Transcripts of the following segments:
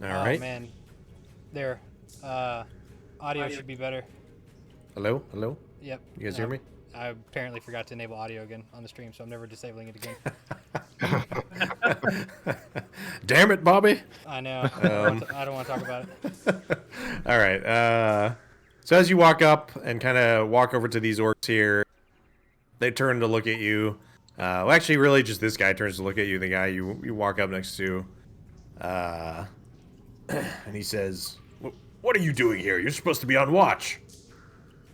All Oh right. man, there. Audio should be better. Hello? Hello? Yep. You guys hear me? I apparently forgot to enable audio again on the stream, so I'm never disabling it again. Damn it, Bobby. I know. I don't want to talk about it. All right. So as you walk up and kind of walk over to these orcs here, they turn to look at you. Well, actually, really, just this guy turns to look at you, the guy you walk up next to. And he says, "What are you doing here? You're supposed to be on watch."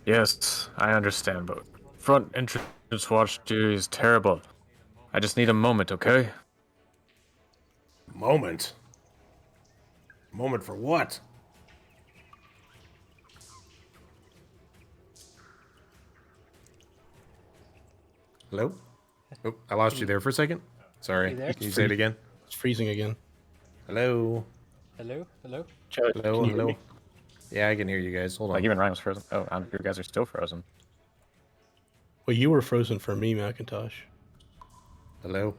Yes, I understand, but front entrance watch duty is terrible. I just need a moment, okay? Moment? Moment for what? Hello? Oh, I lost you there for a second. Sorry. You there? Can you say it again? It's freezing again. Hello? Hello? Hello? Chat, Hello? can you hear Hello? me? Yeah, I can hear you guys. Hold on. Like, even Ryan was frozen. Oh, you guys are still frozen. Well, you were frozen for me, Macintosh. Hello?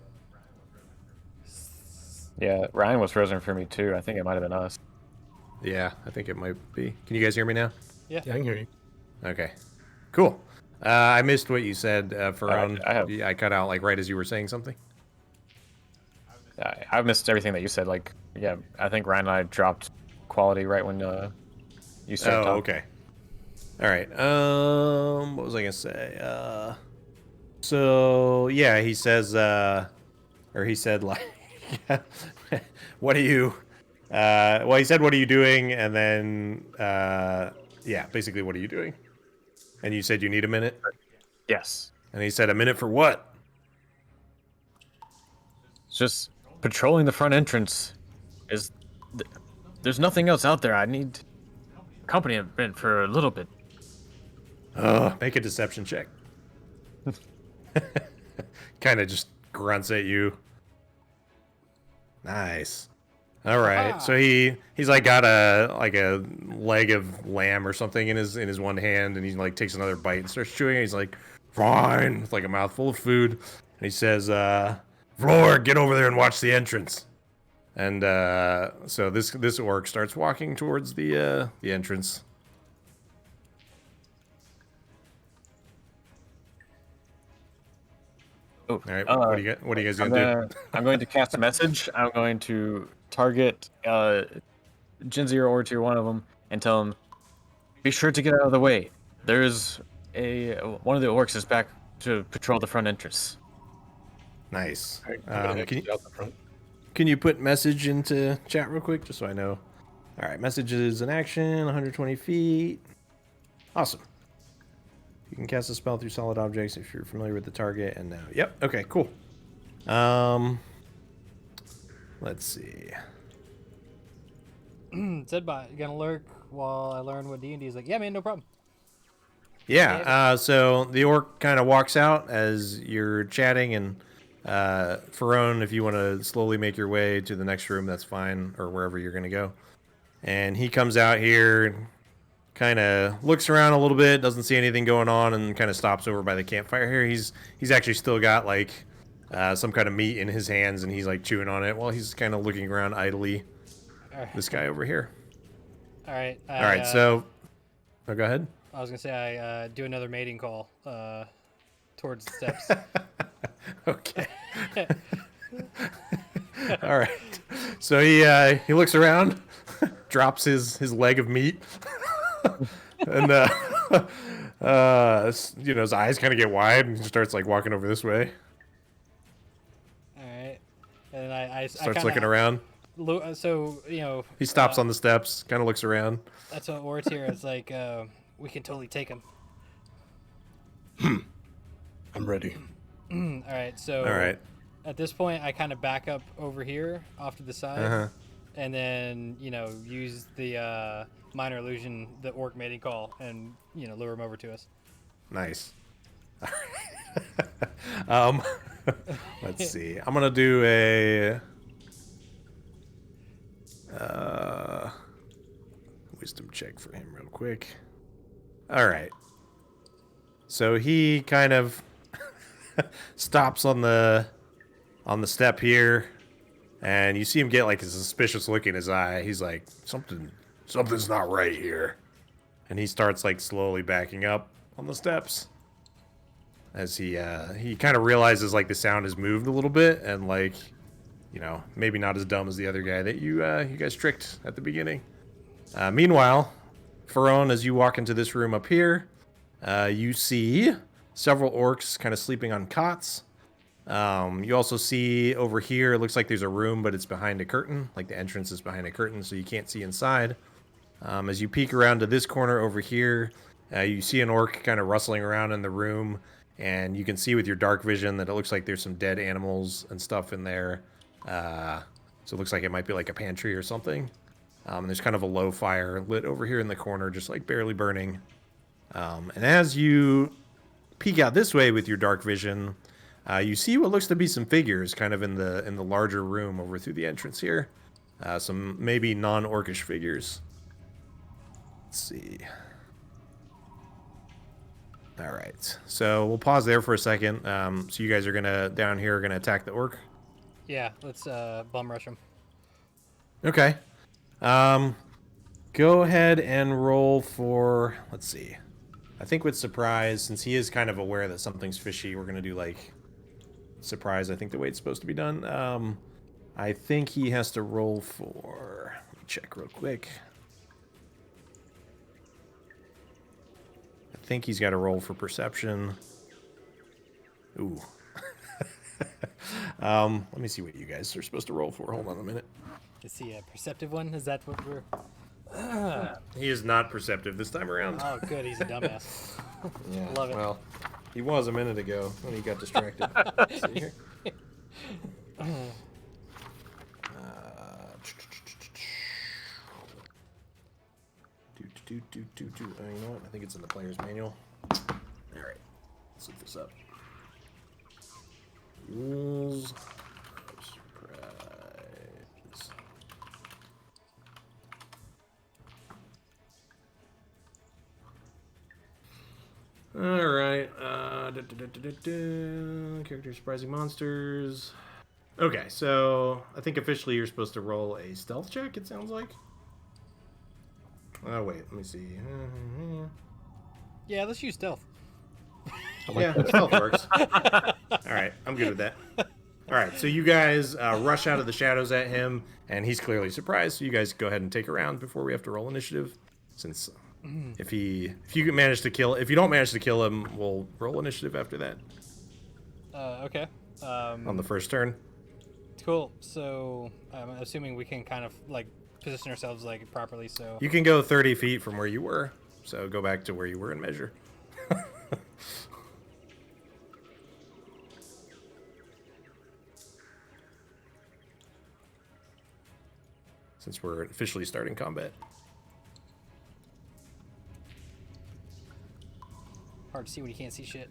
Yeah, Ryan was frozen for me, too. I think it might have been us. Yeah, I think it might be. Can you guys hear me now? Yeah, I can hear you. Okay. Cool. I missed what you said, Farone. I cut out, like, right as you were saying something. I've missed everything that you said. Like, yeah, I think Ryan and I dropped quality right when you started talking. Okay. All right. What was I gonna say? So yeah, he says, or he said like, what are you? Well, he said, "What are you doing?" And then, yeah, basically, what are you doing? And you said you need a minute. Yes. And he said, "A minute for what?" It's just patrolling the front entrance. There's nothing else out there. I need company for a little bit. Make a deception check. Kind of just grunts at you. Nice. All right. So he's like got a leg of lamb or something in his one hand, and he like takes another bite and starts chewing it. He's like, "Fine," with like a mouthful of food, and he says, "Floor, get over there and watch the entrance." And so this orc starts walking towards the entrance. Oh, All right. What are you guys gonna do? I'm going to cast a message. I'm going to target Jinzi or Tier one of them and tell them, be sure to get out of the way. There's one of the orcs is back to patrol the front entrance. Nice. All right, I'm gonna exit out the front. Can you put message into chat real quick, just so I know? All right, messages in action, 120 feet. Awesome. You can cast a spell through solid objects if you're familiar with the target. And now, yep. Okay, cool. Let's see. Zedbot, you gonna lurk while I learn what D&D is like? Yeah, man, no problem. Yeah. So the orc kind of walks out as you're chatting, and Farone, if you want to slowly make your way to the next room, that's fine, or wherever you're gonna go. And he comes out here, kind of looks around a little bit, doesn't see anything going on, and kind of stops over by the campfire here. He's actually still got like some kind of meat in his hands, and he's like chewing on it while he's kind of looking around idly. This guy over here. All right. All right. So, go ahead. I was gonna say I do another mating call towards the steps. Okay. All right. So he looks around, drops his leg of meat, and his eyes kind of get wide, and he starts like walking over this way. All right. And I Starts looking around. So He stops on the steps, kind of looks around. That's what Ort's here. It's like we can totally take him. I'm ready. All right. So. All right. At this point, I kind of back up over here off to the side, and then use the minor illusion, the orc mating call, and lure him over to us. Nice. Let's see. I'm gonna do a wisdom check for him real quick. All right. So he kind of stops on the step here, and you see him get like a suspicious look in his eye. He's like, something's not right here, and he starts like slowly backing up on the steps as he kind of realizes like the sound has moved a little bit, and like, you know, maybe not as dumb as the other guy that you guys tricked at the beginning. Meanwhile, Pharaon, as you walk into this room up here, you see several orcs kind of sleeping on cots. You also see over here, it looks like there's a room, but it's behind a curtain. Like the entrance is behind a curtain, so you can't see inside. As you peek around to this corner over here, you see an orc kind of rustling around in the room, and you can see with your dark vision that it looks like there's some dead animals and stuff in there. So it looks like it might be like a pantry or something. And there's kind of a low fire lit over here in the corner, just like barely burning. And as you peek out this way with your dark vision, you see what looks to be some figures kind of in the larger room over through the entrance here. Some maybe non-orcish figures. Let's see. All right, so we'll pause there for a second. So you guys are down here are gonna attack the orc. Yeah, let's bum rush him. Okay. Go ahead and roll for, let's see. I think with surprise, since he is kind of aware that something's fishy, we're gonna do like surprise. I think the way it's supposed to be done. I think he has to roll for. Let me check real quick. I think he's got to roll for perception. Ooh. Let me see what you guys are supposed to roll for. Hold on a minute. Is he a perceptive one? Is that what we're... He is not perceptive this time around. Oh, good. He's a dumbass. Yeah. Love it. Well, he was a minute ago when he got distracted. See here. You know what? I think it's in the player's manual. All right. Let's look this up. Rules of surprise. All right. Character surprising monsters. Okay, so I think officially you're supposed to roll a stealth check, it sounds like. Oh, wait, let me see. Yeah, let's use stealth. Yeah, stealth works. All right, I'm good with that. All right, so you guys rush out of the shadows at him, and he's clearly surprised. So you guys go ahead and take a round before we have to roll initiative. Since if you manage to kill, if you don't manage to kill him, we'll roll initiative after that. Okay. On the first turn. Cool. So I'm assuming we can kind of like position ourselves like properly. So You can go 30 feet from where you were. So go back to where you were and measure. Since we're officially starting combat. hard to see when you can't see shit.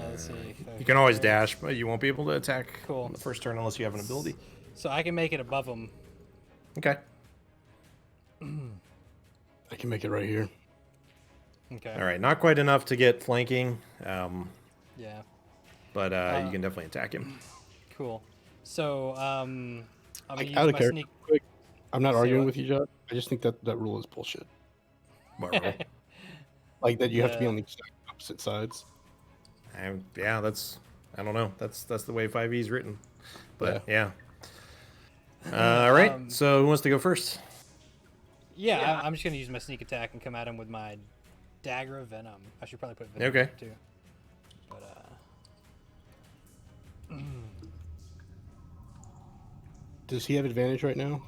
Let's see. You can always dash, but you won't be able to attack Cool. on the first turn unless you have an ability. So I can make it above him. Okay. I can make it right here. Okay. All right. Not quite enough to get flanking, Yeah. but you can definitely attack him. Cool. So I'm gonna use Out of my character, sneak. quick. I'm not Say arguing what? with you, John. I just think that rule is bullshit. What roll? Like that you have to be Yeah. on the exact opposite sides. Yeah, that's, I don't know. That's the way 5e is written. But yeah. All right. So who wants to go first? Yeah, I'm just gonna use my sneak attack and come at him with my dagger of venom. I should probably put venom Okay. in too. But Does he have advantage right now?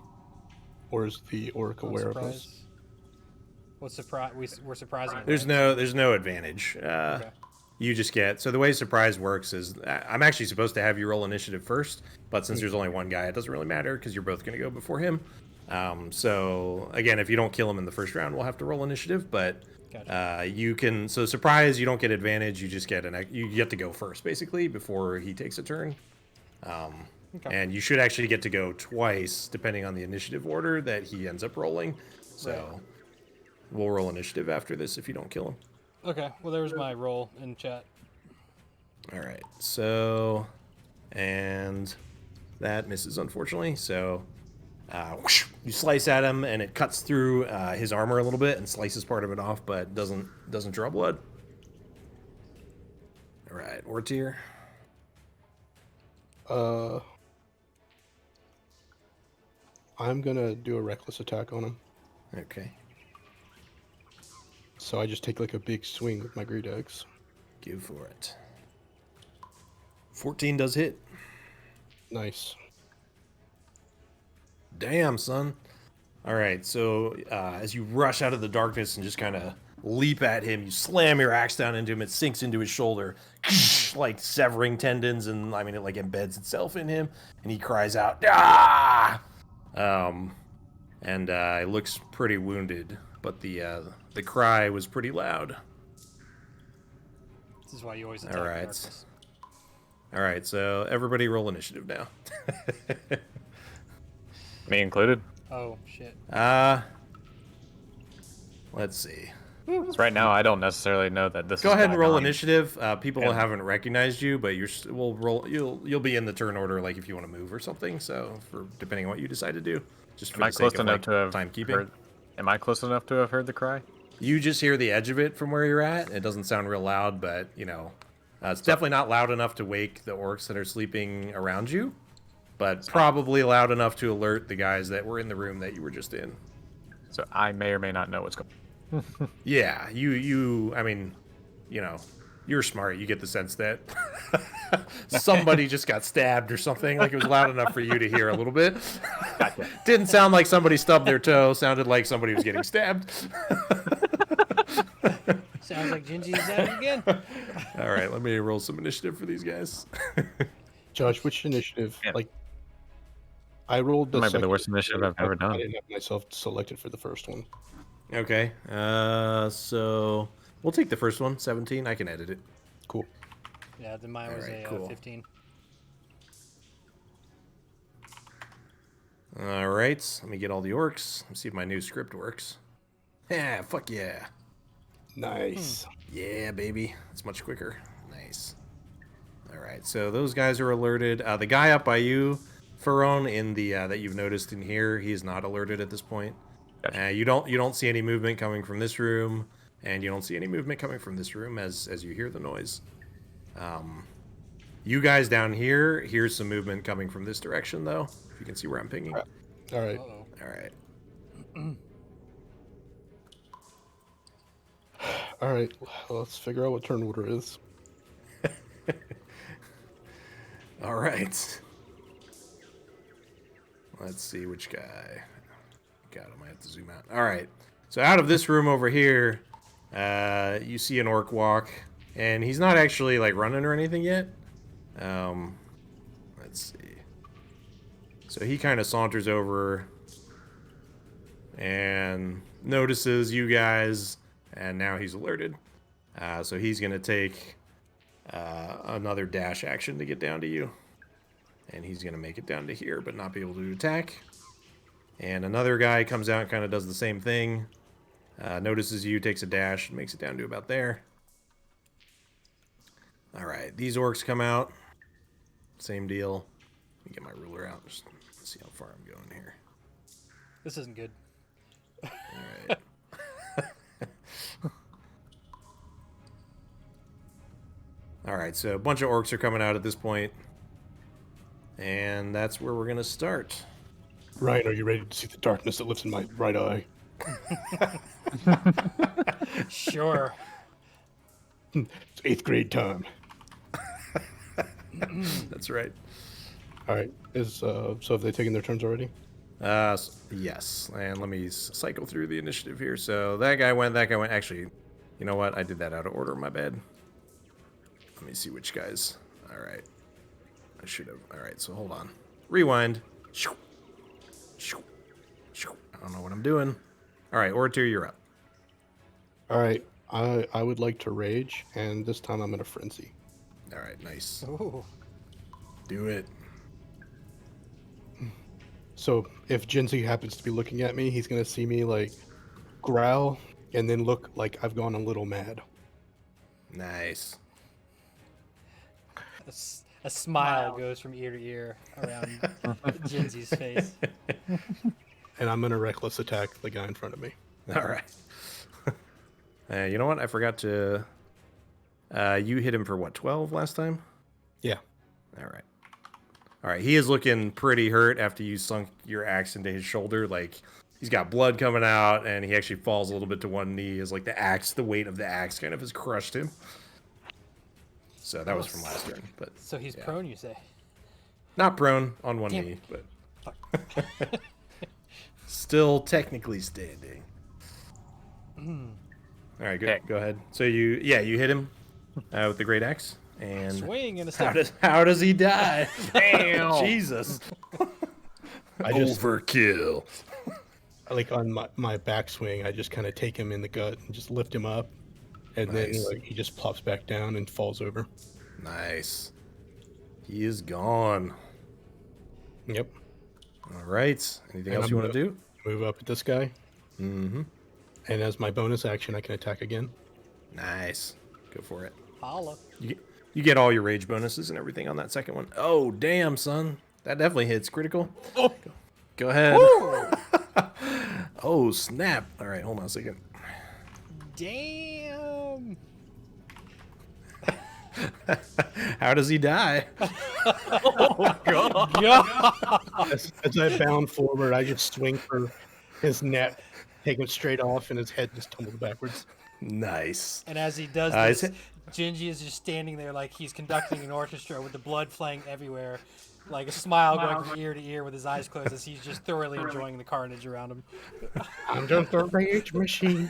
Or is the orc aware of this? surprise. What's surprise? We're surprising. him, There's right? no advantage. Okay. You just get, so the way surprise works is I'm actually supposed to have you roll initiative first, but since there's only one guy, it doesn't really matter because you're both going to go before him. So again, if you don't kill him in the first round, we'll have to roll initiative, but Gotcha. you can, so surprise, you don't get advantage, you just get you get to go first basically before he takes a turn. Okay. And you should actually get to go twice depending on the initiative order that he ends up rolling. So Right. we'll roll initiative after this if you don't kill him. Okay. Well, there's my roll in chat. All right. So, and That misses, unfortunately. So whoosh, you slice at him, and it cuts through his armor a little bit and slices part of it off, but doesn't draw blood. All right, Ortier. I'm gonna do a reckless attack on him. Okay, So I just take like a big swing with my great axe. go for it. 14 does hit. Nice. Damn, son. All right, so as you rush out of the darkness and just kind of leap at him, you slam your axe down into him. It sinks into his shoulder, like severing tendons, and I mean it like embeds itself in him, and he cries out, "Ah!" And he looks pretty wounded, but the cry was pretty loud. This is why you always attack All the right. darkness. All right, so everybody roll initiative now. Me included. Oh shit. Let's see. 'Cause right now, I don't necessarily know that this. Go is ahead and back roll on. initiative. People Yeah. haven't recognized you, but we'll roll. You'll be in the turn order, like if you want to move or something. So for depending on what you decide to do, just for Am I the sake close of enough like, to have timekeeping. heard? Am I close enough to have heard the cry? You just hear the edge of it from where you're at. It doesn't sound real loud, but it's definitely not loud enough to wake the orcs that are sleeping around you, but probably loud enough to alert the guys that were in the room that you were just in. So I may or may not know what's going. Yeah, I mean, you're smart. You get the sense that somebody just got stabbed or something. Like it was loud enough for you to hear a little bit. Gotcha. Didn't sound like somebody stubbed their toe. Sounded like somebody was getting stabbed. Sounds like Gingy's at it again. All right, let me roll some initiative for these guys. Josh, which initiative? Yeah. Like, I rolled the That might be the second worst initiative I've ever I done. didn't have myself selected for the first one. Okay, so we'll take the first one, 17. I can edit it. Cool. Yeah, then mine was Alright, a cool. 15. All right, let me get all the orcs. Let's see if my new script works. Yeah, fuck yeah. Nice. Yeah, baby. It's much quicker. Nice. All right, so those guys are alerted. The guy up by you, Farone, in the that you've noticed in here, he is not alerted at this point. Gotcha. You don't see any movement coming from this room, and you don't see any movement coming from this room as you hear the noise. You guys down here hear some movement coming from this direction, though. If you can see where I'm pinging. All right. Uh-oh. All right. All right. Let's figure out what turn order is. All right. Let's see which guy. God, I might have to zoom out. All right. So out of this room over here, you see an orc walk, and he's not actually like running or anything yet. Let's see. So he kind of saunters over and notices you guys, and now he's alerted. So he's gonna take another dash action to get down to you. And he's going to make it down to here, but not be able to attack. And another guy comes out and kind of does the same thing. Notices you, takes a dash, and makes it down to about there. All right, these orcs come out. Same deal. Let me get my ruler out. Just see how far I'm going here. This isn't good. All right. All right, so a bunch of orcs are coming out at this point. And that's where we're going to start. Ryan, are you ready to see the darkness that lives in my right eye? Sure. It's 8th grade time. That's right. All right. So have they taken their turns already? Yes. And let me cycle through the initiative here. So that guy went. Actually, you know what? I did that out of order. My bad. Let me see which guys. All right. I should have. All right. So hold on. Rewind. I don't know what I'm doing. All right, Orator, you're up. All right. I would like to rage, and this time I'm in a frenzy. All right, nice. Ooh. Do it. So if Jinzi happens to be looking at me, he's gonna see me like growl and then look like I've gone a little mad. Nice. That's A smile goes from ear to ear around Jinzy's face. And I'm gonna reckless attack the guy in front of me. All right. You know what? I forgot to. You hit him for what, 12 last time? Yeah. All right. All right. He is looking pretty hurt after you sunk your axe into his shoulder. Like, he's got blood coming out, and he actually falls a little bit to one knee as, like, the weight of the axe kind of has crushed him. So that was from last turn. But So he's prone, you say? not prone on one Damn knee, but Fuck. still technically standing. All right, good. Okay. Go ahead. So you hit him with the great axe, and Swing and a step. how does he die? Damn. Jesus! I just Overkill. like on my backswing, I just kind of take him in the gut and just lift him up, and then Nice. like, he just plops back down and falls over. Nice. He is gone. Yep. All right. Anything And else I'm you want to gonna do? Move up at this guy, Mm-hmm. and as my bonus action, I can attack again. Nice. Go for it. Holla. You get all your rage bonuses and everything on that second one. Oh, damn, son. That definitely hits critical. Oh. Go ahead. Oh, snap. All right, hold on a second. Damn. How does he die? As I bound forward, I just swing for his neck, take him straight off, and his head just tumbles backwards. Nice. And as he does Is this, it- Gingy is just standing there like he's conducting an orchestra with the blood flying everywhere, like a smile going from ear to ear with his eyes closed as he's just thoroughly enjoying the carnage around him. I'm just a rage machine.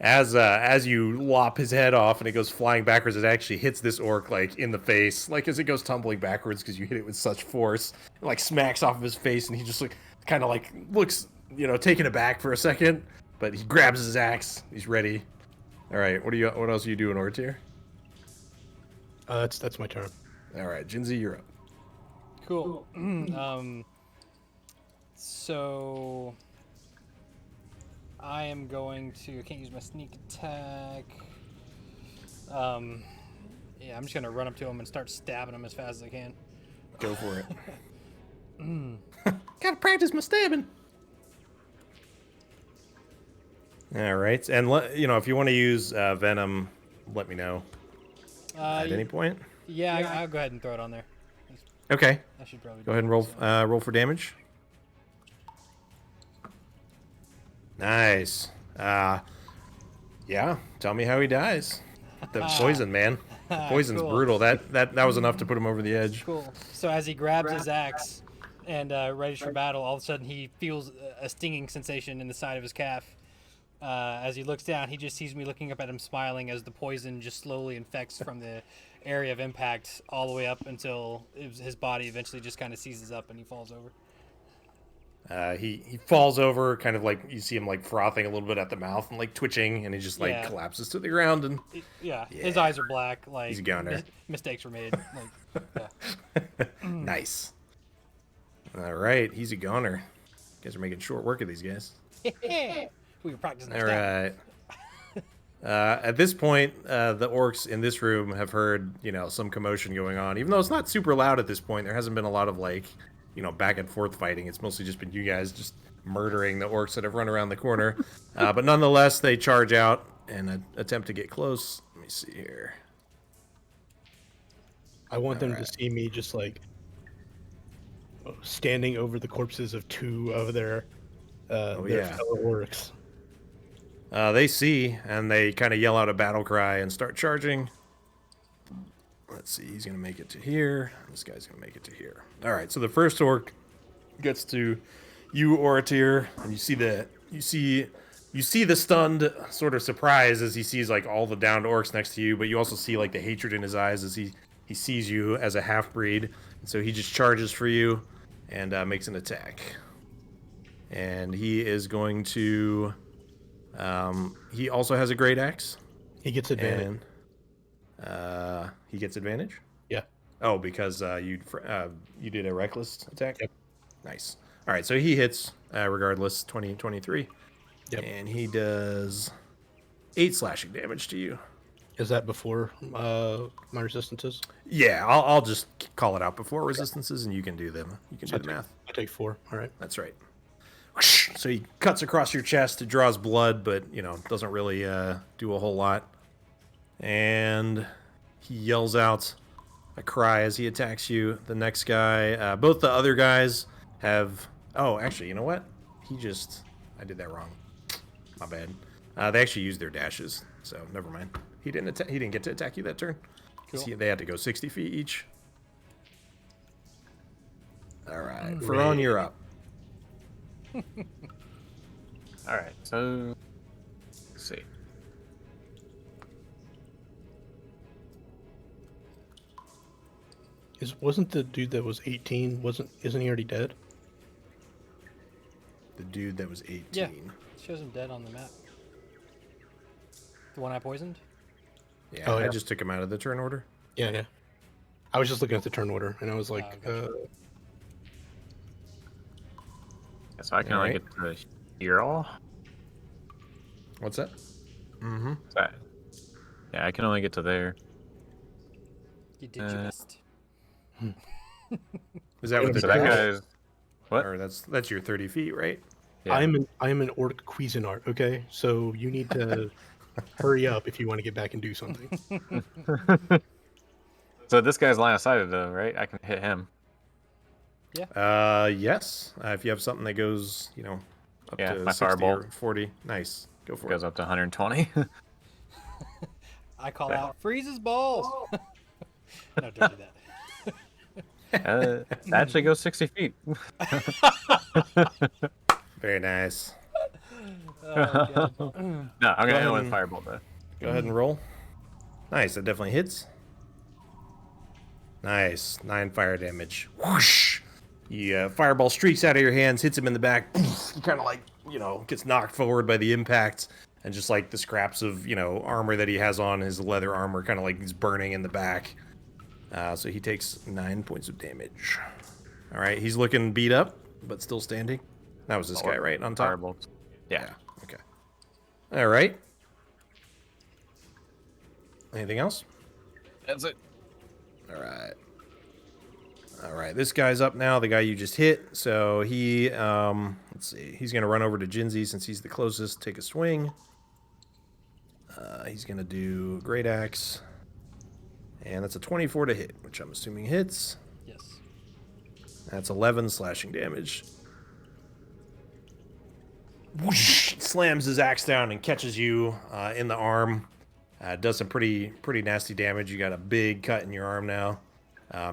As you lop his head off and it goes flying backwards, it actually hits this orc like in the face, like as it goes tumbling backwards because you hit it with such force. It, like smacks off of his face, and he just like kind of like looks, taken aback for a second, but he grabs his axe. He's ready. All right, what else are you doing, Ortier? That's my turn. All right, Jinzy, you're up. Cool. So I am going to. I can't use my sneak attack. Yeah, I'm just gonna run up to him and start stabbing him as fast as I can. Go for it. Gotta practice my stabbing. All right, and if you want to use venom, let me know at any point. Yeah, I'll go ahead and throw it on there. Okay, I should probably go ahead and roll for damage. Nice. Yeah. Tell me how he dies. The poison, man. The poison's Cool. brutal. That was enough to put him over the edge. Cool. So as he grabs his axe and readies for battle, all of a sudden he feels a stinging sensation in the side of his calf. As he looks down, he just sees me looking up at him, smiling as the poison just slowly infects from the area of impact all the way up until his body eventually just kind of seizes up and he falls over. He falls over, kind of like you see him like frothing a little bit at the mouth and like twitching, and he just like Yeah. collapses to the ground. And His eyes are black. Like He's a goner. Mistakes were made. Like, nice. All right, he's a goner. You guys are making short work of these guys. we were practicing. All right. At this point, the orcs in this room have heard, some commotion going on. Even though it's not super loud at this point, there hasn't been a lot of back and forth fighting. It's mostly just been you guys just murdering the orcs that have run around the corner. But nonetheless, they charge out and attempt to get close. Let me see here. I want them to see me just like standing over the corpses of two of their fellow orcs. They see, and they kind of yell out a battle cry and start charging. Let's see, he's going to make it to here. This guy's going to make it to here. All right, so the first orc gets to you, Oratir, and you see the stunned sort of surprise as he sees like all the downed orcs next to you, but you also see like the hatred in his eyes as he sees you as a half-breed. And so he just charges for you and makes an attack. And he is going to... he also has a great axe. He gets advantage. And he gets advantage? Yeah. Oh, because you did a reckless attack? Yep. Nice. All right, so he hits regardless, 23. Yep. And he does 8 slashing damage to you. Is that before my resistances? Yeah, I'll just call it out before resistances, and you can do them. You can So do the math. I take 4. All right. That's right. So he cuts across your chest. It draws blood, but doesn't really do a whole lot. And he yells out a cry as he attacks you. The next guy, both the other guys have. Oh, actually, you know what? I did that wrong. My bad. They actually used their dashes, so never mind. He didn't. He didn't get to attack you that turn. Cool. They had to go 60 feet each. All right, Ferron, you're up. All right, so let's see. Wasn't the dude that was 18? Isn't he already dead? The dude that was 18. Yeah. It shows him dead on the map. The one I poisoned? Yeah, Oh, I yeah. just took him out of the turn order. Yeah, yeah. I was just looking at the turn order, and I was like, gotcha. Yeah, so I can only Alright. get to here all. What's that? Mm-hmm. That. Yeah, I can only get to there. You did your best. Is that what the So that dash- guy's what? Or that's your 30 feet, right? Yeah. I am an orc Cuisinart, okay? So you need to hurry up if you want to get back and do something. So this guy's line of sight though, right? I can hit him. Yes. If you have something that goes, up Yeah, to my 60 firebolt. or 40. Nice. Go for Goes it. up to 120. I call Yeah. out, freeze his balls! No, don't do that. It actually goes 60 feet. Very nice. Oh, God. No, I'm Go gonna hit ahead him with and- firebolt though. Go ahead and roll. Nice. That definitely hits. Nice. 9 fire damage. Whoosh. Fireball streaks out of your hands, hits him in the back. He kind of gets knocked forward by the impact. And just like the scraps of, armor that he has on, his leather armor kind of like he's burning in the back. So he takes 9 points of damage. All right. He's looking beat up, but still standing. That was this guy, right? On top? Firebolt. Yeah. Okay. All right. Anything else? That's it. All right. All right. This guy's up now. The guy you just hit. So he, let's see. He's gonna run over to Jinzi since he's the closest. Take a swing. He's gonna do Great Axe, and that's a 24 to hit, which I'm assuming hits. Yes. That's 11 slashing damage. Whoosh! Slams his axe down and catches you in the arm. Does some pretty nasty damage. You got a big cut in your arm now.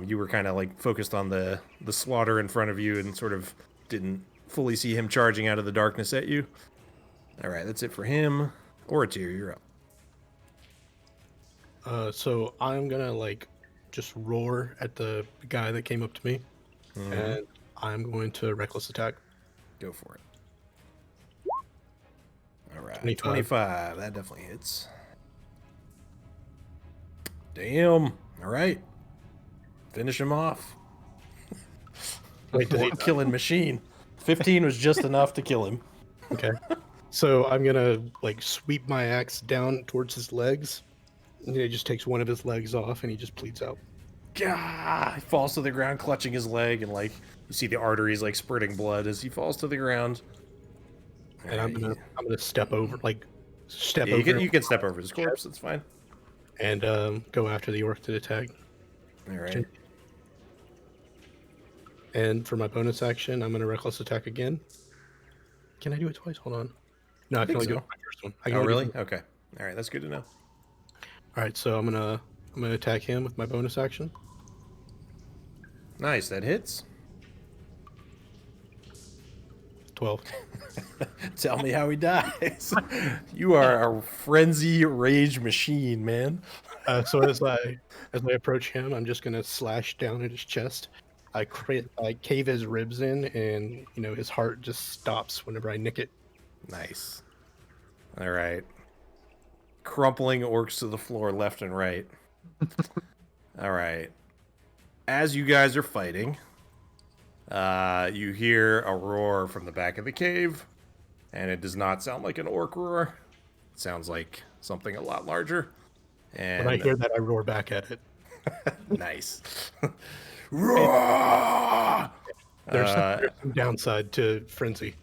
You were kind of like focused on the slaughter in front of you and sort of didn't fully see him charging out of the darkness at you. All right, that's it for him. Oratir, you're up. So I'm gonna just roar at the guy that came up to me, and I'm going to reckless attack. Go for it. All right, 25. 25. That definitely hits. Damn. All right. Finish him off. Wait, does he? Killing machine. 15 was just enough to kill him. Okay. So I'm gonna sweep my axe down towards his legs, and he just takes one of his legs off, and he just bleeds out. Gah! He falls to the ground, clutching his leg, and you see the arteries spurting blood as he falls to the ground. And I'm gonna step over, step Yeah, over, you can step over his corpse. That's fine. and go after the orc to attack. All right. And for my bonus action, I'm gonna reckless attack again. Can I do it twice? Hold on. No, I can think only do so. it for my first one. I can Oh, only do really? it- Okay. All right. That's good to know. All right, so I'm gonna attack him with my bonus action. Nice. That hits. 12. Tell me how he dies. You are a frenzy rage machine, man. So as I approach him, I'm just gonna slash down at his chest. I cave his ribs in, and his heart just stops whenever I nick it. Nice. All right. Crumpling orcs to the floor left and right. All right. As you guys are fighting, you hear a roar from the back of the cave, and it does not sound like an orc roar. It sounds like something a lot larger. And When I hear that, I roar back at it. nice. Roar! There's some downside to frenzy.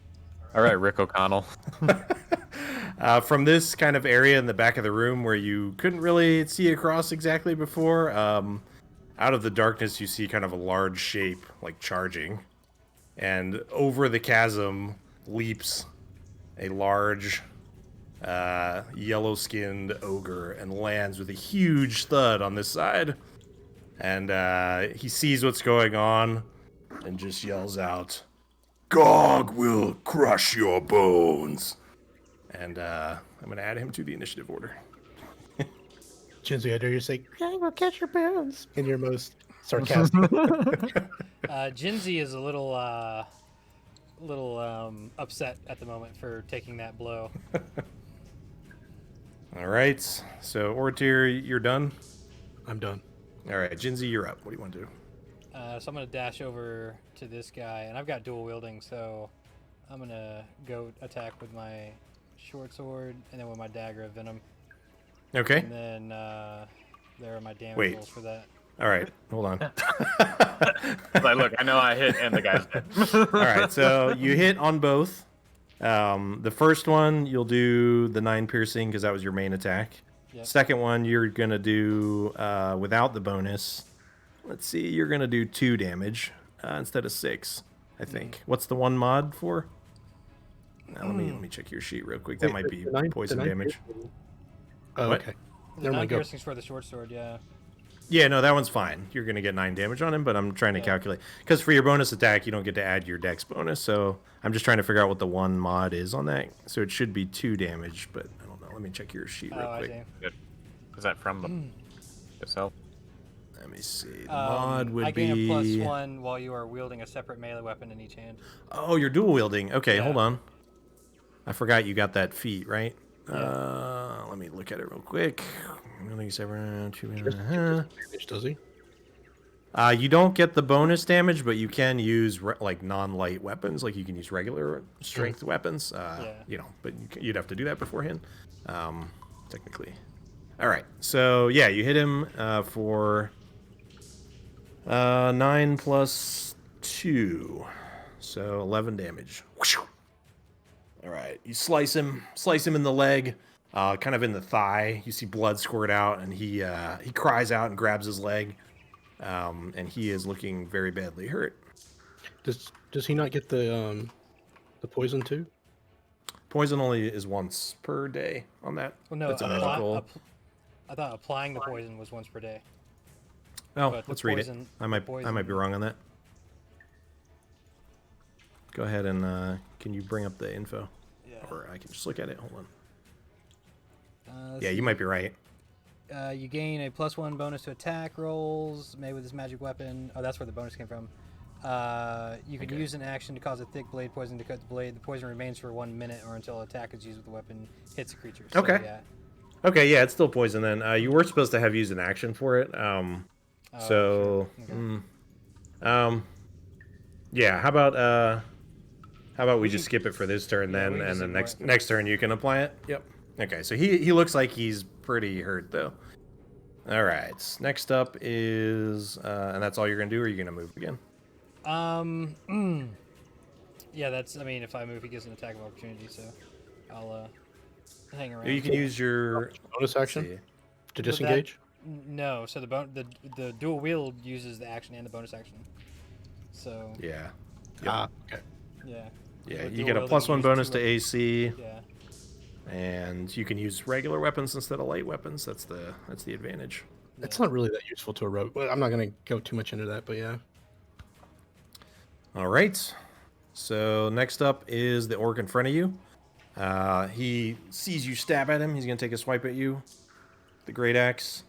All right, Rick O'Connell. From this kind of area in the back of the room where you couldn't really see across exactly before, out of the darkness you see kind of a large shape, like charging. And over the chasm leaps a large, yellow-skinned ogre and lands with a huge thud on this side. And he sees what's going on and just yells out, "Gog will crush your bones." And I'm going to add him to the initiative order. Jinzi, I dare you to say, "I will catch your bones" in your most sarcastic. Jinzi is a little upset at the moment for taking that blow. All right. So, Ortir, you're done? I'm done. All right. Jinzi, you're up. What do you want to do? So I'm gonna dash over to this guy, and I've got dual wielding, so I'm gonna go attack with my short sword and then with my dagger of venom. Okay. And then there are my damage Wait. rolls for that. All right. Hold on. Like, look, I know I hit and the guy's dead. All right. So, you hit on both. The first one, you'll do the 9 piercing because that was your main attack. Yep. Second one, you're going to do without the bonus. Let's see. You're going to do 2 damage instead of 6, I think. What's the one mod for? Now, let me check your sheet real quick. That might be poison damage. Oh, What? okay. The Never 9 mind, go. piercings for the short sword, yeah. Yeah, no, that one's fine. You're going to get 9 damage on him, but I'm trying to calculate. Because for your bonus attack, you don't get to add your dex bonus, so I'm just trying to figure out what the one mod is on that. So it should be 2 damage, but I don't know. Let me check your sheet real Oh, I quick. see. Good. Is that from the yourself? Let me see. The mod would I gain be... a +1 while you are wielding a separate melee weapon in each hand. Oh, you're dual wielding. Okay, Yeah. hold on. I forgot you got that feat, right? Yeah. Let me look at it real quick. Damage, does he? You don't get the bonus damage, but you can use like non-light weapons. Like you can use regular strength weapons. You know, but you'd have to do that beforehand, technically. All right, so yeah, you hit him for 9 plus 2, so 11 damage. All right, you slice him in the leg, kind of in the thigh. You see blood squirt out, and he cries out and grabs his leg, and he is looking very badly hurt. Does he not get the poison too? Poison only is once per day on that. Well, no, It's a magical. I thought applying the poison was once per day. Oh, but the let's read it. poison- I might be wrong on that. Go ahead and can you bring up the info? Yeah. Or I can just look at it. Hold on. Let's Yeah, see. you might be right. You gain a +1 bonus to attack rolls made with this magic weapon. Oh, that's where the bonus came from. You can use an action to cause a thick blade poison to cut the blade. The poison remains for 1 minute or until attack is used with the weapon hits a creature. So, Okay. Yeah. Okay, yeah, it's still poison then. You were supposed to have used an action for it. So, sure. Okay. Yeah. How about we just skip it for this turn then, we and just then ignore it. next turn you can apply it. Yep. Okay, so he looks like he's pretty hurt though. All right. Next up is and that's all you're gonna do, or are you gonna move again? Yeah, that's. I mean, if I move, he gets an attack of opportunity, so I'll hang around. You can use your Bonus action see. to disengage. No, so the dual wield uses the action and the bonus action. So Yeah. Ah, okay. yeah. Yeah, With you dual get a wielding, +1 use bonus 2 to weapons. AC, Yeah. and you can use regular weapons instead of light weapons. That's the advantage. It's not really that useful to a rogue. Well, I'm not going to go too much into that, but yeah. All right. So next up is the orc in front of you. He sees you stab at him. He's going to take a swipe at you. The great axe.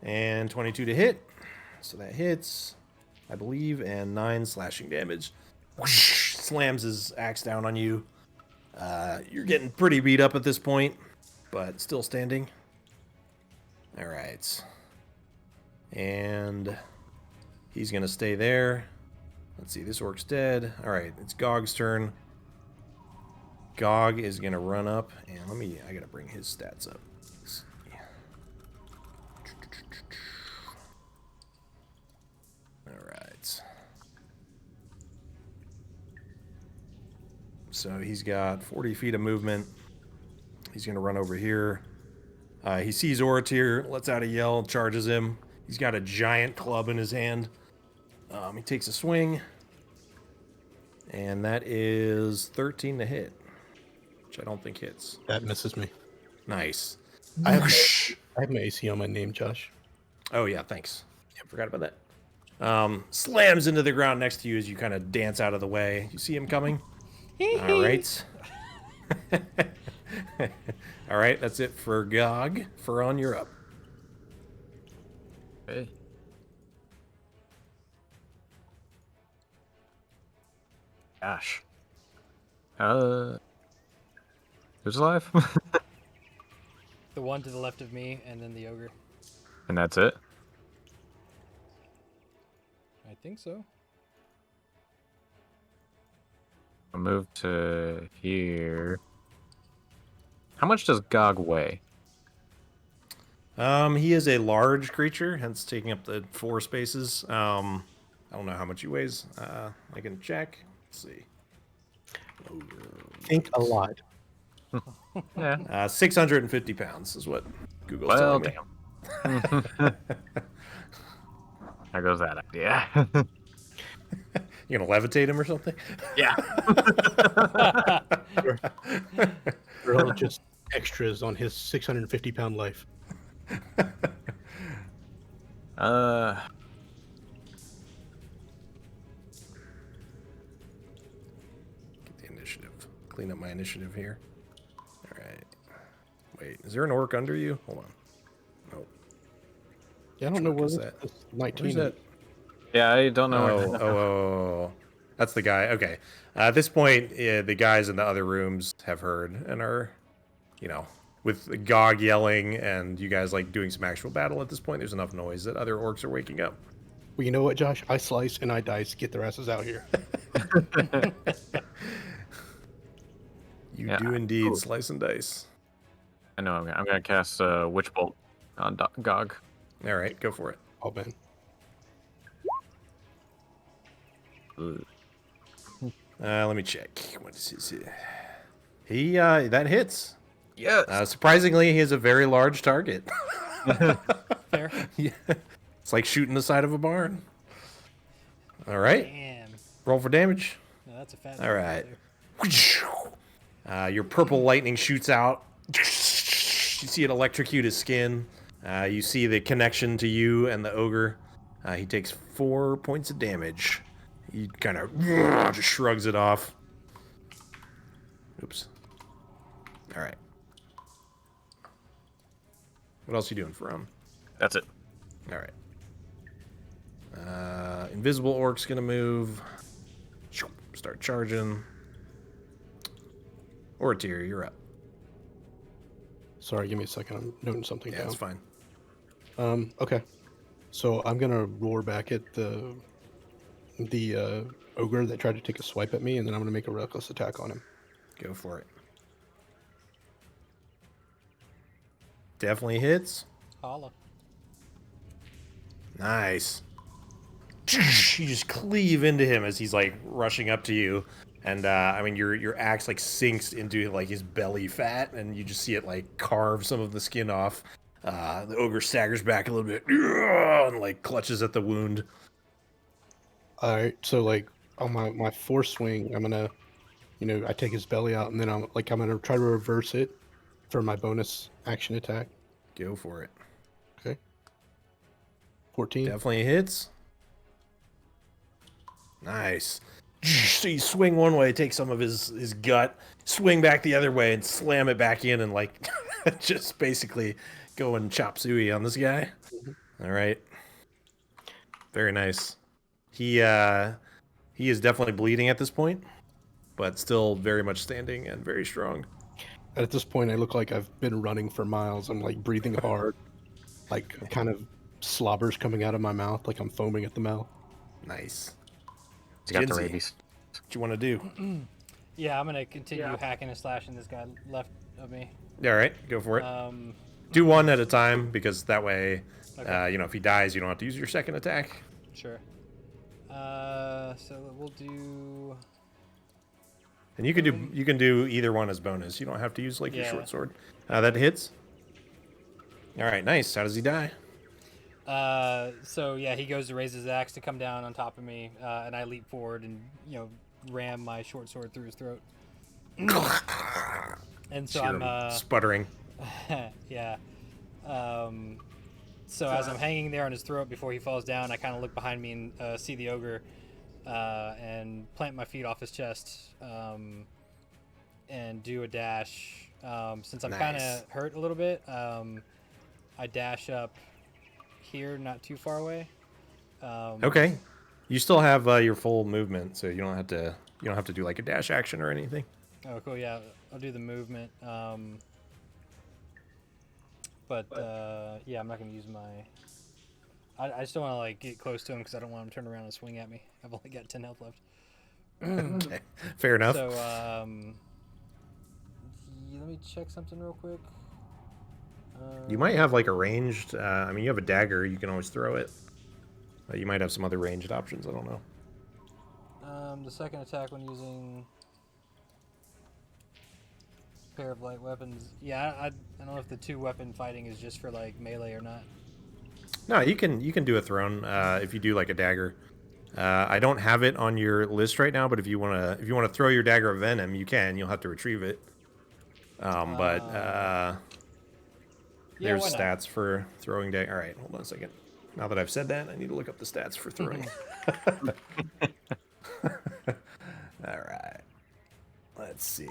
And 22 to hit. So that hits, I believe, and 9 slashing damage. Whoosh, slams his axe down on you. You're getting pretty beat up at this point, but still standing. All right. And he's going to stay there. Let's see, this orc's dead. All right, it's Gog's turn. Gog is going to run up, and I got to bring his stats up. right. So he's got 40 feet of movement. He's going to run over here. He sees Oratir, lets out a yell, charges him. He's got a giant club in his hand. He takes a swing. And that is 13 to hit, which I don't think hits. That misses me. Nice. I have my AC on my name, Josh. Oh, yeah, thanks. Yeah, forgot about that. Slams into the ground next to you as you kind of dance out of the way. You see him coming? All right. All right, that's it for Gog. Furon, you're up. Okay. Gosh. Who's alive? The one to the left of me, and then the ogre. And that's it? I think so. I'll move to here. How much does Gog weigh? He is a large creature, hence taking up the 4 spaces. I don't know how much he weighs. I can check. Let's see. Think a lot. Yeah. 650 pounds is what Google's Well, telling me. damn. There goes that idea. You gonna levitate him or something? Yeah. They're all just extras on his 650-pound life. Get the initiative. Clean up my initiative here. All right. Wait, is there an orc under you? Hold on. Nope. Yeah, I don't know What what is is that? that. Where's 19. that? Yeah, I don't know. Oh. That's the guy. Okay. At this point, the guys in the other rooms have heard and are, with Gog yelling and you guys like doing some actual battle at this point, there's enough noise that other orcs are waking up. Well, you know what, Josh? I slice and I dice. Get their asses out here. You Yeah, do indeed cool. slice and dice. I know. I'm gonna cast Witch Bolt on Gog. All right, go for it. Oh, man. Let me check. What is his? He that hits. Yes. Surprisingly, he is a very large target. Fair. Yeah. It's like shooting the side of a barn. All right, Damn. roll for damage. No, that's a fat. All right. Your purple lightning shoots out. You see it electrocute his skin. You see the connection to you and the ogre. He takes 4 points of damage. He kind of just shrugs it off. Oops. All right. What else are you doing for him? That's it. All right. Invisible orc's gonna move. Start charging. Oratir, you're up. Sorry, give me a second. I'm noting something Yeah, down. that's fine. Okay. So I'm gonna roar back at the ogre that tried to take a swipe at me, and then I'm gonna make a reckless attack on him. Go for it. Definitely hits. Holla. Nice. You just cleave into him as he's like rushing up to you, and I mean your axe like sinks into like his belly fat, and you just see it like carve some of the skin off. The ogre staggers back a little bit and like clutches at the wound. All right. So like on my force swing, I'm gonna, I take his belly out, and then I'm gonna try to reverse it for my bonus action attack. Go for it. Okay. 14. Definitely hits. Nice. So you swing one way, take some of his gut, swing back the other way, and slam it back in, and like just basically go and chop suey on this guy. All right. Very nice. He is definitely bleeding at this point, but still very much standing and very strong. At this point, I look like I've been running for miles. I'm like breathing hard, like kind of slobbers coming out of my mouth, like I'm foaming at the mouth. Nice. He's got the Jinsey. rabies. What you want to do? Yeah, I'm gonna continue hacking and slashing this guy left of me. All right, go for it. Um, Do one at a time because that way, Okay. if he dies, you don't have to use your second attack. sure. So we'll do. And you can do either one as bonus. You don't have to use like your Yeah. short sword. That hits. All right, nice. How does he die? So yeah, he goes to raise his axe to come down on top of me, and I leap forward and ram my short sword through his throat. And so Hear I'm him sputtering. yeah. So as I'm hanging there on his throat before he falls down, I kind of look behind me and see the ogre, and plant my feet off his chest, and do a dash. Since I'm kind Nice. of hurt a little bit, I dash up here, not too far away. Okay. You still have your full movement, so you don't have to do like a dash action or anything. Oh, cool. Yeah, I'll do the movement. But yeah, I'm not gonna use my. I just don't want to like get close to him because I don't want him to turn around and swing at me. I've only got 10 health left. Okay. Fair enough. So let me check something real quick. You might have like a ranged. I mean, you have a dagger. You can always throw it. You might have some other ranged options. I don't know. The second attack when using pair of light weapons. Yeah, I don't know if the 2-weapon fighting is just for like melee or not. No, you can do a thrown if you do like a dagger. I don't have it on your list right now, but if you wanna throw your dagger of venom, you can. You'll have to retrieve it. But Yeah, there's why not? stats for throwing dagger. All right, hold on a second. Now that I've said that, I need to look up the stats for throwing. All right. Let's see.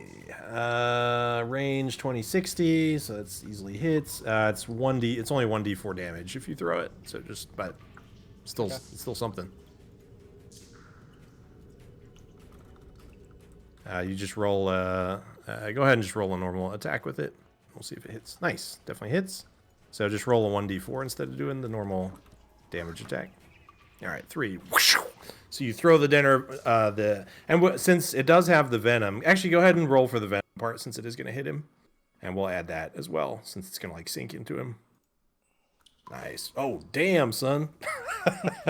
Range 2060, so that's easily hits. It's 1d. It's only 1d4 damage if you throw it. So but still, Okay. it's still something. You just roll. Go ahead and just roll a normal attack with it. We'll see if it hits. Nice, definitely hits. So just roll a 1d4 instead of doing the normal damage attack. All right, 3. So you throw the dinner, since it does have the venom, actually go ahead and roll for the venom part since it is going to hit him, and we'll add that as well since it's going to like sink into him. Nice. Oh, damn, son.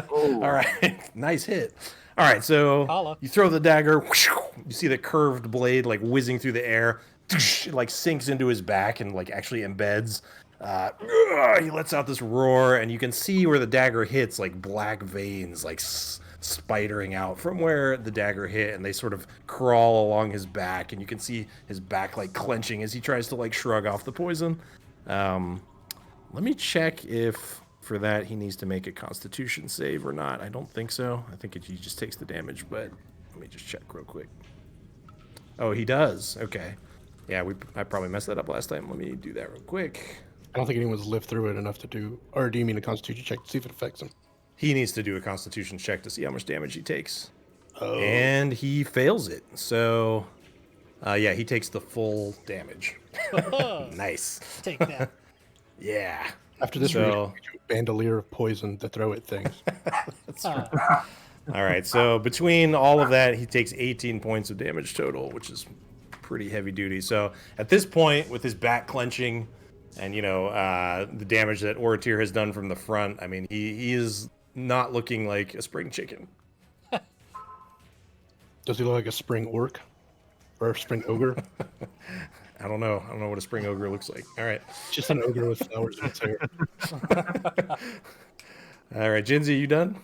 All right, nice hit. All right, so Holla. you throw the dagger. You see the curved blade like whizzing through the air. It like sinks into his back and like actually embeds. He lets out this roar, and you can see where the dagger hits, like black veins, like spidering out from where the dagger hit, and they sort of crawl along his back, and you can see his back like clenching as he tries to like shrug off the poison. Let me check if for that he needs to make a Constitution save or not. I don't think so. I think he just takes the damage, but let me just check real quick. Oh, he does. Okay. Yeah, I probably messed that up last time. Let me do that real quick. I don't think anyone's lived through it enough to do. Or do you mean a Constitution check to see if it affects him? He needs to do a Constitution check to see how much damage he takes. Oh. And he fails it. So, yeah, he takes the full damage. Nice. Take that. Yeah. After this, So- we're gonna get you a bandolier of poison to throw at things. All right. So between all of that, he takes 18 points of damage total, which is pretty heavy duty. So at this point, with his back clenching, and the damage that Oratir has done from the front, I mean, he is not looking like a spring chicken. Does he look like a spring orc? Or a spring ogre? I don't know. I don't know what a spring ogre looks like. All right. Just an ogre with flowers in its hair. All right, Jinzi, you done?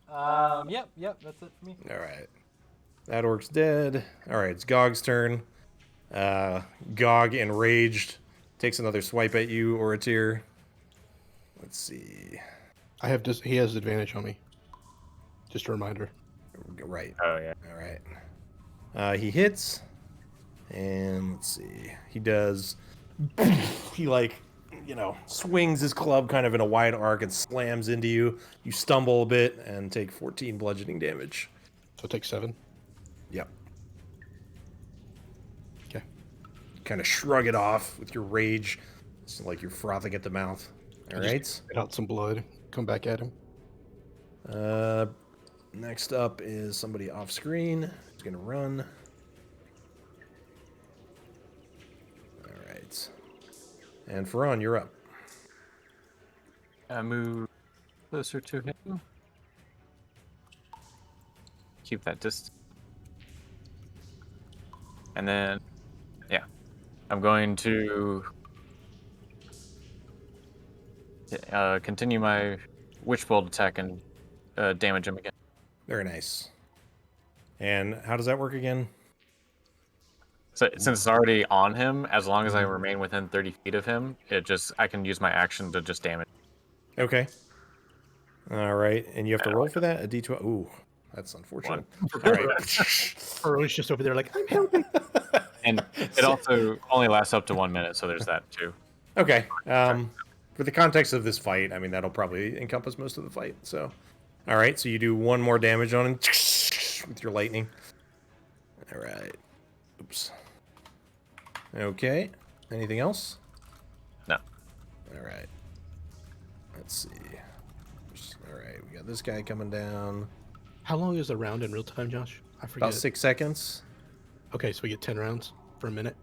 Yep, that's it for me. All right. That orc's dead. All right, it's Gog's turn. Gog, enraged, takes another swipe at you, Oratir. Let's see. He has advantage on me. Just a reminder. Right. Oh yeah. All right. He hits. And let's see. He does. He swings his club kind of in a wide arc and slams into you. You stumble a bit and take 14 bludgeoning damage. So take 7. Yep. Okay. Kind of shrug it off with your rage. It's like you're frothing at the mouth. All right. Get out some blood. Come back at him. Next up is somebody off screen. He's going to run. All right. And Faron, you're up. I move closer to him. keep that distance. And then, yeah, I'm going to continue my Witch Bolt attack and damage him again. Very nice. And how does that work again? So since it's already on him, as long as I remain within 30 feet of him, I can use my action to just damage. Okay. All right, and you have to roll for that? A D12. Ooh, that's unfortunate. All right. Burrow's just over there like, I'm helping. And it also only lasts up to 1 minute, so there's that too. Okay. For the context of this fight, I mean, that'll probably encompass most of the fight. So, all right, so you do 1 more damage on him with your lightning. All right. Oops. Okay. Anything else? No. All right. Let's see. All right, we got this guy coming down. How long is a round in real time, Josh? I forget. About 6 seconds. Okay, so we get 10 rounds for a minute.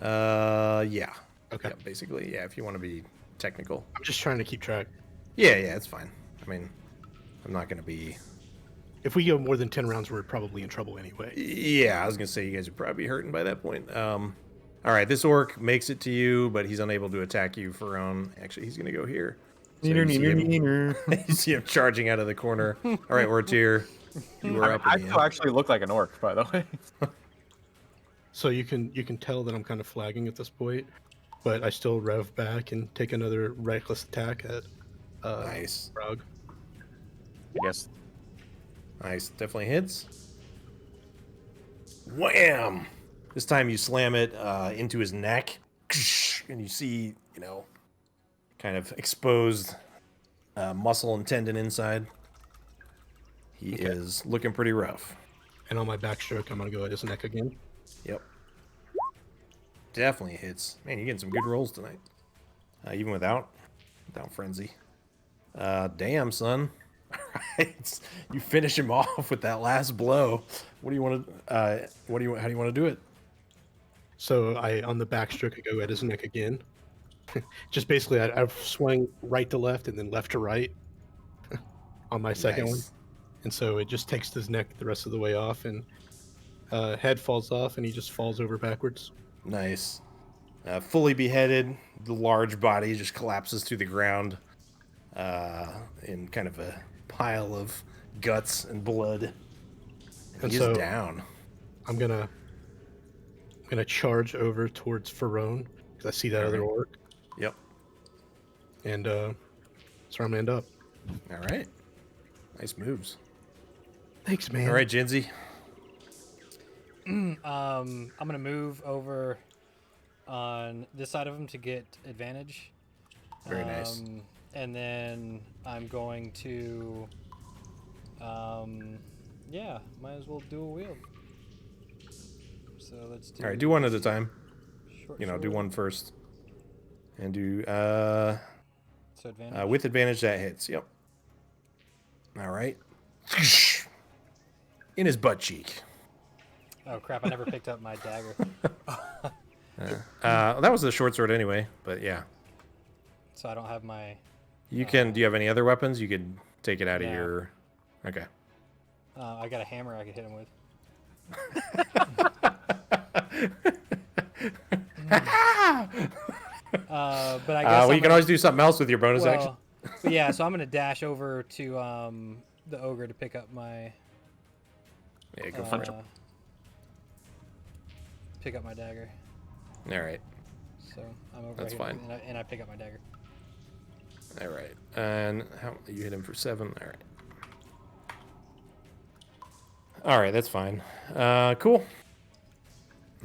Yeah. Okay. Yeah, basically, yeah, if you want to be technical. I'm just trying to keep track. Yeah, it's fine. I mean, I'm not going to be... If we go more than 10 rounds, we're probably in trouble anyway. Yeah, I was going to say you guys would probably be hurting by that point. All right, this orc makes it to you, but he's unable to attack you for Actually, he's going to go here. So you see him charging out of the corner. All right, Ortier, you were up I in the still end. actually look like an orc, by the way. So you can tell that I'm kind of flagging at this point, but I still rev back and take another reckless attack at Nice. Rug. Yes. Nice, definitely hits. Wham! This time you slam it into his neck, and you see, kind of exposed muscle and tendon inside. He is looking pretty rough. And on my backstroke, I'm going to go at his neck again. Yep. Definitely hits. Man, you're getting some good rolls tonight. Even without frenzy. Damn, son. All right. You finish him off with that last blow. What do you want to how do you want to do it? So on the backstroke, I go at his neck again. Just basically, I've swung right to left and then left to right on my second one. And so it just takes his neck the rest of the way off, and head falls off, and he just falls over backwards. Nice. Fully beheaded, the large body just collapses to the ground in kind of a pile of guts and blood. And he's down. I'm gonna charge over towards Farone because I see that other orc. Yep. And that's where I'm gonna end up. All right. Nice moves. Thanks, man. All right, Jinsey. I'm gonna move over on this side of him to get advantage. Very nice. And then I'm going to, might as well do a wield. So let's do. All right, do one at a time. Short Do sword. one first. And do So advantage. with advantage that hits. Yep. All right. In his butt cheek. Oh crap! I never picked up my dagger. That was the short sword anyway, but yeah. So I don't have my. You can. Do you have any other weapons? You could take it out of No. your. Okay. I got a hammer I could hit him with. But I guess You can always do something else with your bonus action. But yeah, so I'm gonna dash over to the ogre to pick up my. Yeah, go for it. Pick up my dagger. All right. So I'm over That's here, fine. and I pick up my dagger. All right. And how you hit him for 7? All right. All right, that's fine. Cool.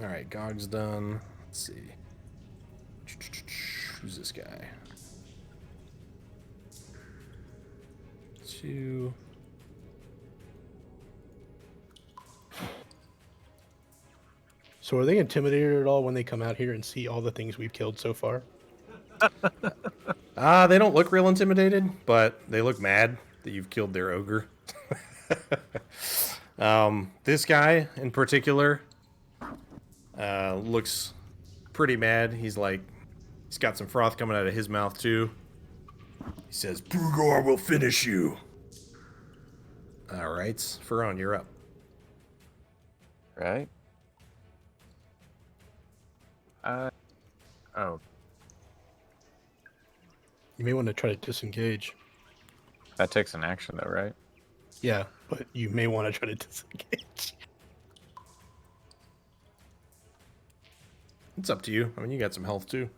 All right, Gog's done. Let's see. Who's this guy? 2. So are they intimidated at all when they come out here and see all the things we've killed so far? They don't look real intimidated, but they look mad that you've killed their ogre. This guy in particular looks pretty mad. He's got some froth coming out of his mouth too. He says, "Brugar will finish you." All right, Ferone, you're up. Right. Oh, You may want to try to disengage. that takes an action though, right? Yeah, but you may want to try to disengage. It's up to you. I mean, you got some health too.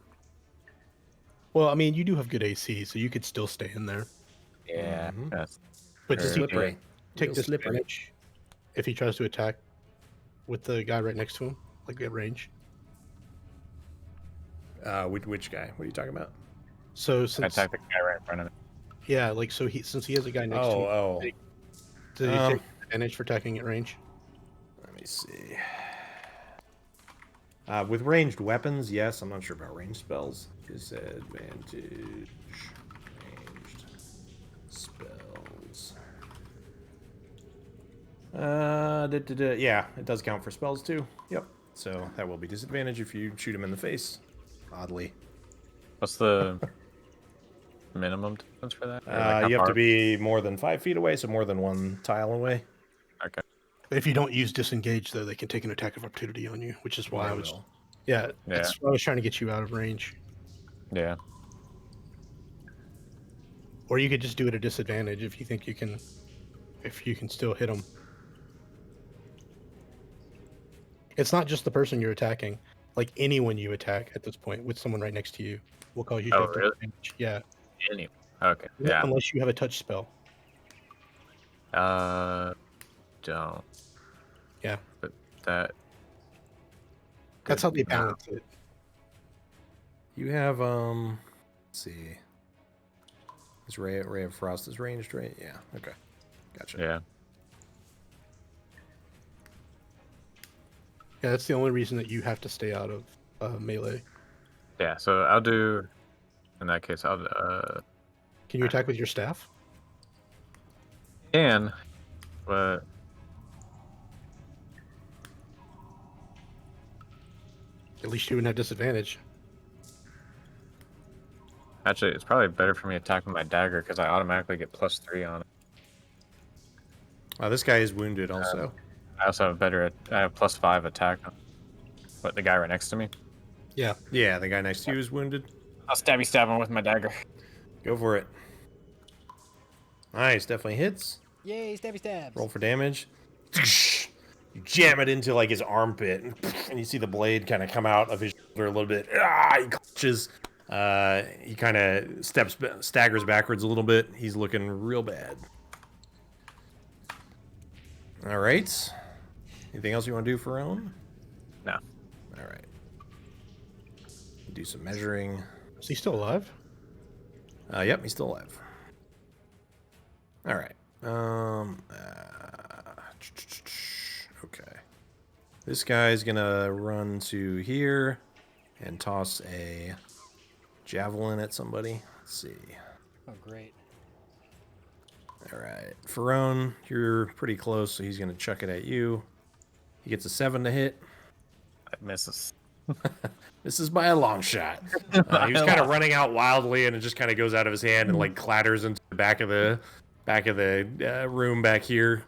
Well, I mean, you do have good AC, so you could still stay in there. Yeah. Mhm. That's But does he Slippery. take Real slippery. disadvantage if he tries to attack with the guy right next to him, like at range? Which guy? What are you talking about? So I since attacked the guy right in front of me. yeah, like so since he has a guy next to him, Oh. does he take advantage for attacking at range? Let me see. With ranged weapons, yes. I'm not sure about ranged spells. Disadvantage. Ranged spells. Yeah, it does count for spells too. Yep. So that will be disadvantage if you shoot him in the face. Oddly. What's the minimum distance for that? Or, like, how You have to far? be more than 5 feet away, so more than one tile away. Okay. If you don't use disengage, though, they can take an attack of opportunity on you, which is why I was. will. Yeah, Yeah. that's why I was trying to get you out of range. Yeah. Or you could just do it at disadvantage if you think you can, if you can still hit them. It's not just the person you're attacking. Like anyone you attack at this point with someone right next to you will cause you to Oh, have really? disadvantage. Yeah. Anyway. Okay. Yeah. Unless you have a touch spell. Don't. Yeah. But that. That's how they Good. balance it. You have let's see. This Ray of Frost is ranged, right? Yeah. Okay. Gotcha. Yeah. Yeah, that's the only reason that you have to stay out of melee. Yeah. So I'll do. In that case, I'll Can you attack with your staff? can, but At least you wouldn't have disadvantage. actually, it's probably better for me attacking my dagger because I automatically get +3 on it. This guy is wounded also. I also have I have +5 attack. But the guy right next to me, Yeah. Yeah, the guy next to you is wounded. I'll stab him with my dagger. Go for it. Nice, definitely hits. Yay, stabby stabs. Roll for damage. You jam it into like his armpit, and you see the blade kind of come out of his shoulder a little bit. He clutches. He kind of staggers backwards a little bit. He's looking real bad. All right. Anything else you want to do for Owen? No. All right. Do some measuring. Is he still alive? Yep, he's still alive. All right. Okay. This guy's gonna run to here and toss a javelin at somebody. Let's see. Oh, great. All right. Ferone, you're pretty close, so he's gonna chuck it at you. He gets a 7 to hit. It misses. This is by a long shot. He was kind of running out wildly, and it just kind of goes out of his hand and like clatters into the back of the room back here.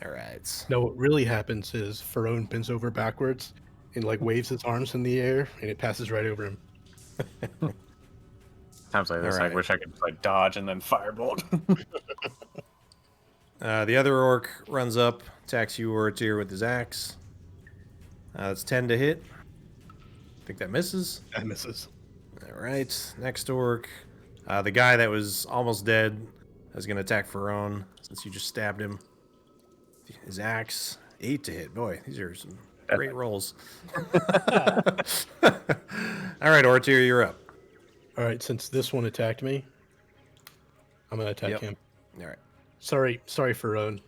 All right. No, what really happens is Ferone bends over backwards and like waves his arms in the air, and it passes right over him. Times like this, Alright. I wish I could like dodge and then firebolt. The other orc runs up, attacks you, Oratir, with his axe. That's 10 to hit. I think that misses. That misses. All right. Next orc. The guy that was almost dead is going to attack Ferone since you just stabbed him. His axe, 8 to hit. Boy, these are some great rolls. All right, Oratir, you're up. All right, since this one attacked me, I'm gonna attack Yep. him. All right. Sorry, Ferone.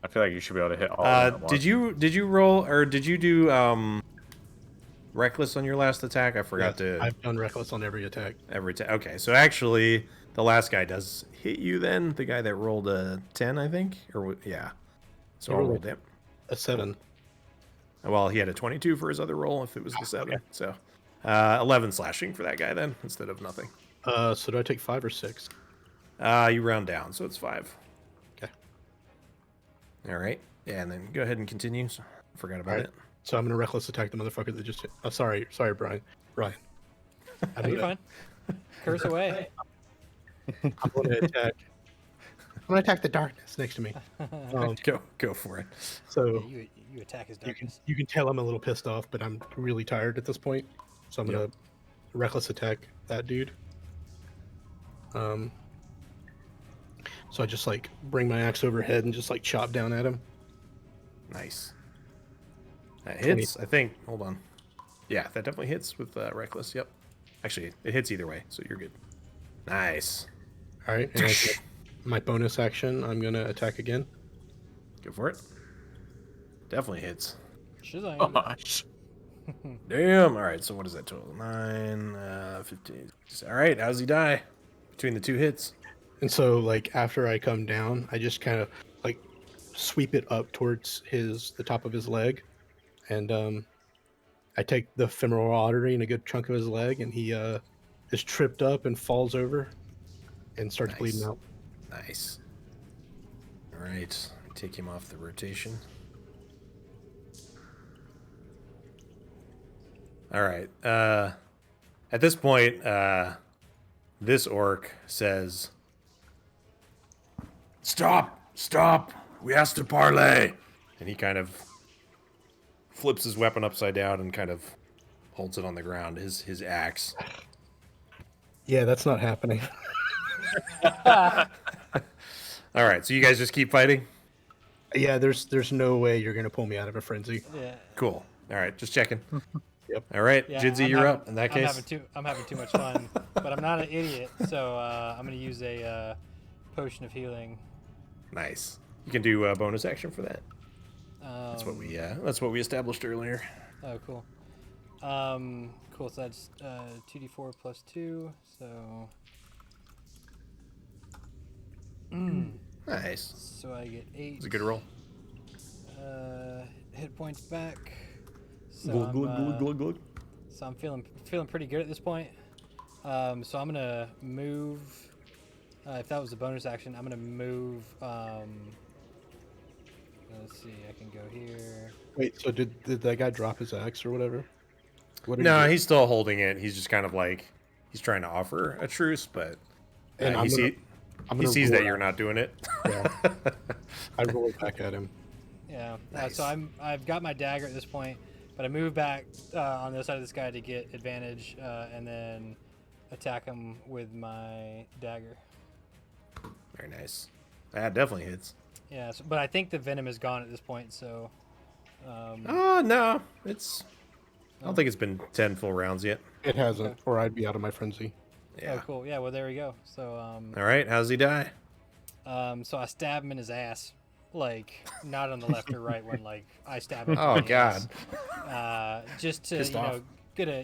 I feel like you should be able to hit all of them at Did you roll, or did you do reckless on your last attack? I forgot Yes, to I've done reckless on every attack. Okay, so actually the last guy does hit you then, the guy that rolled a 10, I think, yeah. So He I'll rolled roll him. A 7. Well, he had a 22 for his other roll if it was the 7. So 11 slashing for that guy then instead of nothing. So do I take 5 or 6? You round down, so it's 5. Okay. All right. Yeah, and then go ahead and continue. Forgot about Alright. it. So I'm gonna reckless attack the motherfucker that just hit. Oh, sorry, Brian. Brian. I'm Oh, you're gonna, fine. Curse away. I'm gonna attack. I'm gonna attack the darkness next to me. Go for it. So Yeah, you attack his you can darkness. tell I'm a little pissed off, but I'm really tired at this point. So I'm gonna reckless attack that dude. So I just like bring my axe overhead and just like chop down at him. Nice. That hits, I think. Hold on. Yeah, that definitely hits with reckless. Yep. Actually, it hits either way, so you're good. Nice. All right, and my bonus action, I'm gonna attack again. Go for it. Definitely hits. Shazam. Gosh. Damn. All right, so what is that total? 9, 15. All right, how's he die? Between the two hits. And so like after I come down, I just kind of like sweep it up towards the top of his leg, and I take the femoral artery and a good chunk of his leg, and he is tripped up and falls over and starts bleeding out. Nice. All right, take him off the rotation. All right. At this point, this orc says, "Stop! Stop! We has to parley!" And he kind of flips his weapon upside down and kind of holds it on the ground. His axe. Yeah, that's not happening. All right, so you guys just keep fighting. Yeah, there's no way you're gonna pull me out of a frenzy. Yeah. Cool. All right, just checking. Yep. All right, Yeah, Jinzy, you're up. In that case, I'm having too much fun, but I'm not an idiot, so I'm gonna use a potion of healing. nice. You can do a bonus action for that. That's That's what we established earlier. Oh, cool. Cool. So that's 2d4 plus 2. So. Nice. So I get 8. It's a good roll. Hit points back. So Glug, I'm, glug, glug, glug, glug. So I'm feeling pretty good at this point. So I'm gonna move. If that was a bonus action, I'm gonna move. Let's see. I can go here. Wait, so did that guy drop his axe or whatever? What did No, he do? he's still holding it. He's just kind of like he's trying to offer a truce, but And he, I'm he gonna sees roar that you're at- not doing it. Yeah. I roll back at him. Yeah. Nice. So I've got my dagger at this point, but I move back on the other side of this guy to get advantage, and then attack him with my dagger. Very nice. That definitely hits. Yeah. But I think the venom is gone at this point, so. Oh no, it's. I don't think it's been 10 full rounds yet. It hasn't, or I'd be out of my frenzy. Yeah. Oh, cool. Yeah. Well, there we go. So All right, how's he die? so I stab him in his ass, like not on the left or right when like I stab him. Oh in the God. ass. Just to Pissed off. get a,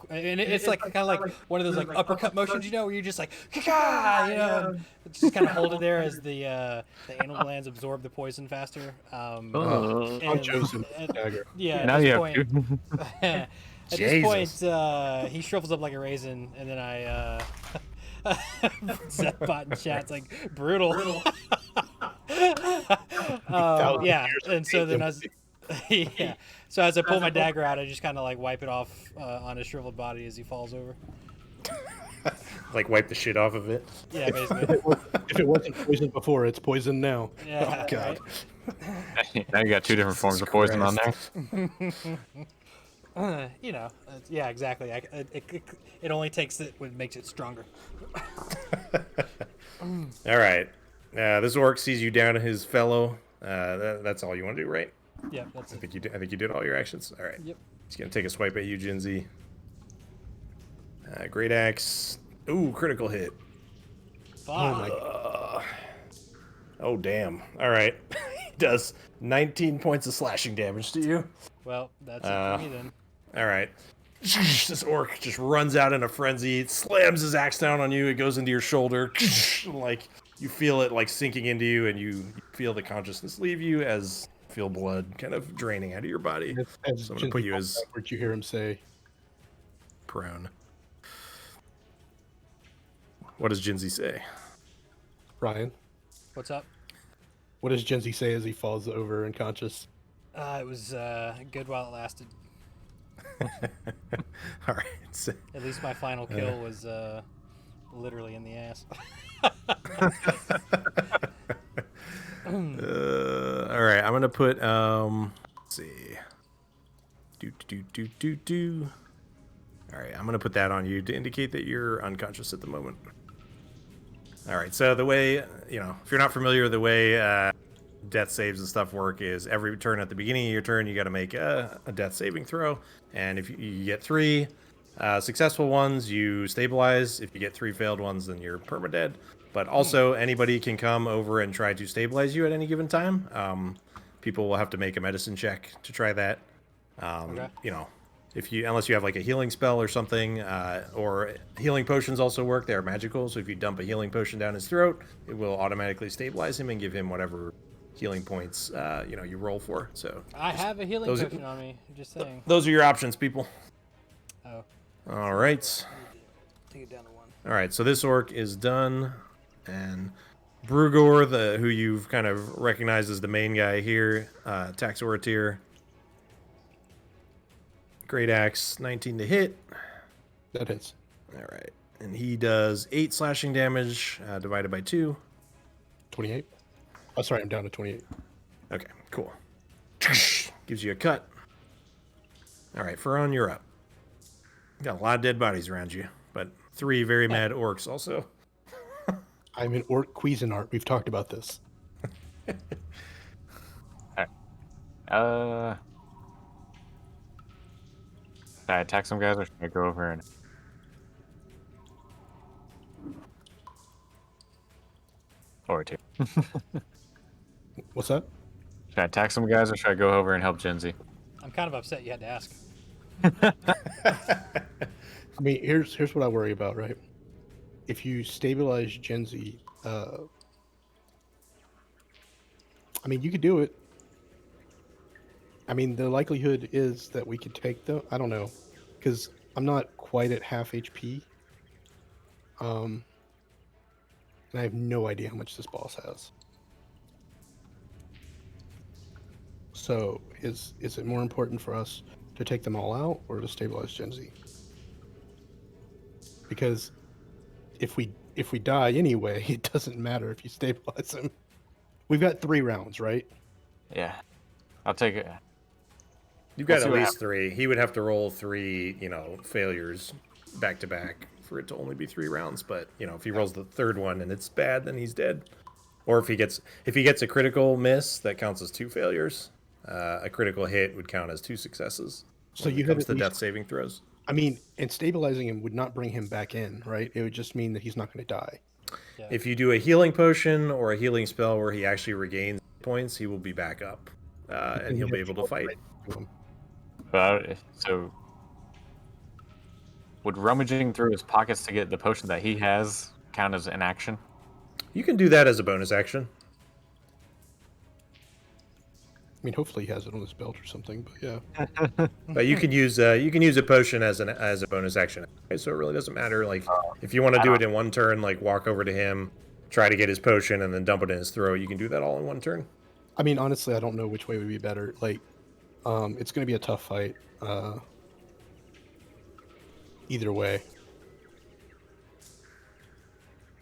and it's like kind of like one of those like uppercut motions, where you're just like, "Ka-ka!" and just kind of hold it there as the anal glands absorb the poison faster. Oh. I'm chosen dagger. Yeah. Now At you this have point, two. at Jesus. this point, he shrivels up like a raisin, and then I Zepbot in chat's like brutal. Yeah, and so then as yeah, so as I pull my dagger out, I just kind of like wipe it off on his shriveled body as he falls over. Like wipe the shit off of it. Yeah, basically. If it wasn't poison before, it's poison now. Yeah. Oh God. right? Now you got two different forms of poison on there. Yeah, exactly. It only takes it when it makes it stronger. All right. This orc sees you down to his fellow. That's all you want to do, right? Yeah, that's I it. think you did. I think you did all your actions. All right. Yep. He's gonna take a swipe at you, Jinzy. Great axe. Ooh, critical hit. Fuck. Oh my! Oh damn. All right. He does 19 points of slashing damage to you. Well, that's it for me then. All right. This orc just runs out in a frenzy, slams his axe down on you. It goes into your shoulder. Like you feel it like sinking into you, and you feel the consciousness leave you as you feel blood kind of draining out of your body. As So I'm gonna put you as Where'd you hear him say? prone. What does Jinzy say? Ryan, What's up? What does Genzi say as he falls over unconscious? It was good while it lasted. All right. So, At least my final kill was literally in the ass. all right. I'm gonna put. Let's see. Do. All right. I'm gonna put that on you to indicate that you're unconscious at the moment. All right. So the way if you're not familiar with the way death saves and stuff work is every turn at the beginning of your turn you got to make a death saving throw, and if you get 3 successful ones you stabilize. If you get 3 failed ones then you're permadead. But also anybody can come over and try to stabilize you at any given time. People will have to make a medicine check to try that. Okay. Unless you have like a healing spell or something, or healing potions also work. They are magical, so if you dump a healing potion down his throat, it will automatically stabilize him and give him whatever healing points you roll for. So I have a healing potion on me. I'm just saying. those are your options, people. Oh. All right. Take it down to 1. All right. So this orc is done, and Brugor, who you've kind of recognized as the main guy here, attacks Oratir. Great axe, 19 to hit. That hits. All right. And he does 8 slashing damage divided by 2. 28. Oh, sorry, I'm down to 28. Okay, cool. Gives you a cut. All right, Faron, you're up. Got a lot of dead bodies around you, but 3 very mad orcs also. I'm an orc Cuisinart. We've talked about this. Should I attack some guys or should I go over and... Or 2. What's that? Should I attack some guys or should I go over and help Genzi? I'm kind of upset you had to ask. I mean, here's what I worry about, right? If you stabilize Genzi, I mean, you could do it. I mean, the likelihood is that we could take them. I don't know, because I'm not quite at half HP. And I have no idea how much this boss has. So, is it more important for us to take them all out or to stabilize Genzi? Because if we die anyway, it doesn't matter if you stabilize him. We've got 3 rounds, right? Yeah. I'll take it. You've got We'll see at what least 3. He would have to roll 3, failures back to back for it to only be 3 rounds. But, if he rolls the 3rd one and it's bad, then he's dead. Or if he gets a critical miss, that counts as 2 failures. A critical hit would count as 2 successes. So when you it have comes at to least, death saving throws. I mean, and stabilizing him would not bring him back in, right? It would just mean that he's not going to die. Yeah. If you do a healing potion or a healing spell where he actually regains points, he will be back up, and he'll be able to fight. So, would rummaging through his pockets to get the potion that he has count as an action? You can do that as a bonus action. I mean, hopefully he has it on his belt or something, but yeah. But you can use a potion as a bonus action. Okay, so it really doesn't matter. Like if you want to do it in one turn, like walk over to him, try to get his potion, and then dump it in his throat. You can do that all in one turn. I mean, honestly, I don't know which way would be better. Like, it's going to be a tough fight. Either way.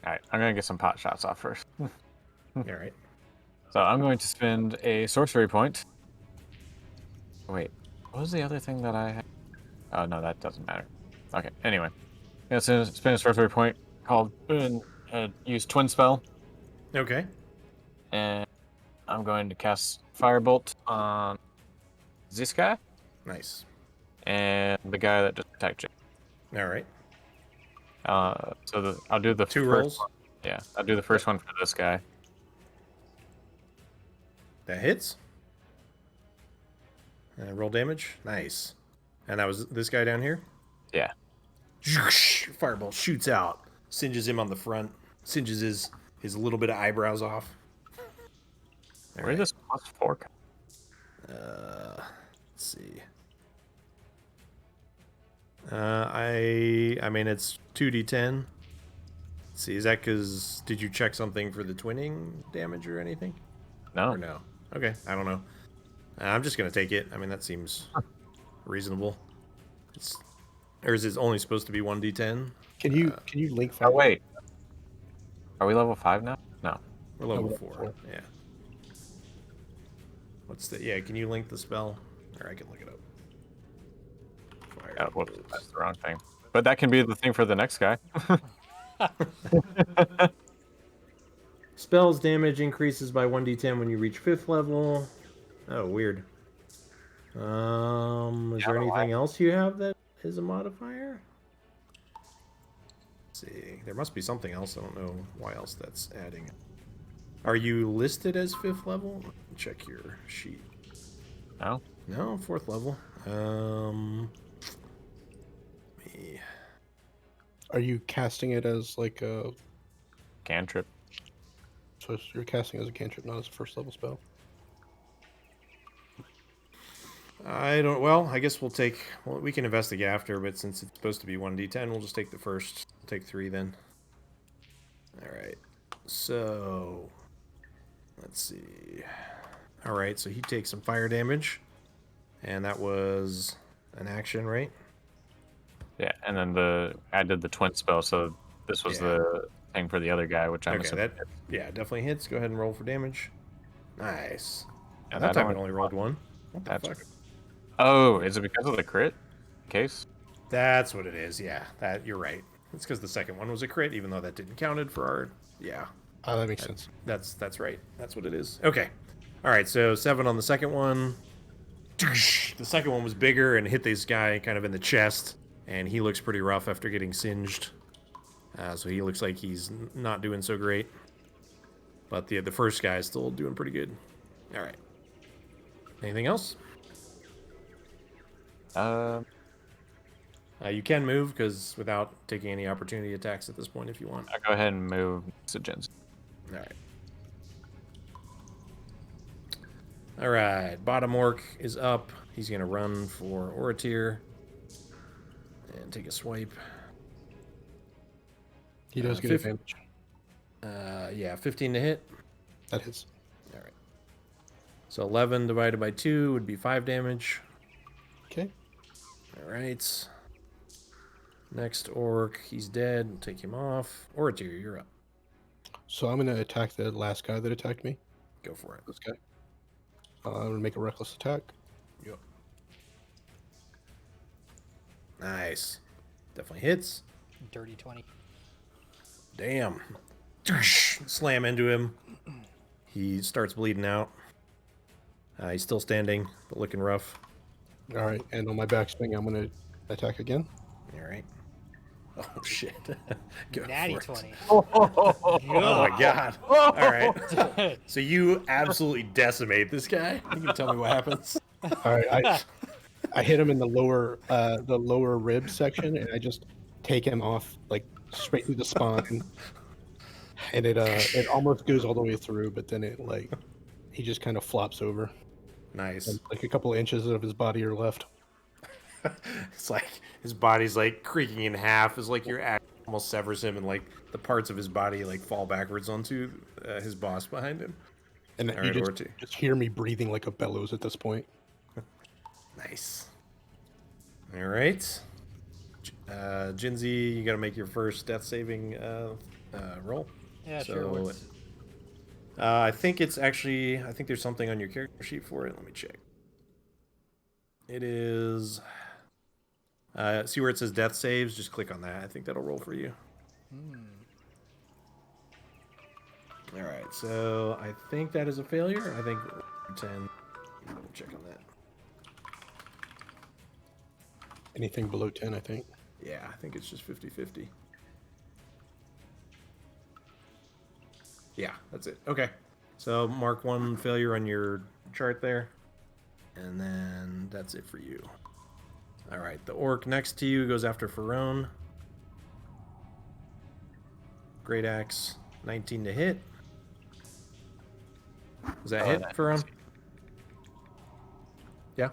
Alright, I'm going to get some pot shots off first. All right. So I'm going to spend a sorcery point. Wait, what was the other thing that I had? Oh, no, that doesn't matter. Okay, anyway. I'm going to spend a sorcery point called use Twin Spell. Okay. And I'm going to cast Firebolt on this guy Nice. and the guy that just attacked you. All right. I'll do the 2 first rolls. one. Yeah, I'll do the first one for this guy. That hits. Roll damage. Nice. And that was this guy down here? Yeah. Fireball shoots out, singes him on the front, singes his little bit of eyebrows off. Where did this +4 come? Let's see. I mean it's 2d10. Let's see, is that because did you check something for the twinning damage or anything? No. Or no? Okay, I don't know. I'm just gonna take it. I mean, that seems reasonable. Or is it only supposed to be 1d10? Can you link Oh fire? wait. Are we level 5 now? No. We're level level 4. four. Yeah. What's the? Yeah, can you link the spell? Or I can look it up. Fire Whoops, equals- that's the wrong thing. But that can be the thing for the next guy. Spells damage increases by 1d10 when you reach 5th level. Oh, weird. Is there anything else you have that is a modifier? Let's see. There must be something else. I don't know why else that's adding. Are you listed as 5th level? Check your sheet. No. No, 4th level. Me. Are you casting it as like a? Cantrip. So you're casting as a cantrip, not as a first level spell. I don't. Well, I guess we'll take. Well, we can investigate after, but since it's supposed to be 1d10, we'll just take the first. Take 3 then. All right. So, let's see. All right. So he takes some fire damage, and that was an action, right? Yeah, and then I did the twin spell, so this was Yeah. the thing for the other guy, which I'm Okay. assuming. Yeah, definitely hits. Go ahead and roll for damage. Nice. Yeah, That that time it only- only rolled 1. What the That's- fuck? Oh, is it because of the crit case? That's what it is. Yeah, that you're right. It's because the second one was a crit, even though that didn't counted for our. Yeah, That makes sense. that's right. That's what it is. Okay. All right. So 7 on the second one. The second one was bigger and hit this guy kind of in the chest, and he looks pretty rough after getting singed. So he looks like he's not doing so great. But the first guy is still doing pretty good. All right. Anything else? You can move because without taking any opportunity attacks at this point, if you want. I'll go ahead and move to Jen's. All right. All right. Bottom orc is up. He's gonna run for Oratir and take a swipe. He does get fif- advantage. Yeah, 15 to hit. That hits. All right. So 11 divided by 2 would be 5 damage. Okay. All right. Next orc, he's dead. We'll take him off. Oratir, you're up. So I'm gonna attack the last guy that attacked me. Go for it. This guy. I'm gonna make a reckless attack. Yep. Nice. Definitely hits. Dirty 20. Damn. Slam into him. He starts bleeding out. He's still standing, but looking rough. All right, and on my backswing, I'm gonna attack again. All right. Oh, shit. Go Natty for it. 20. Oh, my God. All right. So you absolutely decimate this guy? You can tell me what happens. All right, I hit him in the lower rib section, and I just take him off like straight through the spine, and it almost goes all the way through, but then he just kind of flops over. Nice. And, like a couple of inches of his body are left. It's like his body's like creaking in half. It's like your axe almost severs him, and like the parts of his body like fall backwards onto his boss behind him. And All you right, just hear me breathing like a bellows at this point. Nice. All right. Jinzi, you got to make your first death saving roll. Yeah, sure. So, What's... I think it's actually. I think there's something on your character sheet for it. Let me check. It is. See where it says death saves? Just click on that. I think that'll roll for you. All right. So I think that is a failure. I think 10. Double check on that. Anything below 10, I think. Yeah, I think it's just 50-50. Yeah, that's it. Okay. So mark 1 failure on your chart there. And then that's it for you. All right, the orc next to you goes after Pharaon. Great axe, 19 to hit. Was that hit, Pharaon? Yeah?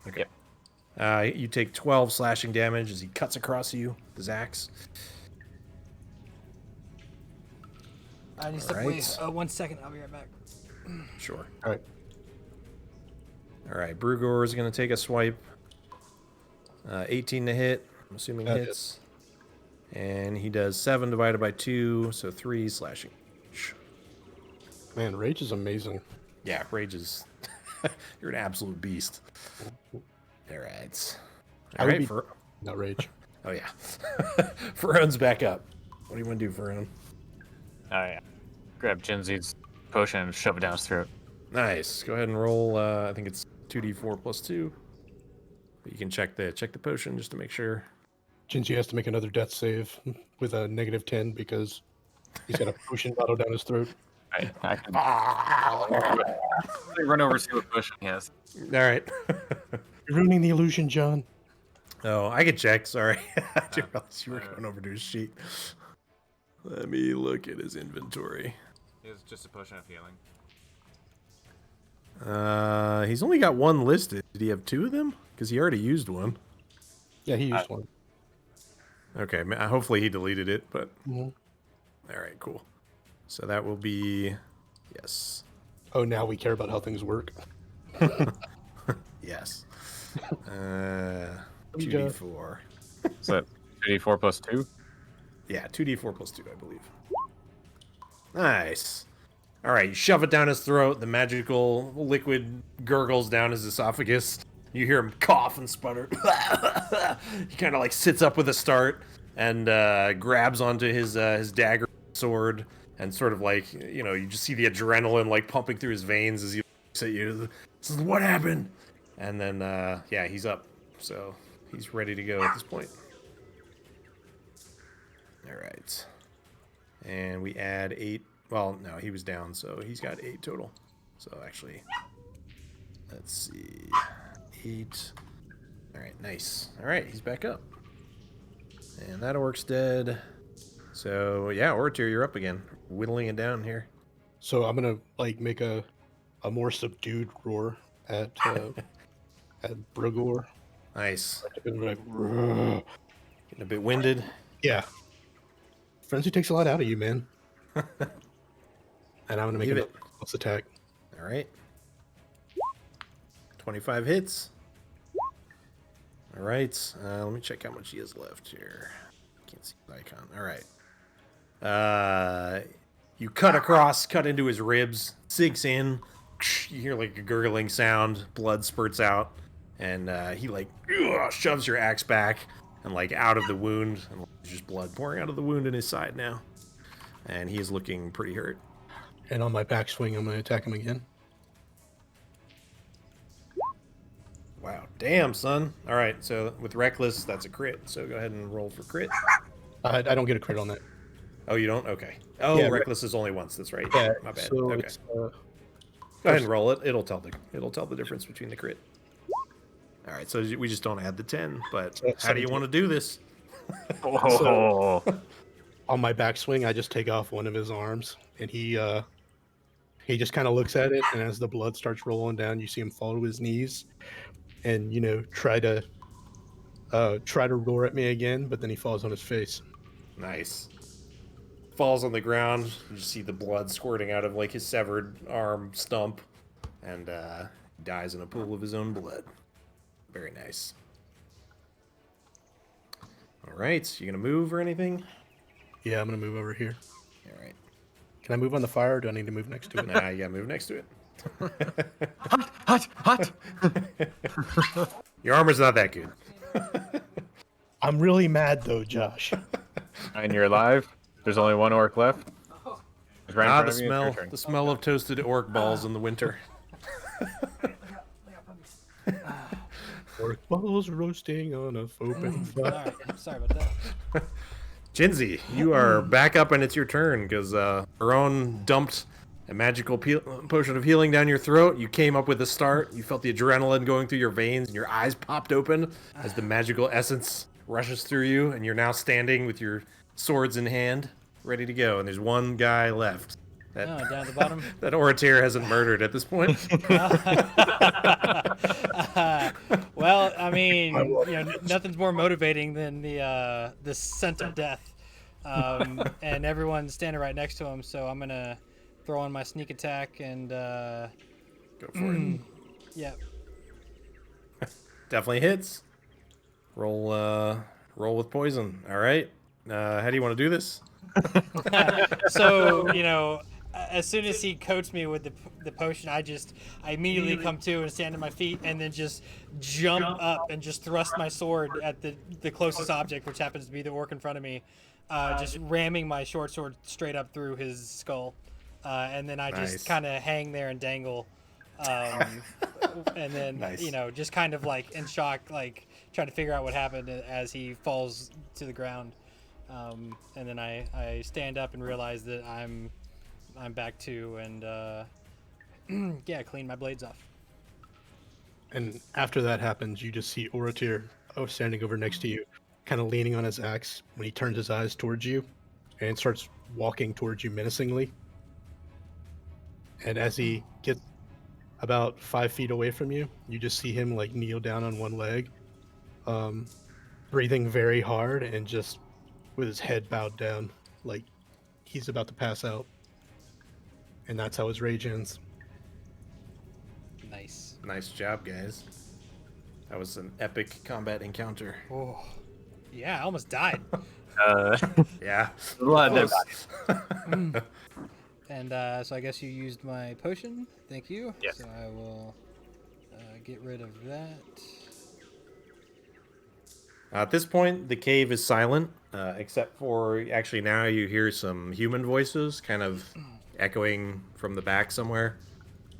Okay. Yep. You take 12 slashing damage as he cuts across you with his axe. I need to step Alright. away. 1 second. I'll be right back. Sure. All right. All right. Brugor is going to take a swipe. 18 to hit. I'm assuming That hits. And he does 7 divided by 2, so 3 slashing. Man, rage is amazing. Yeah, rage is. You're an absolute beast. All right. I All would right. be not rage. Oh, yeah. Faron's back up. What do you want to do, Faron? I grab Jinzi's potion and shove it down his throat. Nice. Go ahead and roll. I think it's 2d4 plus 2. But you can check the potion just to make sure. Jinji has to make another death save with a -10 because he's got a potion bottle down his throat. I can run over and see what potion he has. All right. You're ruining the illusion, John. Oh, I could check. Sorry. I didn't realize you were going over to his sheet. Let me look at his inventory. It's just a potion of healing. He's only got 1 listed. Did he have 2 of them? Because he already used one. Yeah, he used one. Okay, hopefully he deleted it, but... Mhm. All right, cool. So that will be... Yes. Oh, now we care about how things work. Yes. We go. 2d4. Is that 2d4 plus 2? Yeah, 2d4 plus 2, I believe. Nice. All right, you shove it down his throat. The magical liquid gurgles down his esophagus. You hear him cough and sputter. He kind of like sits up with a start and grabs onto his dagger sword and sort of like, you just see the adrenaline like pumping through his veins as he looks at you. Says, "What happened?" And then, yeah, he's up. So he's ready to go at this point. All right. And we add 8. Well, no, he was down, so he's got 8 total. So actually, let's see. 8. All right, nice. All right, he's back up. And that orc's dead. So, yeah, Orator, you're up again. Whittling it down here. So I'm gonna like make a more subdued roar at Brugor. Nice. Like, Getting a bit winded. yeah. Frenzy takes a lot out of you, man. And I'm gonna make Leave a it. plus attack. All right. 25 hits. All right. Let me check how much he has left here. Can't see the icon. All right. You cut into his ribs, sinks in. You hear like a gurgling sound. Blood spurts out, and he like shoves your axe back and like out of the wound, and there's just blood pouring out of the wound in his side now. And he is looking pretty hurt. And on my backswing, I'm gonna attack him again. Wow, damn, son. All right, so with Reckless, that's a crit. So go ahead and roll for crit. I don't get a crit on that. Oh, you don't? Okay. Oh, Yeah, Reckless is only once. That's right. Yeah, My bad. so Okay. it's, Go ahead and roll it. It'll tell the difference between the crit. All right, so we just don't add the 10. But how do you want to do this? Oh, on my backswing, I just take off one of his arms, and he just kind of looks at it, and as the blood starts rolling down, you see him fall to his knees, and try to roar at me again, but then he falls on his face. Nice. Falls on the ground. You just see the blood squirting out of like his severed arm stump, and dies in a pool of his own blood. Very nice. All right, you gonna move or anything? Yeah, I'm gonna move over here. All right. Can I move on the fire, or do I need to move next to it? Nah, you gotta move next to it. hot. Your armor's not that good. I'm really mad though, Josh. And you're alive. There's only one orc left. It's right in front The of you, it's your smell, turn. the smell of toasted orc balls in the winter. Orc balls roasting on a open All fire. right, sorry about that. Jinzi, you are back up and it's your turn because Baron dumped a magical potion of healing down your throat. You came up with a start. You felt the adrenaline going through your veins and your eyes popped open as the magical essence rushes through you, and you're now standing with your swords in hand, ready to go. And there's one guy left. That, Oh, down at the bottom. that Orator hasn't murdered at this point. Well, I mean, nothing's more motivating than the scent of death, and everyone's standing right next to him. So I'm gonna throw on my sneak attack and Go for it. yeah. Definitely hits. Roll with poison. All right. How do you want to do this? So as soon as he coats me with the potion, I immediately come to and stand on my feet, and then just jump up and just thrust my sword at the closest object, which happens to be the orc in front of me, just ramming my short sword straight up through his skull, and then I Nice. just kind of hang there and dangle, and then Nice. just kind of like in shock, like trying to figure out what happened as he falls to the ground. And then I stand up and realize that I'm back to, and yeah, clean my blades off. And after that happens, you just see Oratir standing over next to you, kind of leaning on his axe when he turns his eyes towards you and starts walking towards you menacingly. And as he gets about 5 feet away from you, you just see him like kneel down on one leg, breathing very hard and just with his head bowed down, like he's about to pass out. And that's how his rage ends. Nice. Nice job, guys. That was an epic combat encounter. Oh, yeah, I almost died. Yeah. A lot of dead Close. bodies. And so I guess you used my potion. Thank you. Yes. So I will get rid of that. At this point, the cave is silent, except for actually now you hear some human voices kind of echoing from the back somewhere,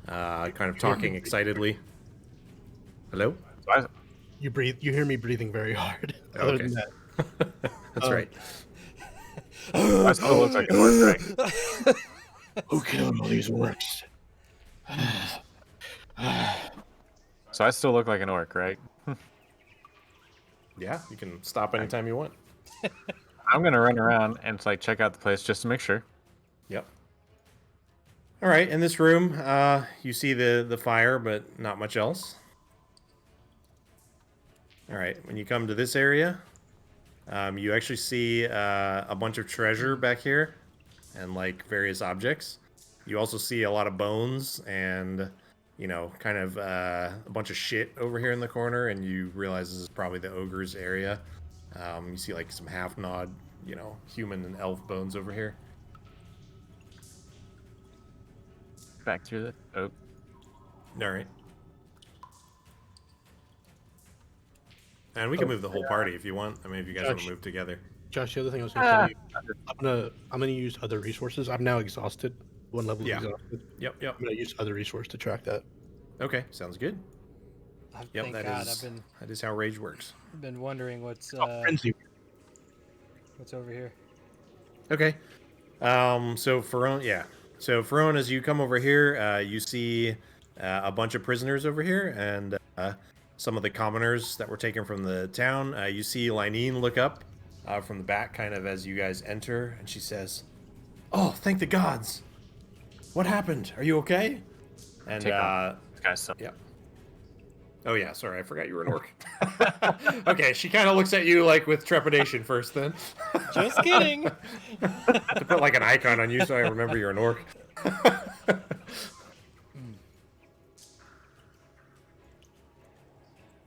kind of talking excitedly. Hello? You hear me breathing very hard. Other Okay. than that, That's right. I still look like an orc, right? who killed all these orcs? So I still look like an orc, right? Yeah, you can stop anytime you want. I'm gonna run around and like check out the place just to make sure. Yep. All right, in this room, you see the fire, but not much else. All right, when you come to this area, you actually see a bunch of treasure back here, and like various objects. You also see a lot of bones and kind of a bunch of shit over here in the corner, and you realize this is probably the ogre's area. You see like some half-gnawed, human and elf bones over here. Back through the. Oh, All right. And we can move the whole party if you want. I mean, if you guys want to Josh. move together. Josh, the other thing I was going to tell you, I'm gonna use other resources. I'm now exhausted, one level Yeah. exhausted. Yep. I'm gonna use other resource to track that. Okay, sounds good. Yep, Thank that God. is that is how rage works. I've been wondering what's Frenzy. over here. Okay. So Ferone, as you come over here, you see a bunch of prisoners over here, and some of the commoners that were taken from the town. You see Lynene look up from the back, kind of as you guys enter, and she says, "Oh, thank the gods! What happened? Are you okay?" And take off. This guy's so. Yep. Oh yeah, sorry, I forgot you were an orc. Okay, she kind of looks at you like with trepidation first, then. Just kidding. To put like an icon on you so I remember you're an orc.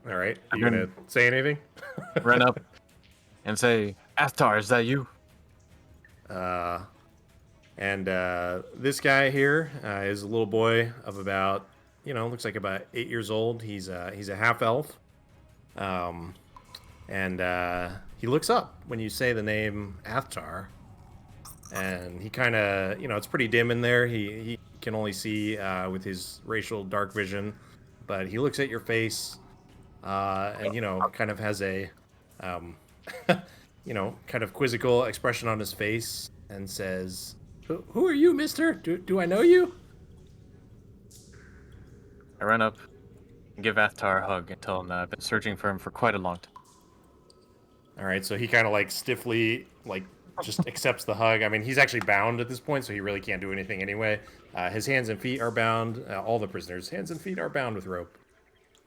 All right, you gonna say anything? Run up and say, "Athtar, is that you?" And this guy here is a little boy of about, looks like about 8 years old. He's a half elf, and he looks up when you say the name Athtar, and he kind of, it's pretty dim in there. He can only see with his racial dark vision, but he looks at your face, and kind of has a, kind of quizzical expression on his face, and says, "Who are you, mister? Do I know you?" I run up and give Athtar a hug and tell him that I've been searching for him for quite a long time. All right, so he kind of like stiffly just accepts the hug. I mean, he's actually bound at this point, so he really can't do anything anyway. His hands and feet are bound. All the prisoners' hands and feet are bound with rope.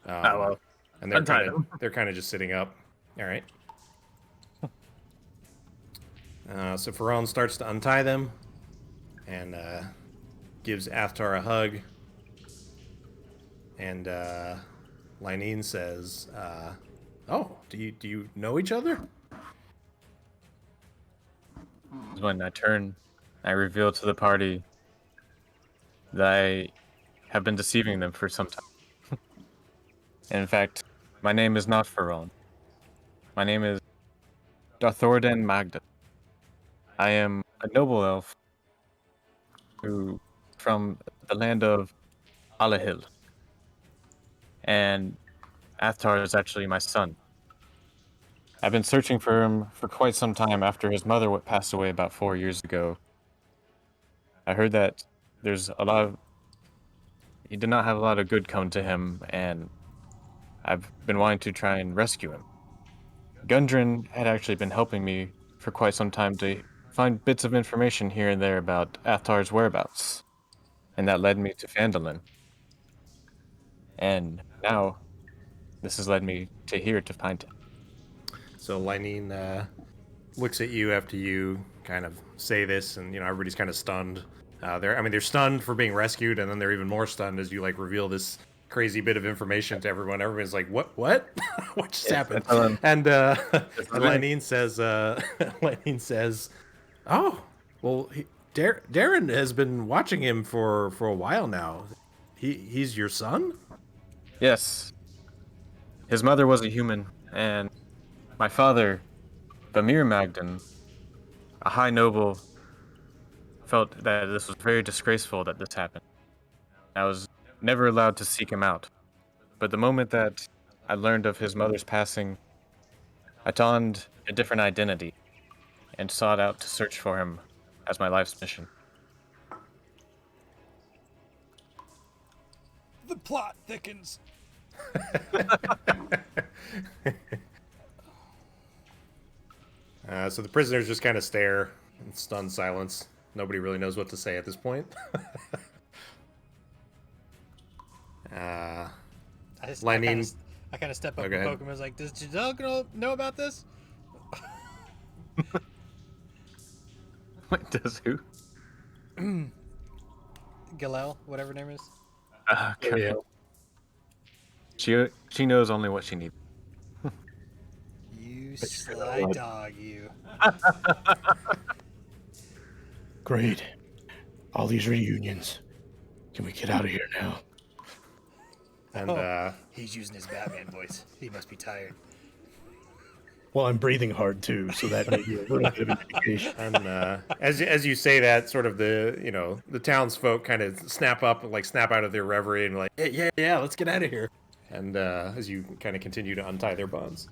Oh well. And they're Untie kind of just sitting up. All right. So Ferone starts to untie them, and gives Aftar a hug, and Lynene says, "Oh, do you know each other?" When I turn, I reveal to the party that I have been deceiving them for some time. In fact, my name is not Faron. My name is Darthorden Magda. I am a noble elf who from the land of Alahil, and Athtar is actually my son. I've been searching for him for quite some time after his mother passed away about 4 years ago. I heard that there's a lot of he did not have a lot of good come to him, and I've been wanting to try and rescue him. Gundren had actually been helping me for quite some time to find bits of information here and there about Athar's whereabouts, and that led me to Phandelver. And now, this has led me to here to find him. So Lynene looks at you after you kind of say this, and everybody's kind of stunned. They're stunned for being rescued, and then they're even more stunned as you like reveal this crazy bit of information to everyone. Everyone's like, "What? What? What just happened?" And Lynene says, "Lynene says, oh, well, Darren has been watching him for a while now. He's your son?" Yes, his mother was a human, and my father, Bamir Magdan, a high noble, felt that this was very disgraceful that this happened. I was never allowed to seek him out. But the moment that I learned of his mother's passing, I donned a different identity and sought out to search for him as my life's mission. The plot thickens. So the prisoners just kind of stare in stunned silence. Nobody really knows what to say at this point. Lynene, I kind of step up go and ahead. poke him. I was like, "Does Giselle know about this?" What does who? Galel, whatever her name is. Okay. She knows only what she needs. You sly dog, you. Great. All these reunions. Can we get out of here now? And He's using his Batman voice. He must be tired. Well, I'm breathing hard too, so that may be a little bit of an indication. and as you say that, sort of the townsfolk kind of snap up, like snap out of their reverie, and like, yeah, let's get out of here. And as you kind of continue to untie their bonds.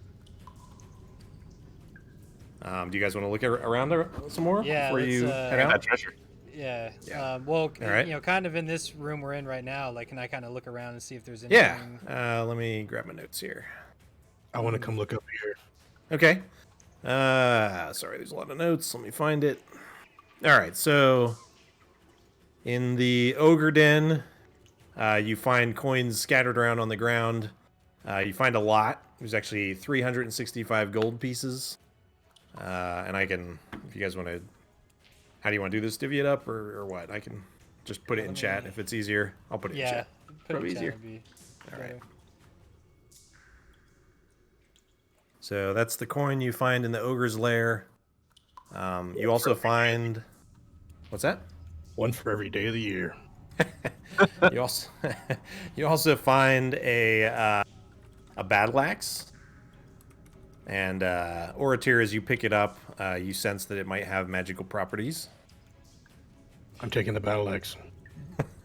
Do you guys want to look around there some more before you head out? That treasure. Yeah. Yeah. Well, All right. kind of in this room we're in right now. Like, can I kind of look around and see if there's anything? Yeah. Let me grab my notes here. I want to come look over here. Okay. Sorry, there's a lot of notes. Let me find it. All right. So, in the ogre den, you find coins scattered around on the ground. You find a lot. There's actually 365 gold pieces. And I can, if you guys want to, how do you want to do this? Divvy it up or what? I can just put it in chat if it's easier. I'll put it in chat. Put it Probably in chat easier. would be All right. better. So that's the coin you find in the ogre's lair. You also find, what's that? One for every day of the year. You also you also find a battle axe. And Oratir, as you pick it up, you sense that it might have magical properties. I'm taking the battle axe.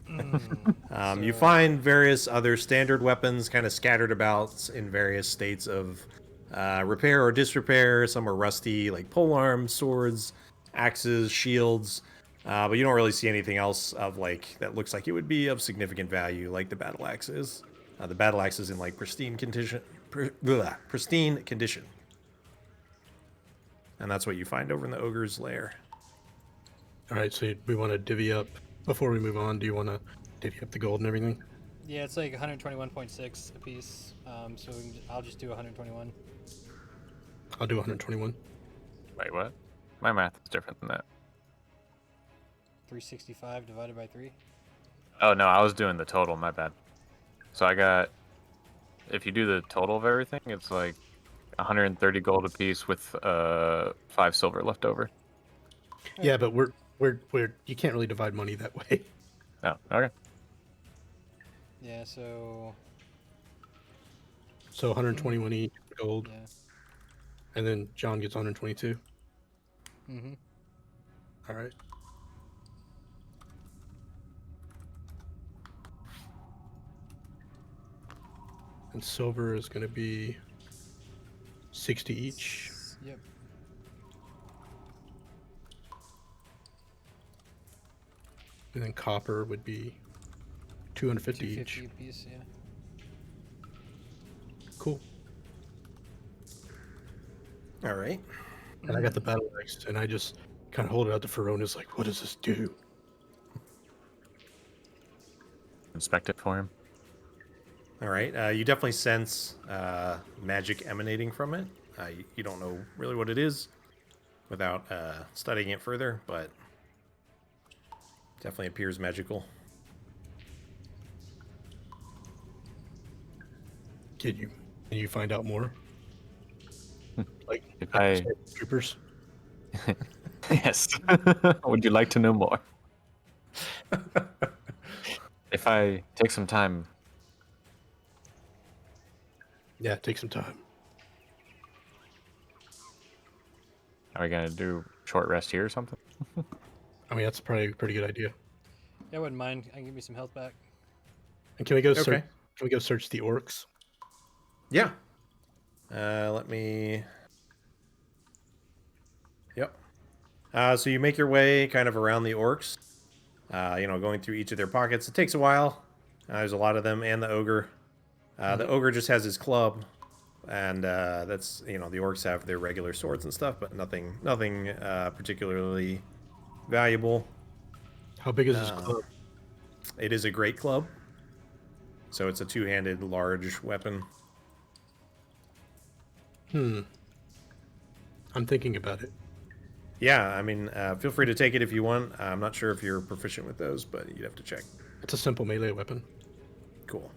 You find various other standard weapons kind of scattered about in various states of repair or disrepair. Some are rusty, like polearms, swords, axes, shields. But you don't really see anything else of like that looks like it would be of significant value, like the battle axe is. The battle axe is in like pristine condition. Pristine condition. And that's what you find over in the ogre's lair. All right, so we want to divvy up before we move on. Do you want to divvy up the gold and everything? Yeah, it's like 121.6 a piece. So I'll just do 121. I'll do 121. Wait, what? My math is different than that. 365 divided by 3. Oh no, I was doing the total. My bad. So I got. If you do the total of everything, it's like 130 gold apiece with 5 silver left over. Yeah, but we're you can't really divide money that way. Oh, okay. Yeah, so So 121 each gold, yeah. and then John gets 122. Mm-hmm. All right. And silver is going to be 60 each. Yep. And then copper would be 250 each. 250 apiece, yeah. Cool. All right. And I got the battle axe, and I just kind of hold it out to Ferona's like, what does this do? Inspect it for him. All right. You definitely sense magic emanating from it. You don't know really what it is without studying it further, but definitely appears magical. Can you find out more? Like, If like troopers? Yes. Would you like to know more? If I take some time, Yeah, take some time. are we gonna do short rest here or something? I mean, that's probably a pretty good idea. Yeah, I wouldn't mind. I can give me some health back. And can we go Okay. search? Can we go search the orcs? Yeah. Let me. Yep. So you make your way kind of around the orcs. Going through each of their pockets. It takes a while. There's a lot of them, and the ogre. The ogre just has his club, and that's the orcs have their regular swords and stuff, but nothing particularly valuable. How big is this club? It is a great club, so it's a two-handed large weapon. I'm thinking about it. Yeah, I mean, feel free to take it if you want. I'm not sure if you're proficient with those, but you'd have to check. It's a simple melee weapon, Cool.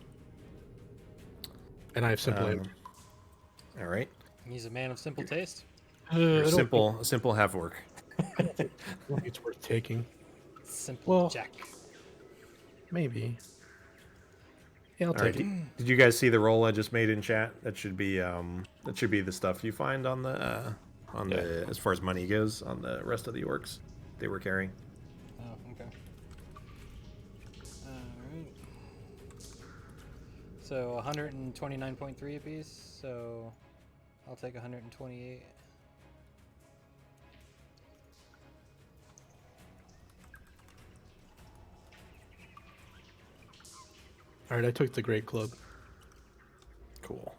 and I have simple aim. All right. He's a man of simple taste. Or simple half orc. I don't think it's worth taking. Simple Well, Jack. Maybe. Yeah, I'll All right. take it. Did you guys see the roll I just made in chat? That should be the stuff you find on the as far as money goes on the rest of the orcs they were carrying. Oh, okay. Alright. So 129.3 apiece, so I'll take 128. All right, I took the great club. Cool.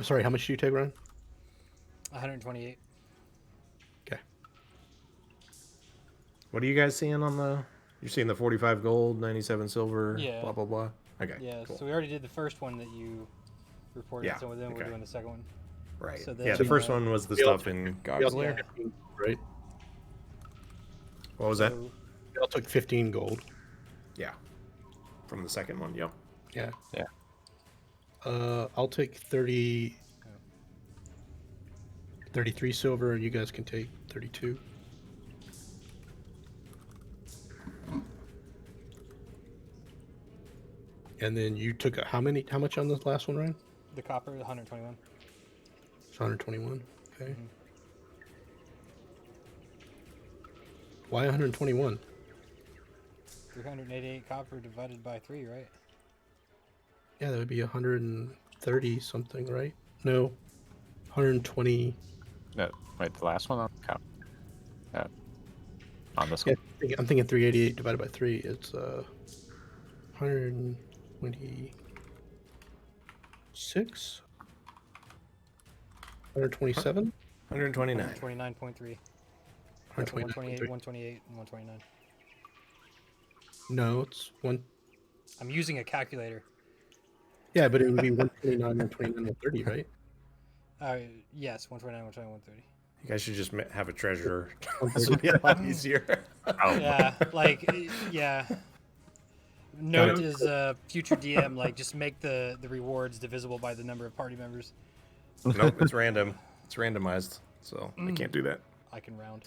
Sorry, how much do you take, Ryan? 128. Okay. What are you guys seeing on the? You're seeing the 45 gold, 97 silver, Yeah. blah blah blah. Okay. Yeah, Cool. so we already did the first one that you reported, Yeah, so then we're okay. doing the second one. Right. So Yeah. then, The first one was the we all stuff in We all Gog's took Lair. Yeah. 15, right? What was that? So- We all took 15 gold. Yeah. From the second one. Yep. Yeah. Yeah. I'll take 33 silver, and you guys can take 32. And then you took how much on the last one, Ryan? The copper, 121. It's 121. Okay. Mhm. Why 121? 388 copper divided by 3, right? Yeah, that would be 130 something, right? No, 120. No, wait, the last one on count. On this Yeah, one. I'm thinking 388 divided by 3. It's 126, 127, 129. 129.3. 128. 128, and 129. No, it's one. I'm using a calculator. Yeah, but it would be 129, 129, 130, right? Yes, 129, 129, 130. You guys should just have a treasurer. This would be a lot easier. Oh, Yeah, yeah. Note is future DM, like just make the rewards divisible by the number of party members. Nope, it's random. It's randomized, so I can't do that. I can round.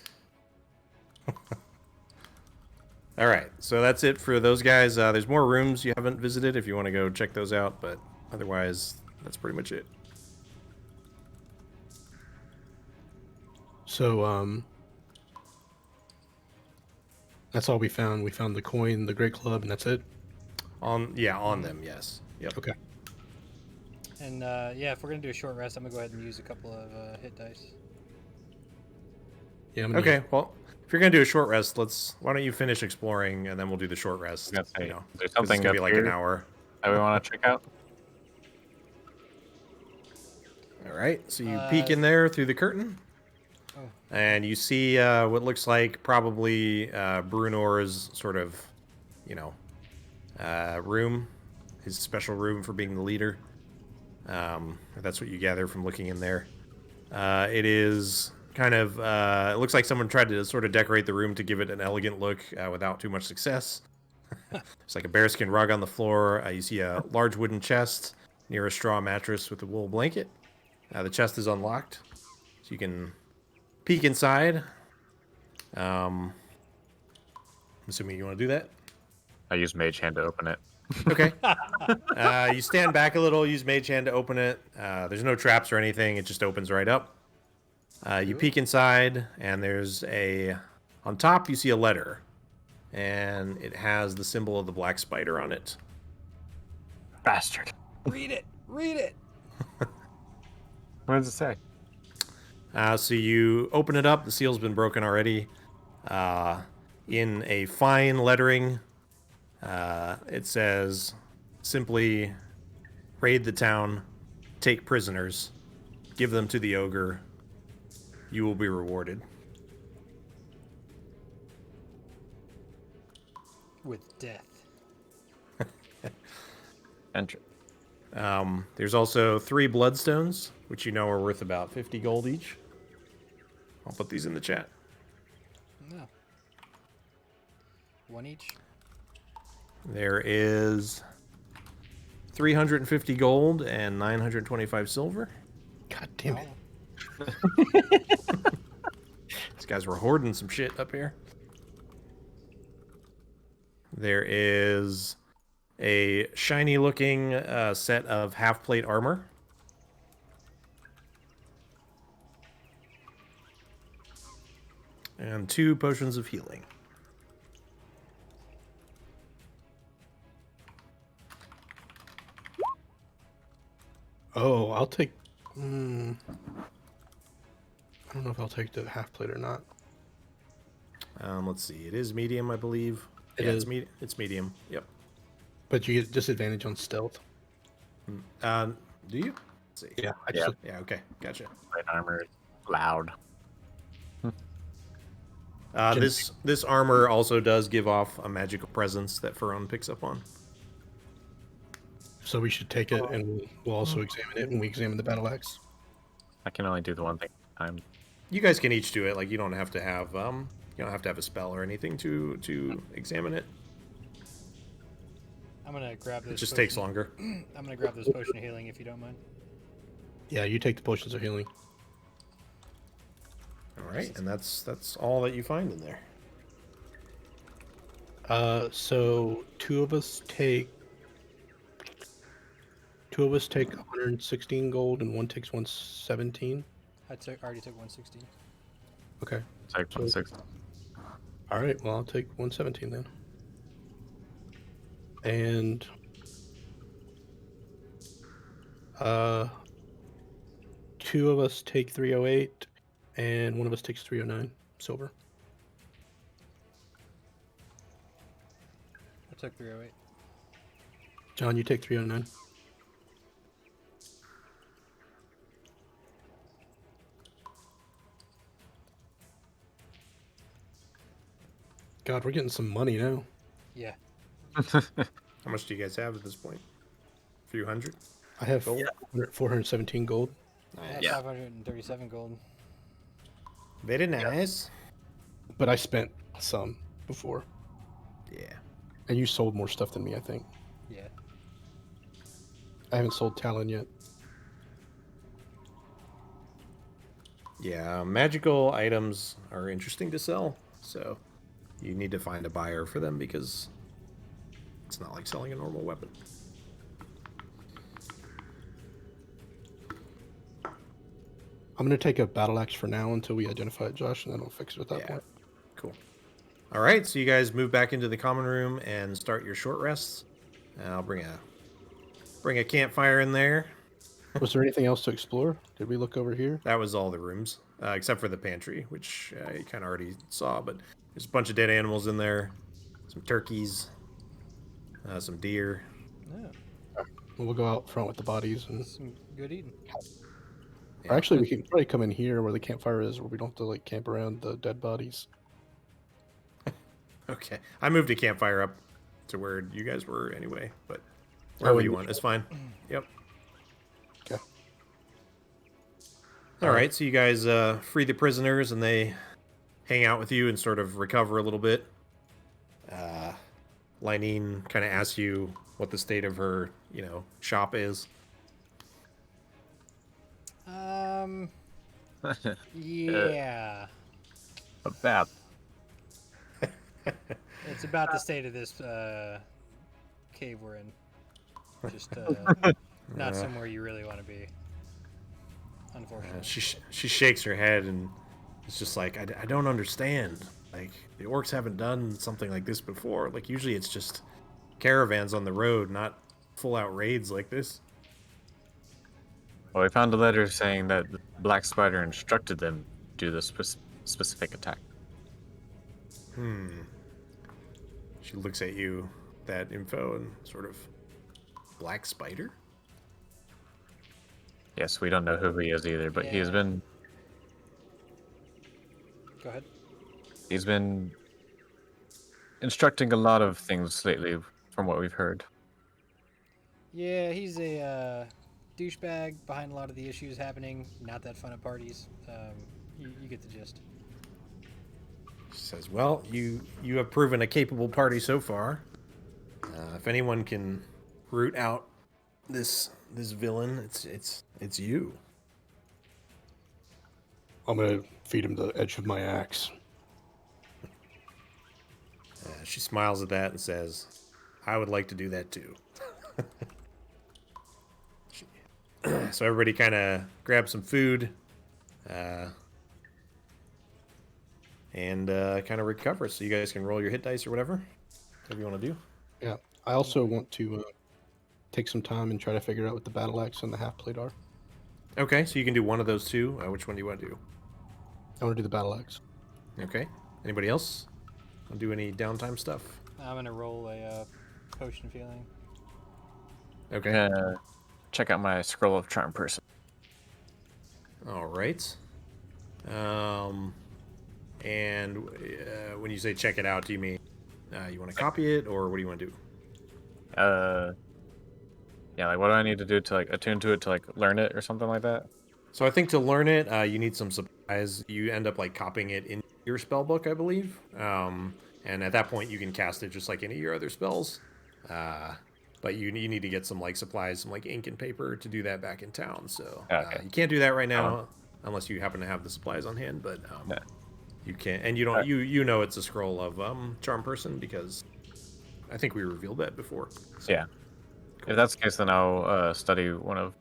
All right, so that's it for those guys. There's more rooms you haven't visited if you want to go check those out, but otherwise, that's pretty much it. So, that's all we found. We found the coin, the Great Club, and that's it. On them, yes. Yep. Okay. And yeah, if we're gonna do a short rest, I'm gonna go ahead and use a couple of hit dice. Yeah. I'm gonna Okay, well, if you're gonna do a short rest, why don't you finish exploring and then we'll do the short rest. I was gonna say, You know, there's 'cause it's something gonna be up like an here hour. that we want to check out. All right, so you peek in there through the curtain, and you see what looks like probably Brunor's sort of, room, his special room for being the leader. That's what you gather from looking in there. It is kind of, it looks like someone tried to sort of decorate the room to give it an elegant look without too much success. It's like a bearskin rug on the floor. You see a large wooden chest near a straw mattress with a wool blanket. The chest is unlocked, so you can peek inside. I'm assuming you want to do that. I use Mage Hand to open it. Okay. You stand back a little, use Mage Hand to open it. There's no traps or anything. It just opens right up. You peek inside, and on top you see a letter, and it has the symbol of the black spider on it. Bastard. Read it. Read it. What does it say? So you open it up. The seal's been broken already. In a fine lettering, it says simply, raid the town, take prisoners, give them to the ogre. You will be rewarded. With death. Enter. There's also 3 bloodstones, which you know are worth about 50 gold each. I'll put these in the chat. No. One each. There is 350 gold and 925 silver. God damn it. These guys were hoarding some shit up here. There is a shiny looking set of half plate armor. And 2 potions of healing. Oh, I'll take. I don't know if I'll take the half plate or not. Let's see. It is medium, I believe. It Yeah, is. It's medium. Yep. But you get disadvantage on stealth. Do you? Let's see. Yeah. Yeah. Yeah. Okay. Gotcha. Light armor. Loud. This armor also does give off a magical presence that Pharaon picks up on. So we should take it, and we'll also examine it when we examine the battle axe. I can only do the one thing at a time. You guys can each do it. Like you don't have to have a spell or anything to examine it. I'm gonna grab this. It just potion. takes longer. I'm gonna grab this potion of healing if you don't mind. Yeah, you take the potions of healing. All right, and that's all that you find in there. So 2 of us take 116 gold, and 1 takes 117. Already took 116. Okay. Take 160. All right. Well, I'll take 117 then. And 2 of us take 308, and 1 of us takes 309 silver. I took 308. John, you take 309. God, we're getting some money now. Yeah. How much do you guys have at this point? A few hundred? I have 417 gold. I have Yeah. 537 gold. Very nice. But I spent some before, Yeah. and you sold more stuff than me, I think. Yeah. I haven't sold Talon yet. Yeah, magical items are interesting to sell, so you need to find a buyer for them because it's not like selling a normal weapon. I'm going to take a battle axe for now until we identify it, Josh, and then I'll fix it at that point. Cool. All right, so you guys move back into the common room and start your short rests. I'll bring a campfire in there. Was there anything else to explore? Did we look over here? That was all the rooms, except for the pantry, which you kind of already saw. But there's a bunch of dead animals in there, some turkeys, some deer. Yeah. Well, we'll go out front with the bodies, and Some good eating. or actually, we can probably come in here where the campfire is, where we don't have to like camp around the dead bodies. Okay, I moved a campfire up to where you guys were anyway, but wherever you want, it's fine. Yep. Okay. All right, so you guys free the prisoners, and they hang out with you and sort of recover a little bit. Lynene kind of asks you what the state of her, shop is. Yeah. About. It's about the state of this cave we're in. Just not somewhere you really want to be. Unfortunately. She shakes her head and it's just like, I don't understand. Like, the orcs haven't done something like this before. Like, usually it's just caravans on the road, not full-out raids like this. Well, we found a letter saying that the Black Spider instructed them to do this specific attack. She looks at you, that info, and sort of, Black Spider? Yes, we don't know who he is either, but he's been Go ahead. he's been instructing a lot of things lately, from what we've heard. Yeah, he's a douchebag behind a lot of the issues happening. Not that fun at parties. You get the gist. She says, well, you have proven a capable party so far. If anyone can root out this villain, it's you. I'm gonna feed him the edge of my axe. She smiles at that and says, I would like to do that too. So everybody kind of grabs some food and kind of recovers. So you guys can roll your hit dice or whatever you want to do. Yeah. I also want to take some time and try to figure out what the battle axe and the half plate are. Okay, so you can do one of those two. Which one do you want to do? I want to do the battle axe. Okay. Anybody else? Want to do any downtime stuff? I'm gonna roll a potion of healing. Okay. Check out my scroll of charm person. All right. And when you say check it out, do you mean you want to copy it, or what do you want to do? Yeah, like what do I need to do to like attune to it to like learn it or something like that? So I think to learn it, you need some supplies. You end up like copying it in your spell book, I believe. And at that point, you can cast it just like any of your other spells. But you need to get some like supplies, some like ink and paper to do that back in town. So Okay. you can't do that right now unless you happen to have the supplies on hand. But Yeah. you can, and you don't. You know it's a scroll of charm person because I think we revealed that before. So, Yeah. If that's the case, then I'll study one of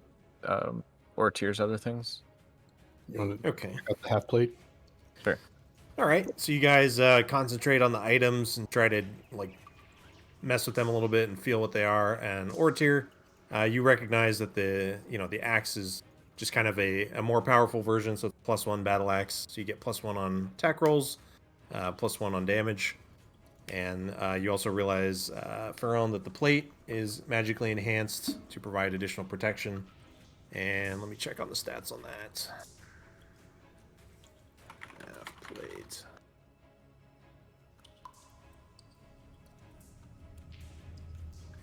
Ortier's other things. You want to Okay. check out the half plate? Sure. All right. So you guys concentrate on the items and try to like mess with them a little bit and feel what they are. And Ortier, you recognize that the axe is just kind of a more powerful version. So it's +1 battle axe. So you get +1 on attack rolls, +1 on damage. And you also realize, Pharaon, that the plate is magically enhanced to provide additional protection. And let me check on the stats on that. Plate.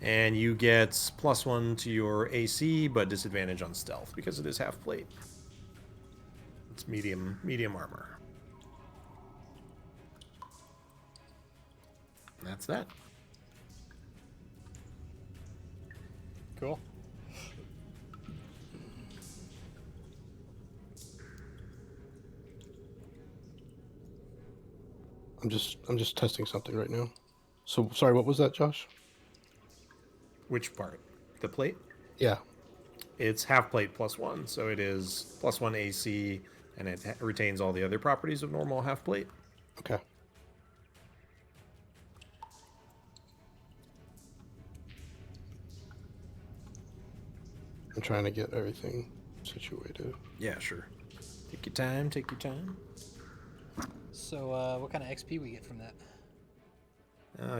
And you get +1 to your AC, but disadvantage on stealth because it is half plate. It's medium armor. that's that. Cool. I'm just testing something right now. So sorry, what was that, Josh? Which part? The plate? Yeah. It's half plate +1, so it is +1 AC, and it retains all the other properties of normal half plate. Okay. I'm trying to get everything situated. Yeah, sure. Take your time. Take your time. So, what kind of XP we get from that?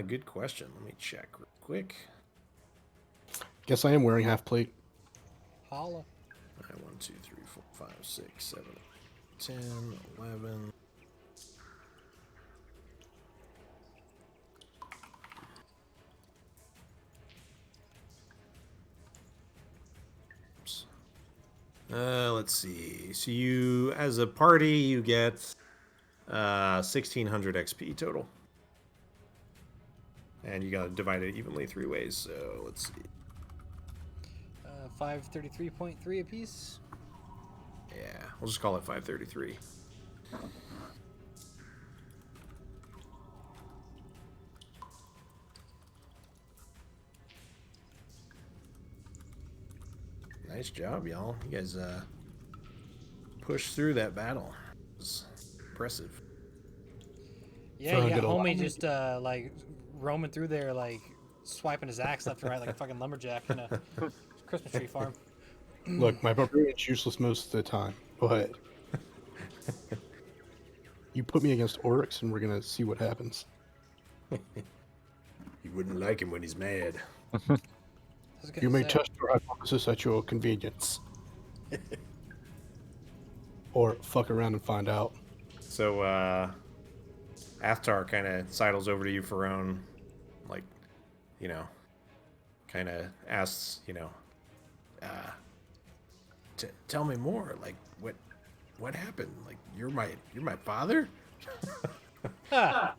Good question. Let me check real quick. Guess I am wearing half plate. Holla. 1, 2, 3, 4, 5, 6, 7, 10, 11. Oops. Let's see. So you, as a party, you get 1600 XP total. And you gotta divide it evenly 3 ways. So let's see. 533.3 apiece. Yeah, we'll just call it 533. Nice job, y'all. You guys pushed through that battle. It was impressive. Yeah, Feeling you got good along. homie just like roaming through there, like swiping his axe left and right like a fucking lumberjack in a Christmas tree farm. Look, my barbarian's useless most of the time, but you put me against Oryx and we're gonna see what happens. You wouldn't like him when he's mad. I was gonna You may say, test your hypothesis at your convenience. Or fuck around and find out. So, Athtar kind of sidles over to you, Farone, like, you know, kind of asks, you know, tell me more. Like, what happened? Like, you're my father? But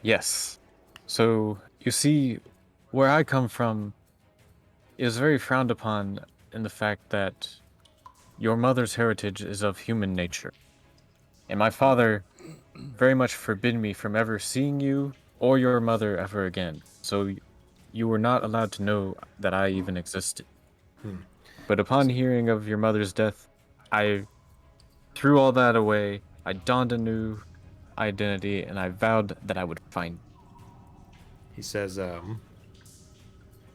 yes. So you see, where I come from is very frowned upon in the fact that your mother's heritage is of human nature. And my father very much forbid me from ever seeing you or your mother ever again. So you were not allowed to know that I even existed. But upon hearing of your mother's death, I threw all that away. I donned a new identity and I vowed that I would find. He says,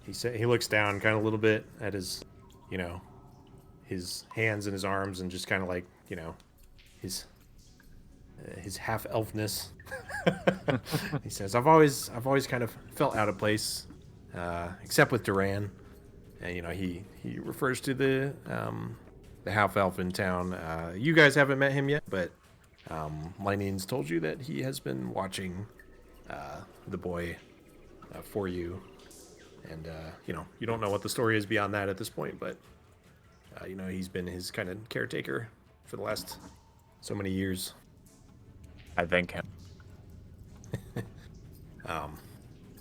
he looks down kind of a little bit at his, you know, his hands and his arms, and just kind of like, you know, his half elfness. He says, I've always kind of felt out of place, except with Duran. And you know, he refers to the half elf in town. You guys haven't met him yet, but Lineen's told you that he has been watching the boy for you. And, you know, you don't know what the story is beyond that at this point, but, you know, he's been his kind of caretaker for the last so many years. I thank him.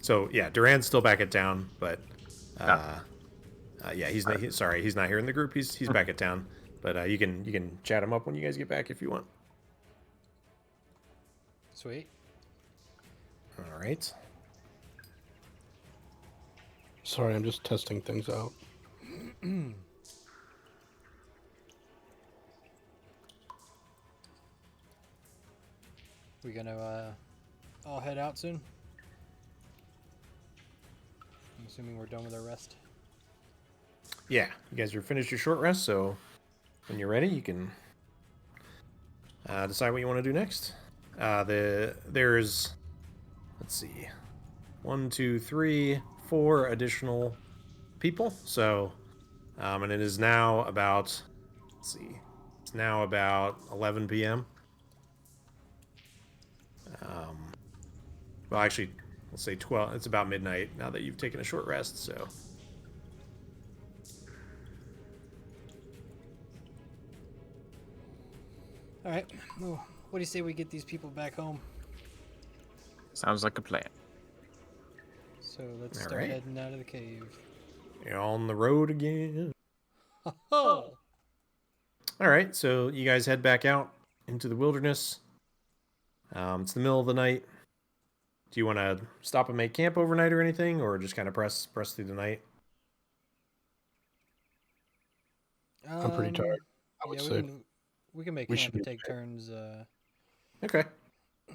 So, yeah, Duran's still back at town, but, yeah, he's not here in the group. He's back at town, but you can chat him up when you guys get back if you want. sweet. All right. Sorry, I'm just testing things out. We gonna all head out soon? I'm assuming we're done with our rest. Yeah, you guys are finished your short rest, so when you're ready, you can decide what you want to do next. There's, let's see, 1, 2, 3, 4 additional people. So, and it is now about, let's see, it's now about 11 p.m. Well, actually, let's say 12. It's about midnight now that you've taken a short rest. So, All right. Well, what do you say we get these people back home? Sounds like a plan. So let's All start right. heading out of the cave. You're on the road again. Oh! All right, so you guys head back out into the wilderness. It's the middle of the night. Do you want to stop and make camp overnight or anything, or just kind of press through the night? I'm pretty tired. I would Yeah, say we can make we camp should and be take okay. turns. Okay.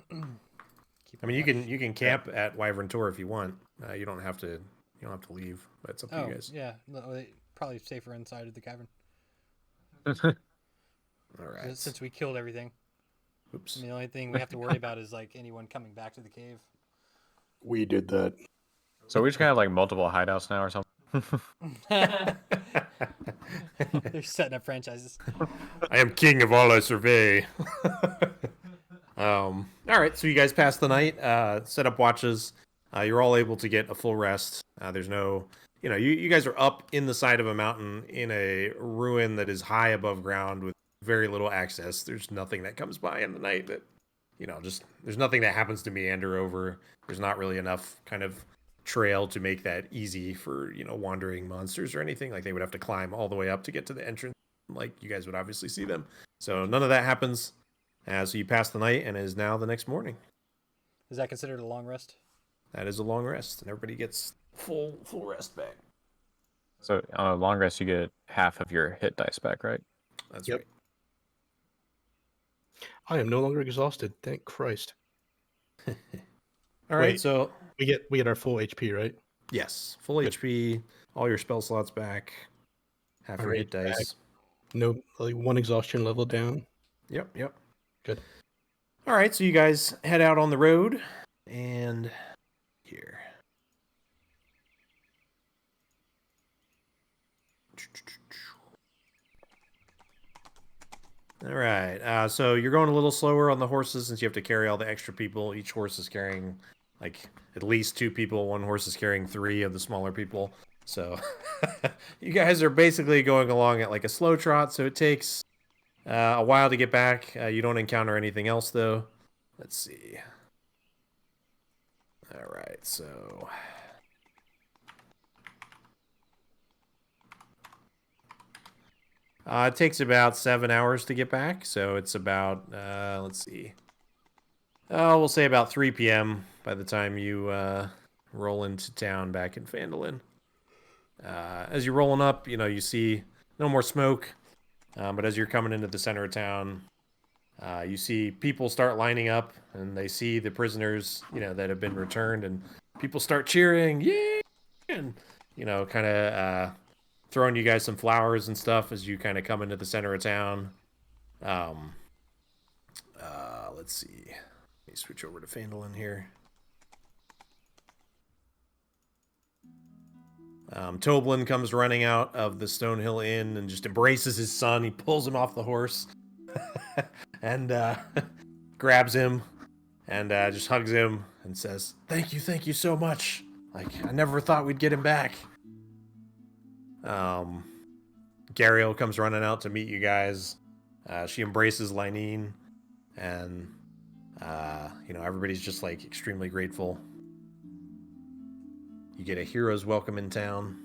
Keep I mean, watch. you can camp at Wyvern Tor if you want. You don't have to leave, but it's up to you guys. Yeah, no, probably safer inside of the cavern All right. since we killed everything. Oops. I mean, the only thing we have to worry about is like anyone coming back to the cave. We did that. So we just kind of like multiple hideouts now or something. They're setting up franchises. I am king of all I survey. All right, so you guys pass the night, set up watches. You're all able to get a full rest. There's no, you guys are up in the side of a mountain in a ruin that is high above ground with very little access. There's nothing that comes by in the night that, just there's nothing that happens to meander over. There's not really enough kind of trail to make that easy for, wandering monsters or anything. Like they would have to climb all the way up to get to the entrance. Like you guys would obviously see them. So none of that happens. So you pass the night, and it is now the next morning. Is that considered a long rest? That is a long rest, and everybody gets full rest back. So on a long rest, you get half of your hit dice back, right? That's Yep. right. I am no longer exhausted. Thank Christ. All right, Wait. so We get our full HP, right? yes, full Good. HP, all your spell slots back, half your hit Alright, back. dice. No, like one exhaustion level down. Yep. Good. All right, so you guys head out on the road, and here. All right, so you're going a little slower on the horses since you have to carry all the extra people. Each horse is carrying like at least 2 people. One horse is carrying 3 of the smaller people. So you guys are basically going along at like a slow trot. So it takes a while to get back. You don't encounter anything else though. Let's see. All right, so it takes about 7 hours to get back, so it's about, let's see. We'll say about 3 p.m. by the time you roll into town back in Phandelver. As you're rolling up, you see no more smoke, but as you're coming into the center of town, you see people start lining up, and they see the prisoners, that have been returned, and people start cheering, yeah, and, kind of throwing you guys some flowers and stuff as you kind of come into the center of town. Let's see. Let me switch over to Phandelver here. Toblin comes running out of the Stonehill Inn and just embraces his son. He pulls him off the horse and grabs him and just hugs him and says, thank you so much. Like, I never thought we'd get him back. Gariel comes running out to meet you guys. She embraces Lynene, and everybody's just like extremely grateful. You get a hero's welcome in town.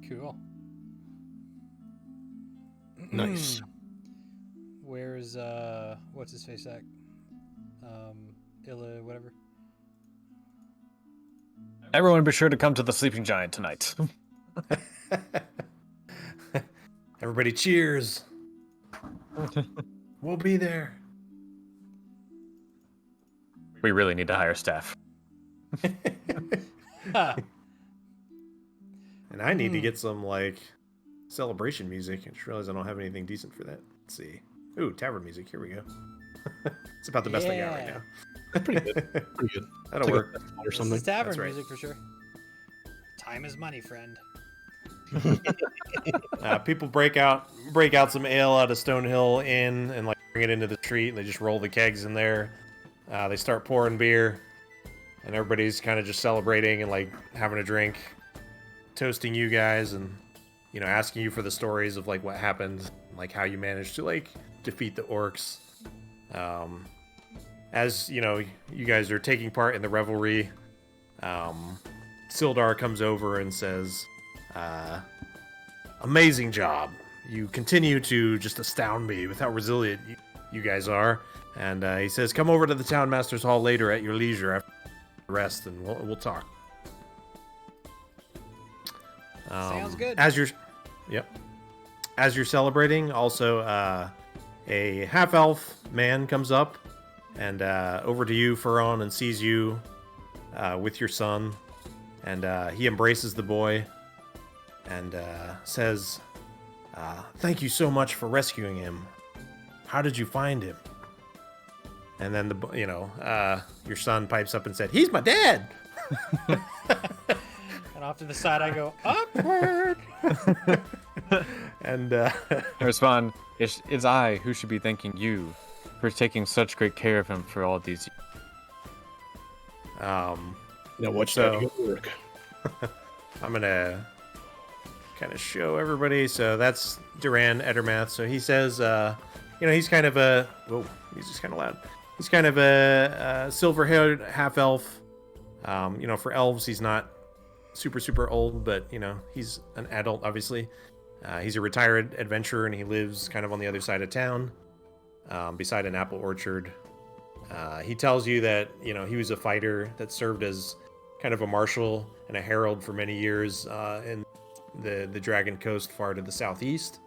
Cool. Nice. Where's what's his face at? Illa, whatever. Everyone be sure to come to the Sleeping Giant tonight. Everybody cheers. We'll be there. We really need to hire staff. And I need to get some like celebration music. I just realized I don't have anything decent for that. Let's see. Ooh, tavern music. Here we go. It's about the best I got right now. That's pretty good. Pretty good. That'll It's like a work. festival or This something. is tavern That's right. music for sure. Time is money, friend. People break out some ale out of Stonehill Inn and like bring it into the street, and they just roll the kegs in there. They start pouring beer, and everybody's kind of just celebrating and like having a drink, toasting you guys, and asking you for the stories of like what happened, like how you managed to like defeat the orcs. as you know, you guys are taking part in the revelry. Sildar comes over and says, "Amazing job! You continue to just astound me with how resilient you guys are." And he says, "Come over to the town master's hall later at your leisure after rest, and we'll talk." Sounds good. As you're celebrating, also a half-elf man comes up and over to you, Faron, and sees you with your son, and he embraces the boy and says, "Thank you so much for rescuing him. How did you find him?" And then your son pipes up and said, "He's my dad." And off to the side I go, awkward. And I respond, it's I who should be thanking you for taking such great care of him for all these years. Now watch So- that work. I'm gonna kind of show everybody. So that's Duran Edermath. So he says, he's kind of a music's kind of loud. He's kind of a silver-haired half-elf. For elves, he's not super old, but he's an adult, obviously. He's a retired adventurer, and he lives kind of on the other side of town, beside an apple orchard. He tells you that he was a fighter that served as kind of a marshal and a herald for many years in the Dragon Coast far to the southeast.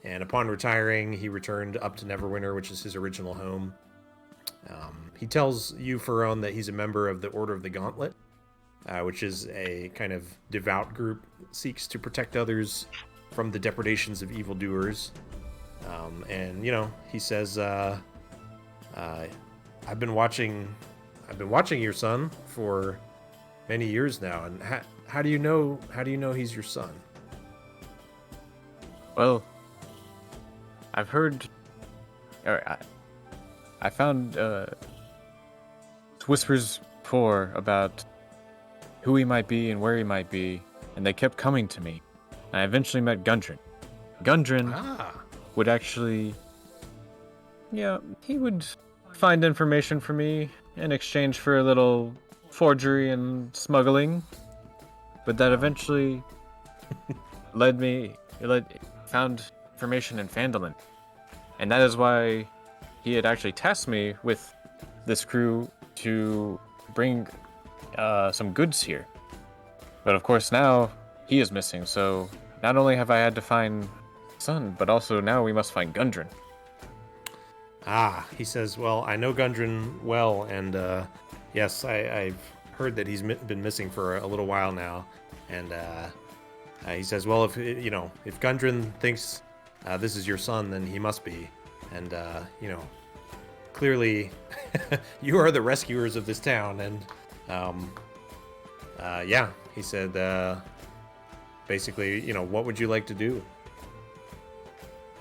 And upon retiring, he returned up to Neverwinter, which is his original home. He tells you, Faron, that he's a member of the Order of the Gauntlet, which is a kind of devout group that seeks to protect others from the depredations of evildoers. And he says, "I've been watching your son for many years now, and how do you know he's your son?" Well, I've heard, or I found whispers before about who he might be and where he might be, and they kept coming to me. And I eventually met Gundren. Gundren would actually, he would find information for me in exchange for a little forgery and smuggling, but that eventually found information in Phandelver. And that is why he had actually tasked me with this crew to bring some goods here. But of course now he is missing, so not only have I had to find son, but also now we must find Gundren. He says, "Well, I know Gundren well, and yes, I've heard that he's been missing for a little while now." And he says, "Well, if Gundren thinks this is your son, then he must be. And clearly, you are the rescuers of this town." And he said, basically, what would you like to do?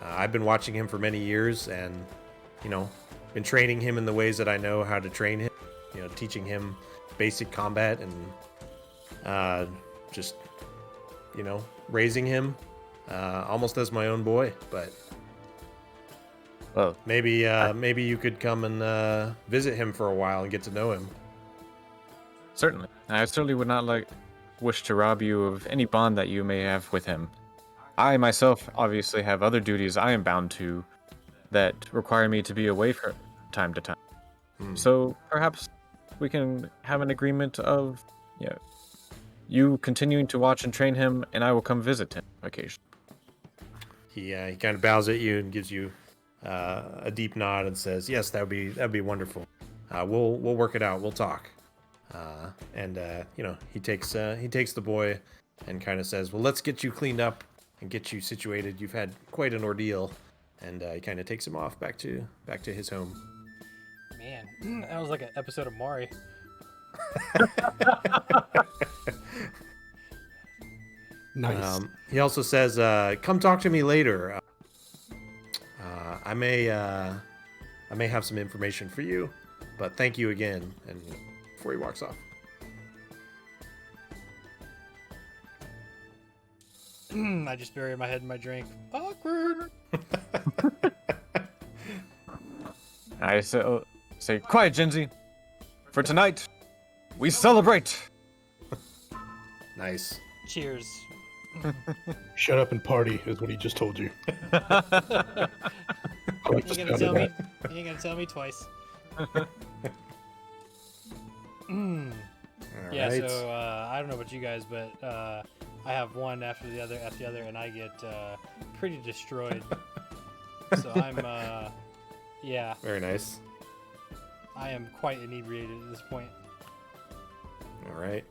I've been watching him for many years, and been training him in the ways that I know how to train him. Teaching him basic combat and just raising him almost as my own boy. But Well, maybe you could come and visit him for a while and get to know him. certainly. I certainly would not wish to rob you of any bond that you may have with him. I myself obviously have other duties I am bound to that require me to be away from time to time. So perhaps we can have an agreement of you continuing to watch and train him, and I will come visit him occasionally. He kind of bows at you and gives you a deep nod and says, "Yes, that'd be wonderful. We'll work it out. We'll talk." And he takes the boy and kind of says, "Well, let's get you cleaned up and get you situated. You've had quite an ordeal." And he kind of takes him off back to his home. Man, that was like an episode of Maury. Nice. He also says, "Come talk to me later. I may have some information for you, but thank you again." And before he walks off. I just buried my head in my drink. Awkward. say, "Quiet, Jinzi. For tonight, we celebrate." Nice. Cheers. Shut up and party is what he just told you. You I like the ain't sound gonna of tell me. that. You ain't gonna tell me twice. All Yeah. right. So I don't know about you guys, but I have one after the other, and I get pretty destroyed. So I'm yeah, Very nice. I am quite inebriated at this point. All right.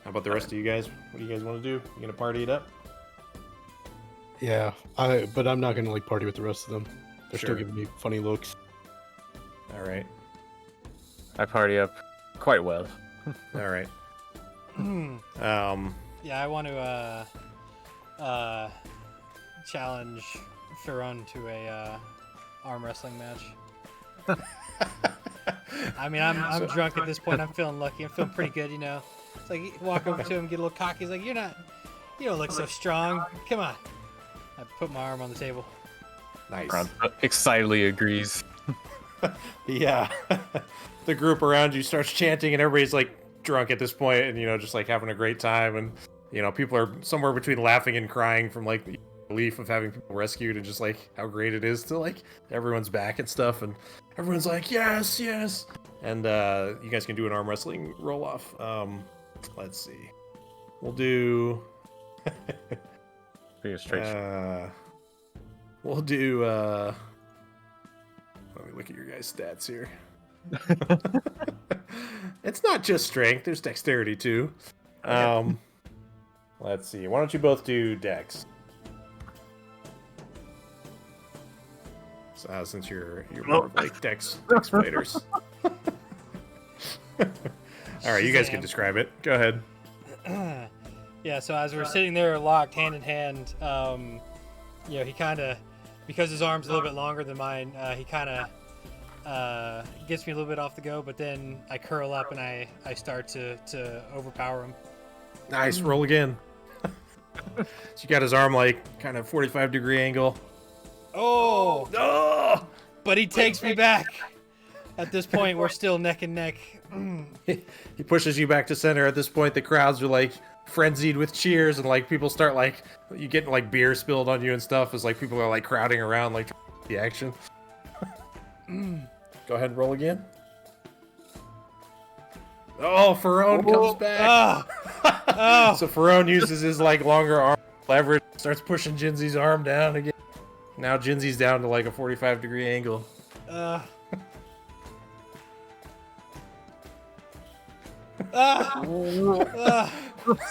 How about the rest of you guys? What do you guys want to do? You gonna party it up? Yeah, but I'm not gonna like party with the rest of them. They're Sure. still giving me funny looks. All right. I party up quite well. All right. Yeah, I want to challenge Theron to a arm wrestling match. I mean, I'm drunk at this point. I'm feeling lucky. I'm feeling pretty good, you know. It's like you walk over to him, get a little cocky. He's like, you don't look so strong. Come on. I put my arm on the table. Nice. Ron excitedly agrees. Yeah. The group around you starts chanting, and everybody's like drunk at this point, and just like having a great time, and people are somewhere between laughing and crying from like the relief of having people rescued, and just like how great it is to like everyone's back and stuff, and everyone's like yes, yes, and you guys can do an arm wrestling roll off. Let's see, we'll do. Pretty straight. We'll do. Let me look at your guys' stats here. It's not just strength. There's dexterity too. Let's see. Why don't you both do dex? Since you're more of like dex fighters. All right, you guys can Shazam. describe it. Go ahead. Yeah, so as we're sitting there locked hand in hand, he kind of, because his arm's a little bit longer than mine, he kind of gets me a little bit off the go, but then I curl up and I start to overpower him. Nice. Roll again. So you got his arm like kind of 45-degree angle. Oh! Oh! But he takes me back. At this point, we're still neck and neck. He pushes you back to center. At this point, the crowds are like frenzied with cheers, and like people start like you get like beer spilled on you and stuff as like people are like crowding around like the action. Go ahead and roll again. Oh, Ferone comes back. Oh! So Ferone uses his like longer arm leverage, starts pushing Jinzi's arm down again. Now Jinzi's down to like a 45-degree angle.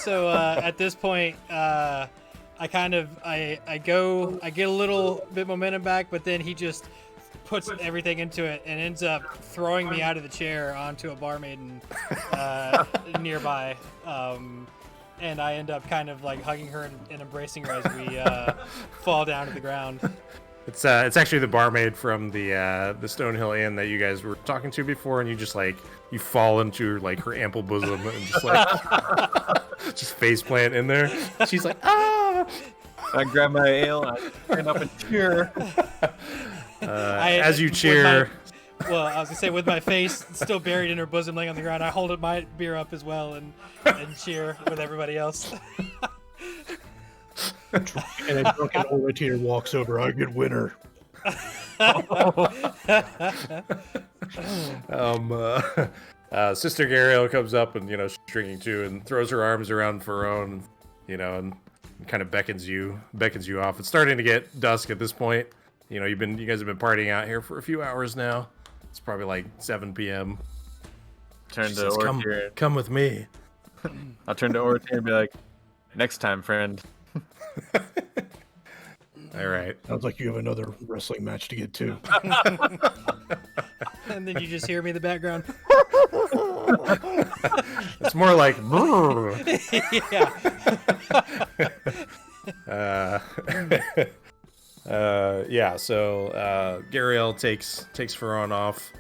So at this point, I get a little bit momentum back, but then he just puts everything into it and ends up throwing me out of the chair onto a barmaiden nearby. And I end up kind of like hugging her and embracing her as we fall down to the ground. It's actually the barmaid from the Stonehill Inn that you guys were talking to before, and you just like you fall into like her ample bosom and just like just face plant in there. She's like, ah! I grab my ale and I stand up and cheer. As you cheer, Well, I was gonna say with my face still buried in her bosom, laying on the ground, I hold up my beer up as well and cheer with everybody else. And a drunken orator walks over. I get winner. Sister Gariel comes up and she's drinking too, and throws her arms around Ferone, and kind of beckons you off. It's starting to get dusk at this point. You guys have been partying out here for a few hours now. It's probably like 7 p.m. Turn She to says, Orator. come with me. I'll turn to Orator and be like, "Next time, friend." All right. Sounds like you have another wrestling match to get to. And then you just hear me in the background. It's more like. Yeah. So Gariel takes Ferron off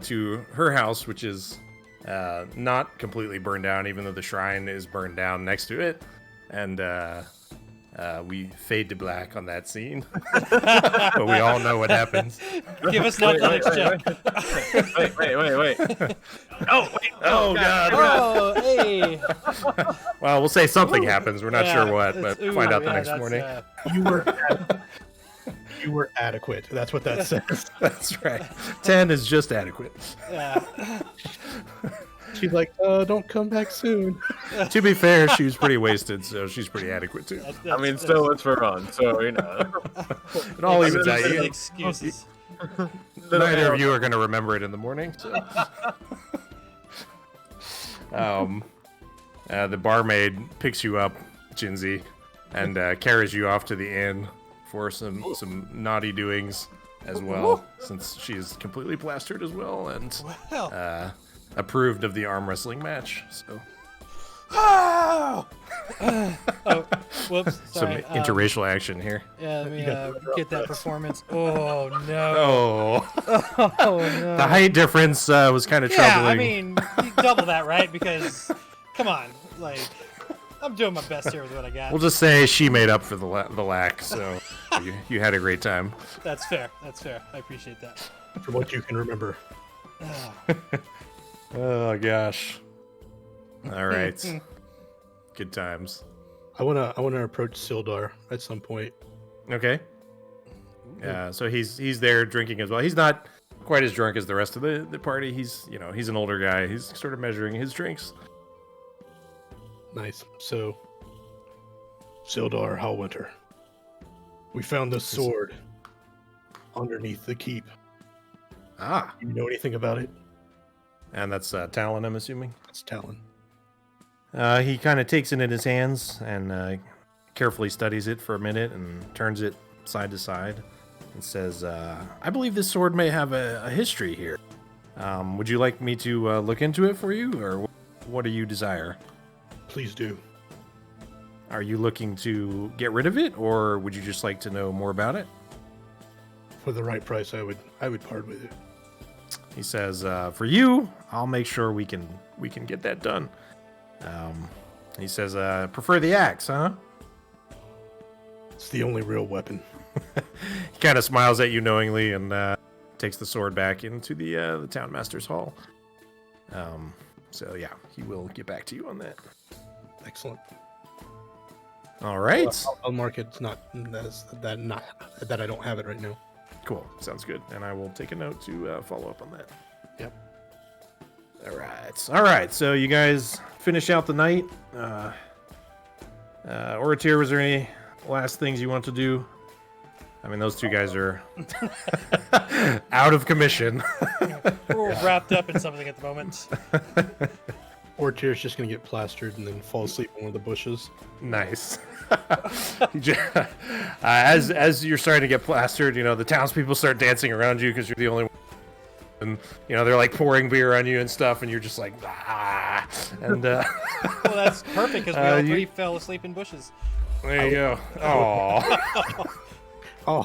to her house, which is not completely burned down, even though the shrine is burned down next to it, and we fade to black on that scene. But we all know what happens. Give us that next joke. Wait. Oh, wait. Oh, God. Oh, hey. Well, we'll say something happens. We're not Yeah, sure what, but it's- find ooh, out the yeah, next that's, morning. You were you were adequate. That's what that says. That's right. 10 is just adequate. Yeah. She's like, don't come back soon. To be fair, she was pretty wasted, so she's pretty adequate too. I mean, still, it's for fun, so, you know. It all evens out. Excuses. Neither of you are going to remember it in the morning. So. The barmaid picks you up, Jinsey, and carries you off to the inn for some naughty doings as well, since she is completely plastered as well and Well. approved of the arm wrestling match. So Oh! Whoops. some Sorry. interracial action here. Yeah, let me get that performance. Oh, no. Oh, Oh, no. the height difference was kind of Yeah, troubling. I mean, you double that, right? Because, come on. Like, I'm doing my best here with what I got. We'll just say she made up for the lack, so you had a great time. That's fair. That's fair. I appreciate that. From what you can remember. Oh gosh. All right. Good times. I wanna approach Sildar at some point. Okay. Yeah, so he's there drinking as well. He's not quite as drunk as the rest of the party. He's an older guy. He's sort of measuring his drinks. Nice. So, Sildar Hallwinter, we found the sword underneath the keep. Ah. You know anything about it? And that's Talon, I'm assuming. It's Talon. He kind of takes it in his hands and carefully studies it for a minute and turns it side to side and says, I believe this sword may have a history here. Would you like me to look into it for you, or what do you desire? Please do. Are you looking to get rid of it, or would you just like to know more about it? For the right price, I would part with it. He says, for you, I'll make sure we can get that done. He says, prefer the axe, huh? It's the only real weapon. He kind of smiles at you knowingly and takes the sword back into the town master's hall. So yeah, he will get back to you on that. Excellent. All right. I'll mark it. It's not that I don't have it right now. Cool. Sounds good. And I will take a note to follow up on that. Yep. All right. So you guys finish out the night. Oratir, was there any last things you want to do? I mean, those two guys are out of commission. We're all wrapped up in something at the moment. Or Tyr's just gonna get plastered and then fall asleep in one of the bushes. Nice. As you're starting to get plastered, the townspeople start dancing around you because you're the only one. And, they're like pouring beer on you and stuff, and you're just like, ah. And Well, that's perfect because we all three fell asleep in bushes. there you go. Oh. Oh,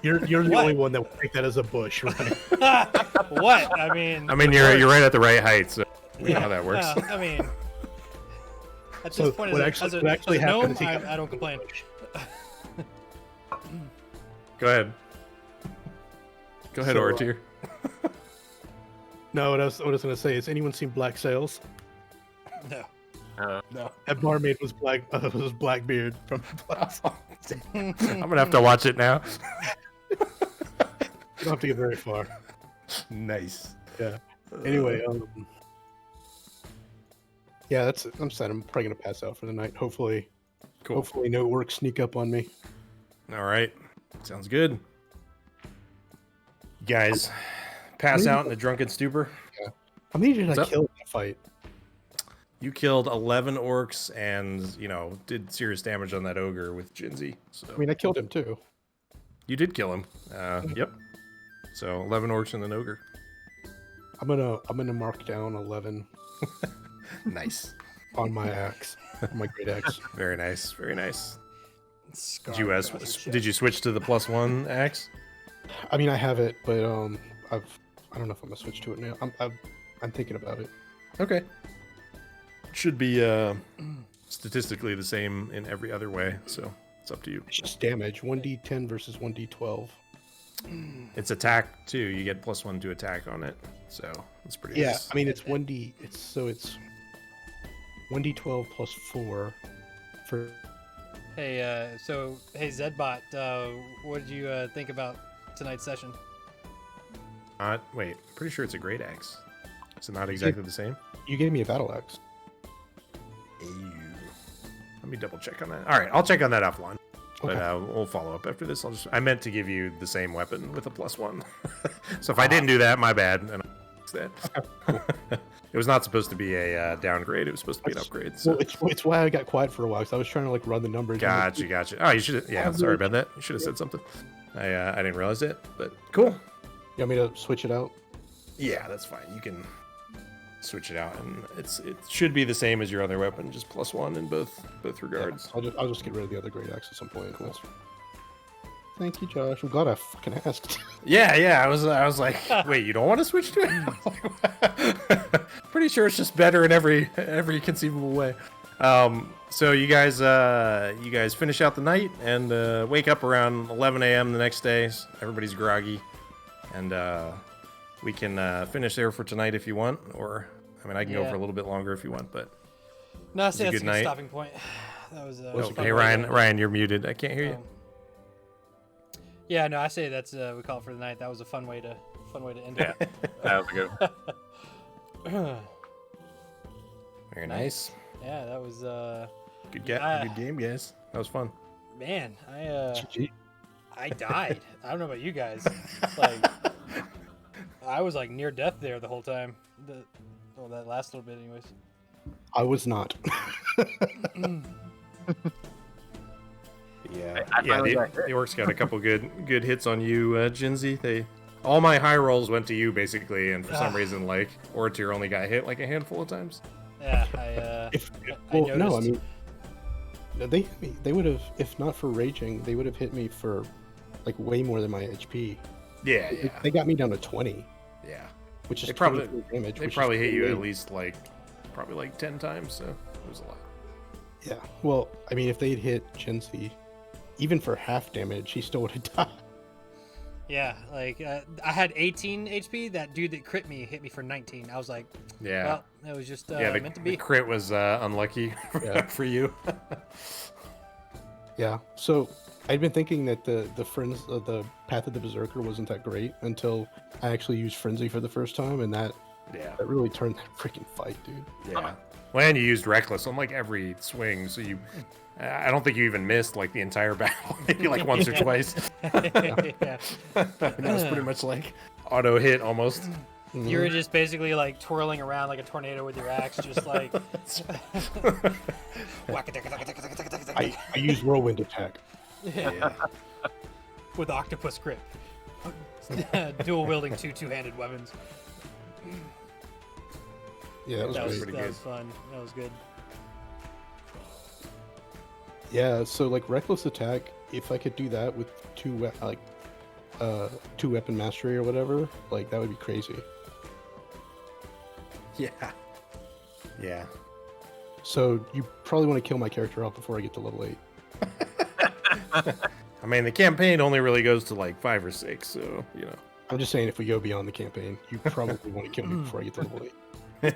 you're the What? only one that would take that as a bush, right? What? I mean, You're right at the right height, so we know how that works. I mean, at So this point, what as a actually happened gnome, is he I don't complain. Go ahead. Go ahead, So, Oratir. No, what I was gonna say is, anyone seen Black Sails? No. No. That barmaid was Blackbeard from Black Sails. I'm gonna have to watch it now. You don't have to get very far. Nice. Yeah. Anyway, yeah, that's it. I'm sad. I'm probably gonna pass out for the night. Hopefully, Cool. hopefully no orcs sneak up on me. All right. Sounds good. You guys pass out in a drunken stupor. How many did What's I up? kill in that fight? You killed 11 orcs and, did serious damage on that ogre with Jinsey. So I mean, I killed him too. you did kill him. Yep. So 11 orcs and an ogre. I'm gonna mark down 11 Nice. on my axe, my great axe. Very nice. Very nice. Scar Did you across your chest. did you switch to the +1 axe? I mean, I have it, but I don't know if I'm gonna switch to it now. I'm thinking about it. Okay. Should be statistically the same in every other way, so it's up to you. It's just damage. 1d10 versus 1d12. It's attack too. You get +1 to attack on it, so it's pretty. Yeah, nice. I mean it's 1d. It's 1d12 plus 4 for. Hey, Zedbot, what did you think about tonight's session? Wait, pretty sure it's a great axe. Is it not exactly the same? You gave me a battle axe. Ew. Let me double check on that. All right, I'll check on that offline. But Okay. we'll follow up after this. I meant to give you the same weapon with a +1. So if I didn't do that, my bad. And I'll fix that. It was not supposed to be a downgrade. It was supposed to be an upgrade. So. Well, it's why I got quiet for a while because I was trying to like run the numbers. Gotcha. Oh, you should. Yeah, sorry about that. You should have said something. I didn't realize it, but cool. You want me to switch it out? Yeah, that's fine. You can switch it out, and it should be the same as your other weapon, just +1 in both regards. Yeah, I'll just get rid of the other great axe at some point. Cool. Thank you, Josh. I'm glad I fucking asked. Yeah. I was like, wait, you don't want to switch to it? I was like, pretty sure it's just better in every conceivable way. So you guys finish out the night and wake up around 11 a.m. the next day. Everybody's groggy, and we can finish there for tonight if you want, or I mean, I can go Yeah. for a little bit longer if you want, but No, I say a that's a good good night. stopping point. That was. hey, Ryan, you're muted. I can't hear you. Yeah, no, I say that's we call it for the night. That was a fun way to end Yeah, that was good. it. Very nice. Yeah, that was Good game, guys. That was fun. man. GG. I died. I don't know about you guys. Like, I was like near death there the whole time. That last little bit, anyways. I was not. Yeah, I yeah. finally The got hit. orcs got a couple good hits on you, Jinzy. All my high rolls went to you basically, and for some reason, like Oratir only got hit like a handful of times. Yeah, Well, no, I noticed. mean, no, they would have, if not for raging, they would have hit me for like way more than my HP. Yeah, They got me down to 20, yeah. which is They probably 23 damage. they which probably is hit you really- at least like 10 times, so it was a lot. Yeah. Well, I mean, if they'd hit Genzi, even for half damage, he still would have died. Yeah, like I had 18 HP. That dude that crit me hit me for 19. I was like, Yeah, well, that was just yeah. meant to The be. crit was unlucky Yeah. for you. Yeah. So I'd been thinking that the friends the Path of the Berserker wasn't that great until I actually used Frenzy for the first time, and that Yeah, really turned that freaking fight, dude. yeah. Well, and you used reckless on like every swing, so you. I don't think you even missed like the entire battle, maybe like once or twice. Yeah. That was pretty much like auto hit almost. You were just basically like twirling around like a tornado with your axe, just like. I used Whirlwind Attack. Yeah. With octopus grip. Dual wielding two-handed weapons. Yeah, that was That was, great. pretty that good. was fun. That was good. Yeah, so like Reckless Attack, if I could do that with two weapon mastery or whatever, like that would be crazy. Yeah. Yeah. So you probably want to kill my character off before I get to level 8. I mean, the campaign only really goes to like 5 or 6, so you know. I'm just saying, if we go beyond the campaign, you probably want to kill me before I get to level 8.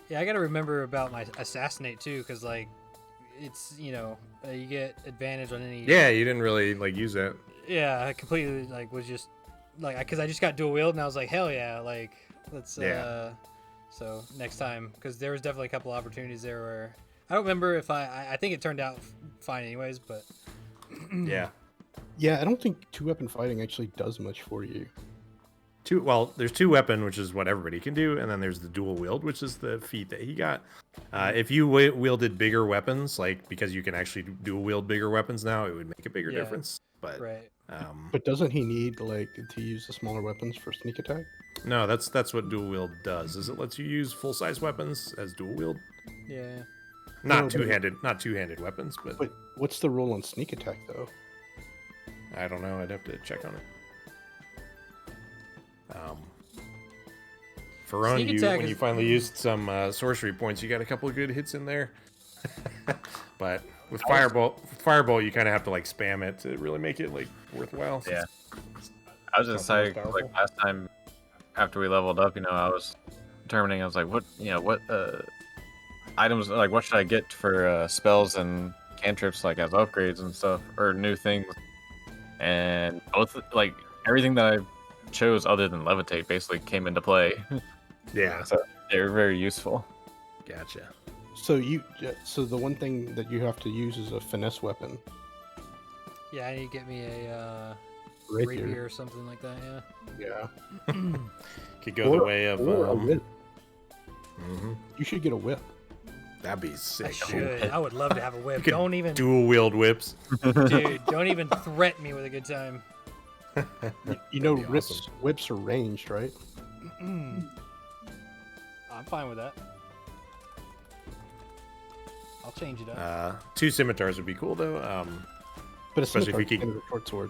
Yeah, I gotta remember about my assassinate too, because like, it's you get advantage on any. Yeah, you didn't really like use that. Yeah, I completely like was just like because I just got dual wield and I was like hell yeah, like let's Yeah. So next time, because there was definitely a couple opportunities there where I don't remember if I think it turned out fine anyways, but Yeah. Yeah, I don't think two-weapon fighting actually does much for you. There's 2 weapon, which is what everybody can do, and then there's the dual wield, which is the feat that he got. If you wielded bigger weapons, like because you can actually dual wield bigger weapons now, it would make a bigger Yeah. difference. But right. But doesn't he need like to use the smaller weapons for sneak attack? No, that's what dual wield does. Is it lets you use full size weapons as dual wield, Yeah. not No, but- two-handed weapons, but But what's the rule on sneak attack though? I don't know. I'd have to check on it. Ferone, Sneak you attack when is- you finally used some sorcery points, you got a couple of good hits in there. But with Firebolt, you kind of have to like spam it to really make it like worthwhile. Yeah. I was It's just not the most like powerful. last time after we leveled up, I was determining. I was like, what items, like what should I get for spells and cantrips, like as upgrades and stuff, or new things. And both, like, everything that I chose other than levitate basically came into play. Yeah, So they're very useful. gotcha. So the one thing that you have to use is a finesse weapon. Yeah, I need to get me a Rapier. rapier or something like that. Yeah. Yeah. Could go the way of or a whip. mhm. You should get a whip. That'd be I sick. should. I would love to have a whip. could Don't even, Dual wield whips. dude. Don't even threaten me with a good time. You know, be awesome. whips are ranged, right? I'm fine with that. I'll change it up. 2 scimitars would be cool though. But a Especially if scimitar you is keep- kind of a short sword.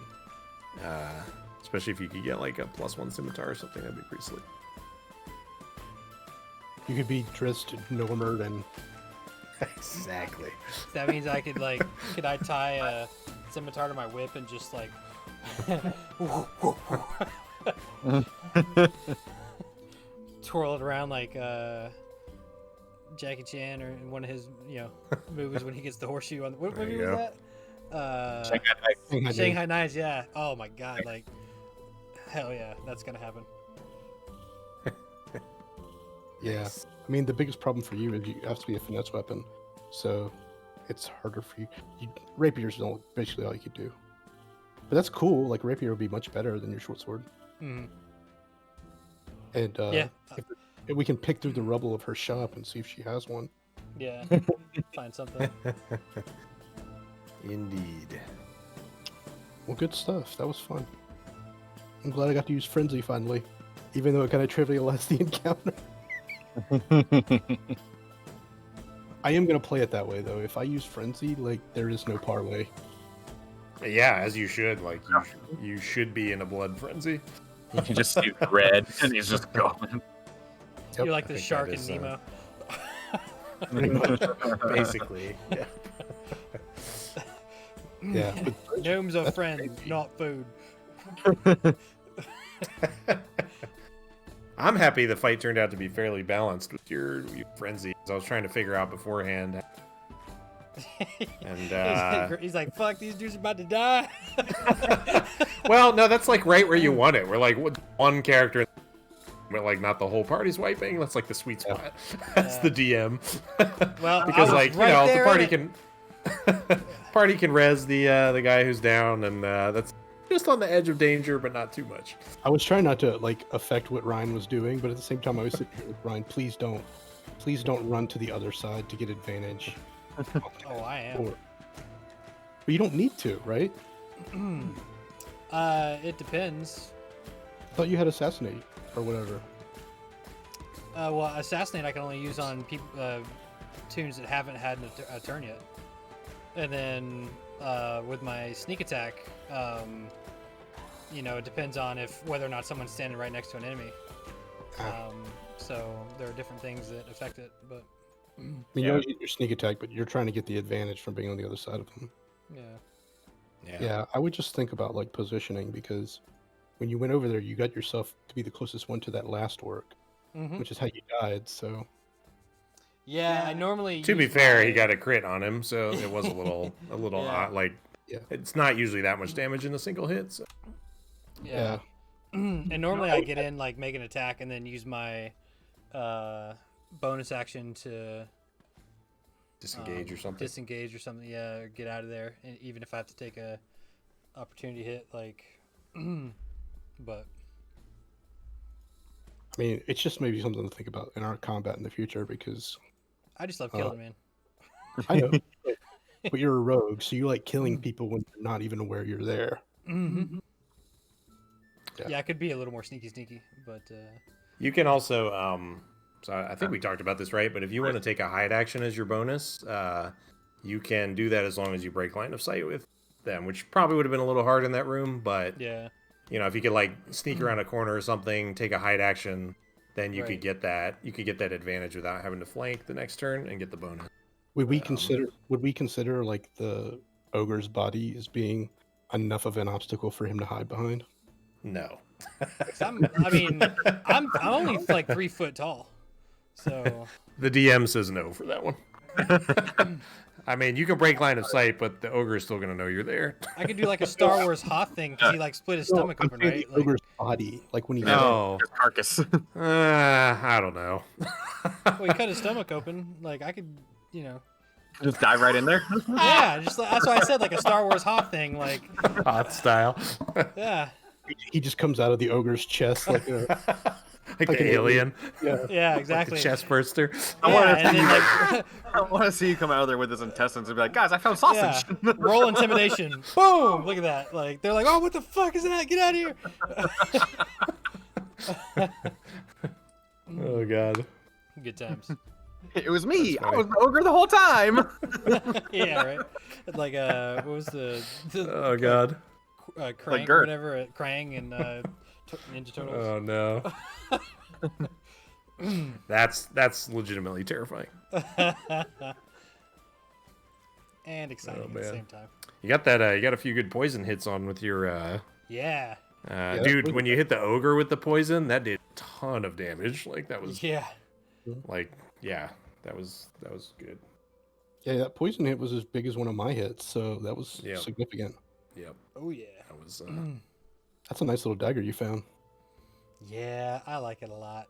Especially if you could get like a +1 scimitar or something, that'd be pretty slick. You could be Drist, Normerd, and Exactly. That means I could like, could I tie a scimitar to my whip and just like, twirl it around like Jackie Chan or in one of his movies when he gets the horseshoe on. What There movie you was go. that? Shanghai Knight. Shanghai Nights. Yeah. Oh my God. Like, hell yeah, that's gonna happen. Yeah. I mean, the biggest problem for you is you have to be a finesse weapon, so it's harder for you. Rapier's basically all you could do. But that's cool. Like, rapier would be much better than your short sword. Mhm. And Yeah. if we can pick through the rubble of her shop and see if she has one. Yeah. Find something. Indeed. Well, good stuff. That was fun. I'm glad I got to use Frenzy finally, even though it kind of trivialized the encounter. I am going to play it that way, though. If I use Frenzy, like, there is no parlay. Yeah, as you should. Like you should be in a blood frenzy. You just see red, and he's just going. Yep, You're like I the think shark that in is, Nemo. Pretty much. Basically. Yeah. Yeah. But Gnomes are friends, not food. I'm happy the fight turned out to be fairly balanced with your frenzy. I was trying to figure out beforehand. And He's like, fuck, these dudes are about to die. well, no, that's like right where you want it. We're like one character, but like not the whole party's wiping. That's like the sweet spot. That's the DM. Well, Because I was like right the there party in can party can res the guy who's down, and that's just on the edge of danger, but not too much. I was trying not to, like, affect what Ryan was doing, but at the same time, I was sitting here with Ryan, please don't run to the other side to get advantage. Oh, I am. But you don't need to, right? It depends. I thought you had Assassinate or whatever. Well, assassinate I can only use on tunes that haven't had a turn yet. And then with my sneak attack, it depends on whether or not someone's standing right next to an enemy. So there are different things that affect it, but I mean, you always get your sneak attack, but you're trying to get the advantage from being on the other side of them. yeah. Yeah, I would just think about, like, positioning, because when you went over there, you got yourself to be the closest one to that last orc, Mhm. which is how you died. So Yeah, I normally. To be use fair, my- he got a crit on him, so it was a little Yeah. odd, like Yeah. it's not usually that much damage in a single hit. So. Yeah. And normally I get in, like, make an attack and then use my bonus action to Disengage or something. disengage or something. Yeah, or get out of there. And even if I have to take a opportunity hit, like, but I mean, it's just maybe something to think about in our combat in the future, because I just love killing, man. I know, but you're a rogue, so you like killing people when you're not even aware you're there. Mm-hmm. Yeah. Yeah, I could be a little more sneaky, but You can also, so I think we talked about this, right? But if you want to take a hide action as your bonus, you can do that as long as you break line of sight with them, which probably would have been a little hard in that room. But yeah. if you could like sneak around a corner or something, take a hide action, then you Right. could get that. You could get that advantage without having to flank the next turn and get the bonus. Would we consider like the ogre's body as being enough of an obstacle for him to hide behind? No. 'Cause I'm only like 3 foot tall, so The DM says no for that one. I mean, you can break line of sight, but the ogre is still gonna know you're there. I could do like a Star Wars Hoth thing because he like split his stomach I'm open, saying right? the Like, ogre's body, like when he No. His carcass. I don't know. well, he cut his stomach open. Like I could, Just dive right in there. yeah, just that's why I said like a Star Wars Hoth thing. Like, Hot style. yeah, he just comes out of the ogre's chest like a Like Like the an alien. yeah, The exactly. chest burster. Yeah, and then like, I want to see you come out of there with his intestines and be like, guys, I found sausage. yeah, roll intimidation. Boom! Look at that. Like they're like, oh, what the fuck is that? Get out of here. Oh god. Good times. It was me. That's I funny. was the ogre the whole time. Yeah, right. Like what was the Oh god. Krang or Gert. whatever? Krang and Ninja Turtles. Oh no. That's legitimately terrifying. And exciting Oh, at the man. same time. You got that. You got a few good poison hits on with your. Yeah. that's Dude, really when you hit the ogre with the poison, that did a ton of damage. Like that was Yeah. like yeah, that was good. Yeah, that poison hit was as big as one of my hits, so that was Yeah. significant. Yep, Oh yeah. that was. That's a nice little dagger you found. Yeah, I like it a lot.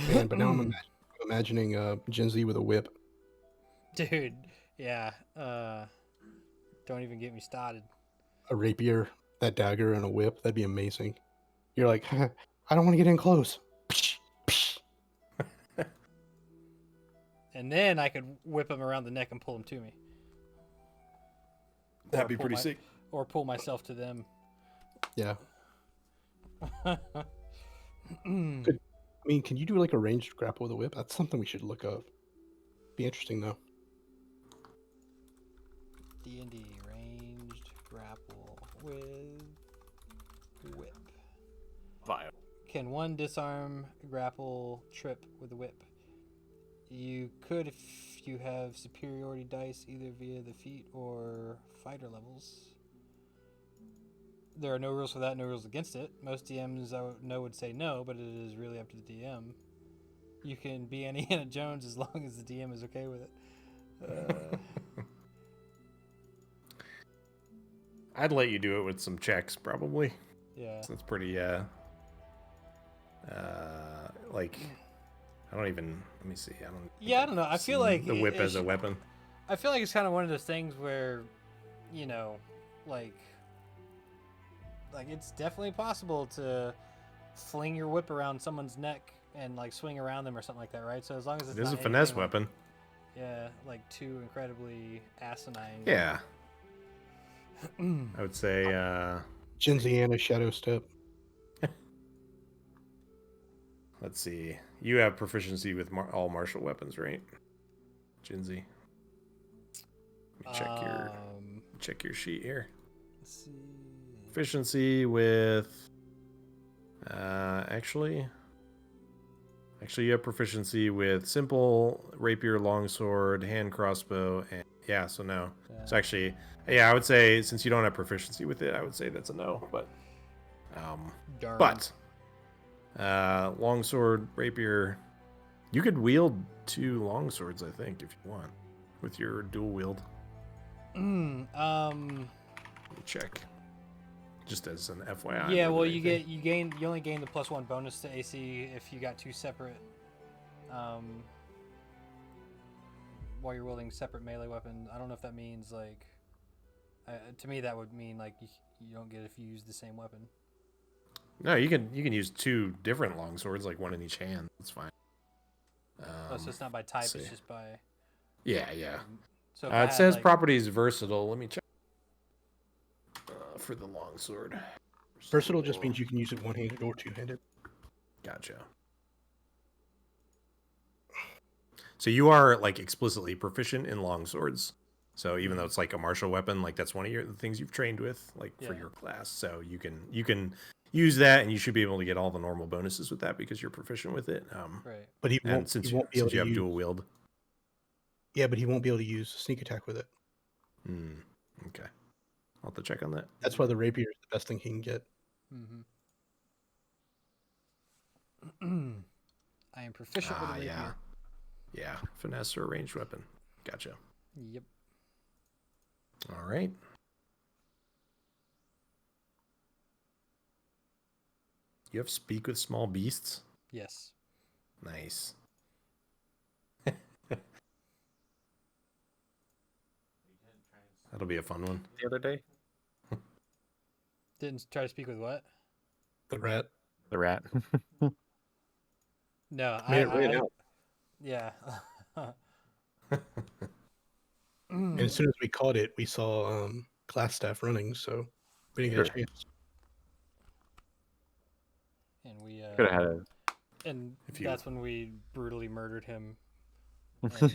Man, but now I'm imagining Gen Z with a whip. Dude, yeah. Don't even get me started. A rapier, that dagger, and a whip. That'd be amazing. You're like, I don't want to get in close. And then I could whip him around the neck and pull him to me. That'd Or be pull pretty my- sick. Or pull myself to them. Yeah. I mean, can you do like a ranged grapple with a whip? That's something we should look up. Be interesting though. D&D ranged grapple with whip. Vile. Can one disarm, grapple, trip with a whip? You could if you have superiority dice either via the feat or fighter levels. There are no rules for that, no rules against it. Most DMs I know would say no, but it is really up to the DM. You can be Indiana Jones as long as the DM is okay with it. I'd let you do it with some checks, probably. Yeah. So that's pretty. Like, I don't even. Let me see. I don't. Yeah, I don't know. I feel like the whip it as a should- weapon. I feel like it's kind of one of those things where, like it's definitely possible to fling your whip around someone's neck and like swing around them or something like that, right? So as long as it's It is a not finesse anything like- weapon. yeah, like too incredibly asinine. Yeah. I would say. Gen Z and a shadow step. Let's see. You have proficiency with all martial weapons, right? Jinsey. Let me check your sheet here. Let's see. Proficiency with. Actually, you have proficiency with simple rapier, longsword, hand crossbow, and yeah. So no. Yeah. So actually, yeah, I would say since you don't have proficiency with it, I would say that's a no. But, Darn. but, longsword, rapier, you could wield 2 longswords, I think, if you want, with your dual wield. Let me check. Just as an FYI. Yeah, more well, than anything. you only gain the +1 bonus to AC if you got 2 separate, while you're wielding separate melee weapons. I don't know if that means like, to me that would mean like you don't get if you use the same weapon. No, you can use 2 different longswords, like one in each hand. That's fine. Oh, so it's not by type; see. it's just by. Yeah. So if I It had, says like- properties versatile. Let me check. For the longsword. Versatile just means you can use it one-handed or two-handed. Gotcha. So you are like explicitly proficient in longswords, So even though it's like a martial weapon, like that's one of the things you've trained with, like for Yeah. your class. So you can use that, and you should be able to get all the normal bonuses with that because you're proficient with it. Right. But he And won't. since He won't be able since to you have use. dual wield, Yeah, but he won't be able to use sneak attack with it. Okay, I'll have to check on that. That's why the rapier is the best thing he can get. I am proficient with a rapier. Yeah, finesse or ranged weapon. Gotcha. Yep. All right. You have speak with small beasts? Yes. Nice. That'll be a fun one. The other day, Didn't try to speak with what? The rat. the rat. No, Made it right out. Yeah. And as soon as we caught it, we saw class staff running, so we didn't get a chance. And we Could have had a. and If you- that's when we brutally murdered him. In took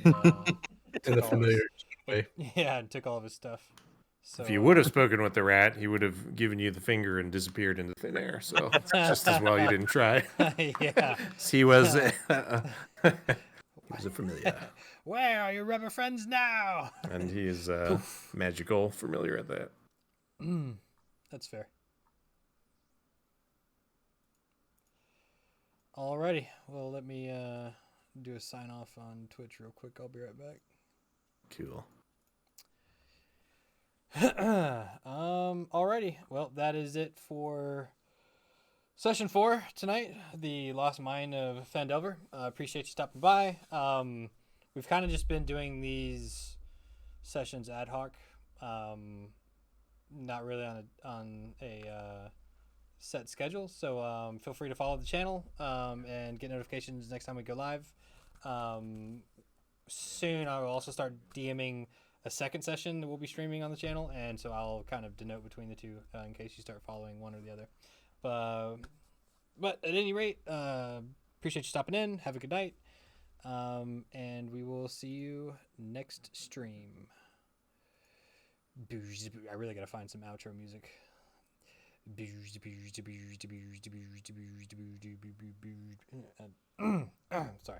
the all of familiar his- way. Yeah, and took all of his stuff. So If you would have spoken with the rat, he would have given you the finger and disappeared into thin air. So just as well you didn't try. yeah. He was he was a familiar, Where are your rubber friends now? and he is magical familiar at that. That's fair. Alrighty. Well, let me do a sign off on Twitch real quick. I'll be right back. Cool. Alrighty. Well, that is it for session 4 tonight. The Lost Mine of Phandelver. Appreciate you stopping by. We've kind of just been doing these sessions ad hoc. Not really on a set schedule. So feel free to follow the channel and get notifications next time we go live. Soon I will also start DMing a second session that we'll be streaming on the channel, and so I'll kind of denote between the two in case you start following one or the other. But at any rate, appreciate you stopping in. Have a good night, and we will see you next stream. I really gotta find some outro music. Sorry.